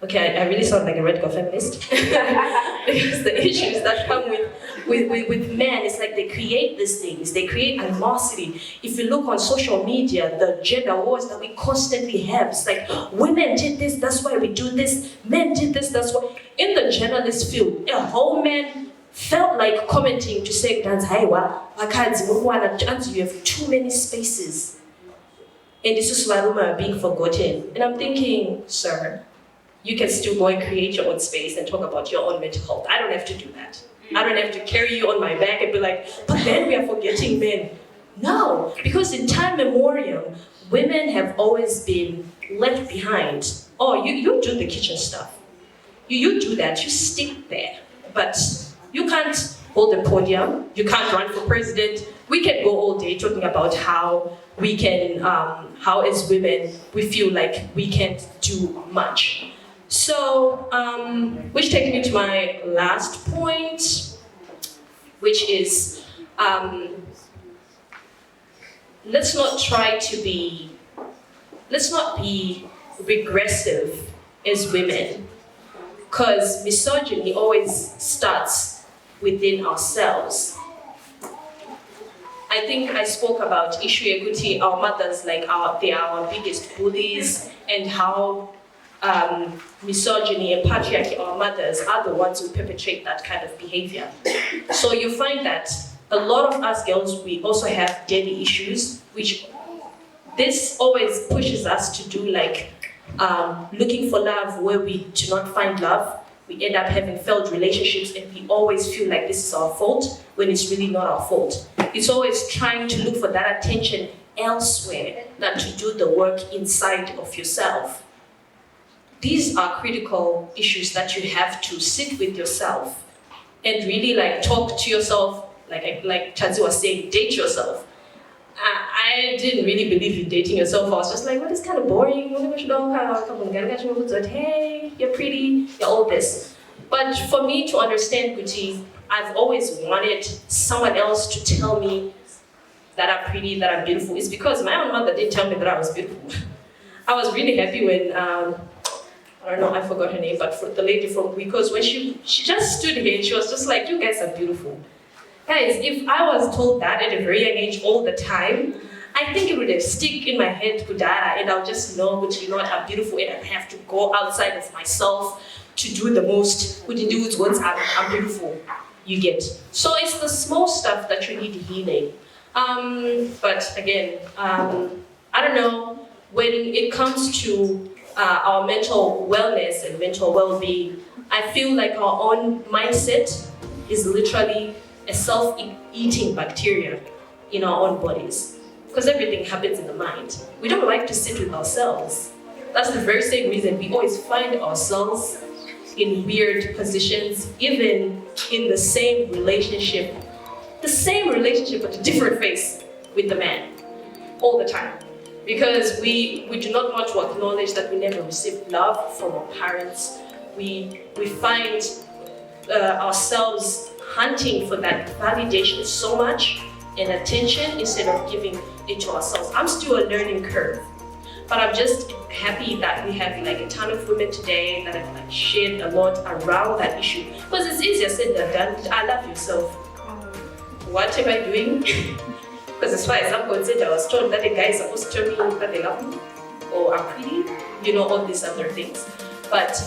M: Okay, I really sound like a radical feminist. Because the issues that come with men, it's like they create these things, they create animosity. If you look on social media, the gender wars that we constantly have, it's like, women did this, that's why we do this, men did this, that's why. In the journalist field, a whole man felt like commenting to say, you have too many spaces. And this is why women are being forgotten. And I'm thinking, sir, you can still go and create your own space and talk about your own mental health. I don't have to do that. I don't have to carry you on my back and be like, but then we are forgetting men. No, because in time memorial, women have always been left behind. Oh, you do the kitchen stuff. You do that, you stick there. But you can't hold the podium, you can't run for president. We can go all day talking about how we can, how as women, we feel like we can't do much. So, which takes me to my last point, which is, let's not be regressive as women, because misogyny always starts within ourselves. I think I spoke about Ishu Eguti, our mothers, like they are our biggest bullies, and how misogyny and patriarchy, our mothers, are the ones who perpetrate that kind of behavior. So you find that a lot of us girls, we also have daddy issues, which this always pushes us to do like looking for love where we do not find love. We end up having failed relationships and we always feel like this is our fault when it's really not our fault. It's always trying to look for that attention elsewhere than to do the work inside of yourself. These are critical issues that you have to sit with yourself and really like talk to yourself, like Chazi was saying, date yourself. I didn't really believe in dating yourself. I was just like, well, it's kind of boring. Hey, you're pretty, you're all this. But for me to understand Guti, I've always wanted someone else to tell me that I'm pretty, that I'm beautiful. It's because my own mother didn't tell me that I was beautiful. I was really happy when I don't know, I forgot her name, but for the lady from, because when she just stood here, she was just like, you guys are beautiful. Guys, if I was told that at a very young age all the time, I think it would have stick in my head kudara, and I'll just know, but you know what, I'm beautiful, and I have to go outside of myself to do the most. What you do is once I'm beautiful, you get. So it's the small stuff that you need healing. But again, I don't know, when it comes to our mental wellness and mental well-being, I feel like our own mindset is literally a self-eating bacteria in our own bodies. Because everything happens in the mind. We don't like to sit with ourselves. That's the very same reason we always find ourselves in weird positions, even in the same relationship but a different face with the man all the time. Because we do not want to acknowledge that we never received love from our parents. We find ourselves hunting for that validation so much and attention instead of giving it to ourselves. I'm still a learning curve, but I'm just happy that we have like a ton of women today that have like shared a lot around that issue. Because it's easier said than done. I love yourself. What am I doing? Because as far as I'm concerned, I was told that a guy is supposed to tell me that they love me or I'm pretty, you know, all these other things. But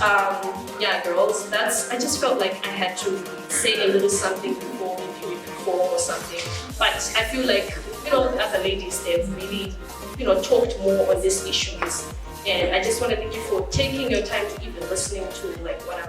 M: yeah, girls, I just felt like I had to say a little something before maybe or something. But I feel like, you know, the other ladies, they've really, you know, talked more on these issues. And I just want to thank you for taking your time to even listening to like what I'm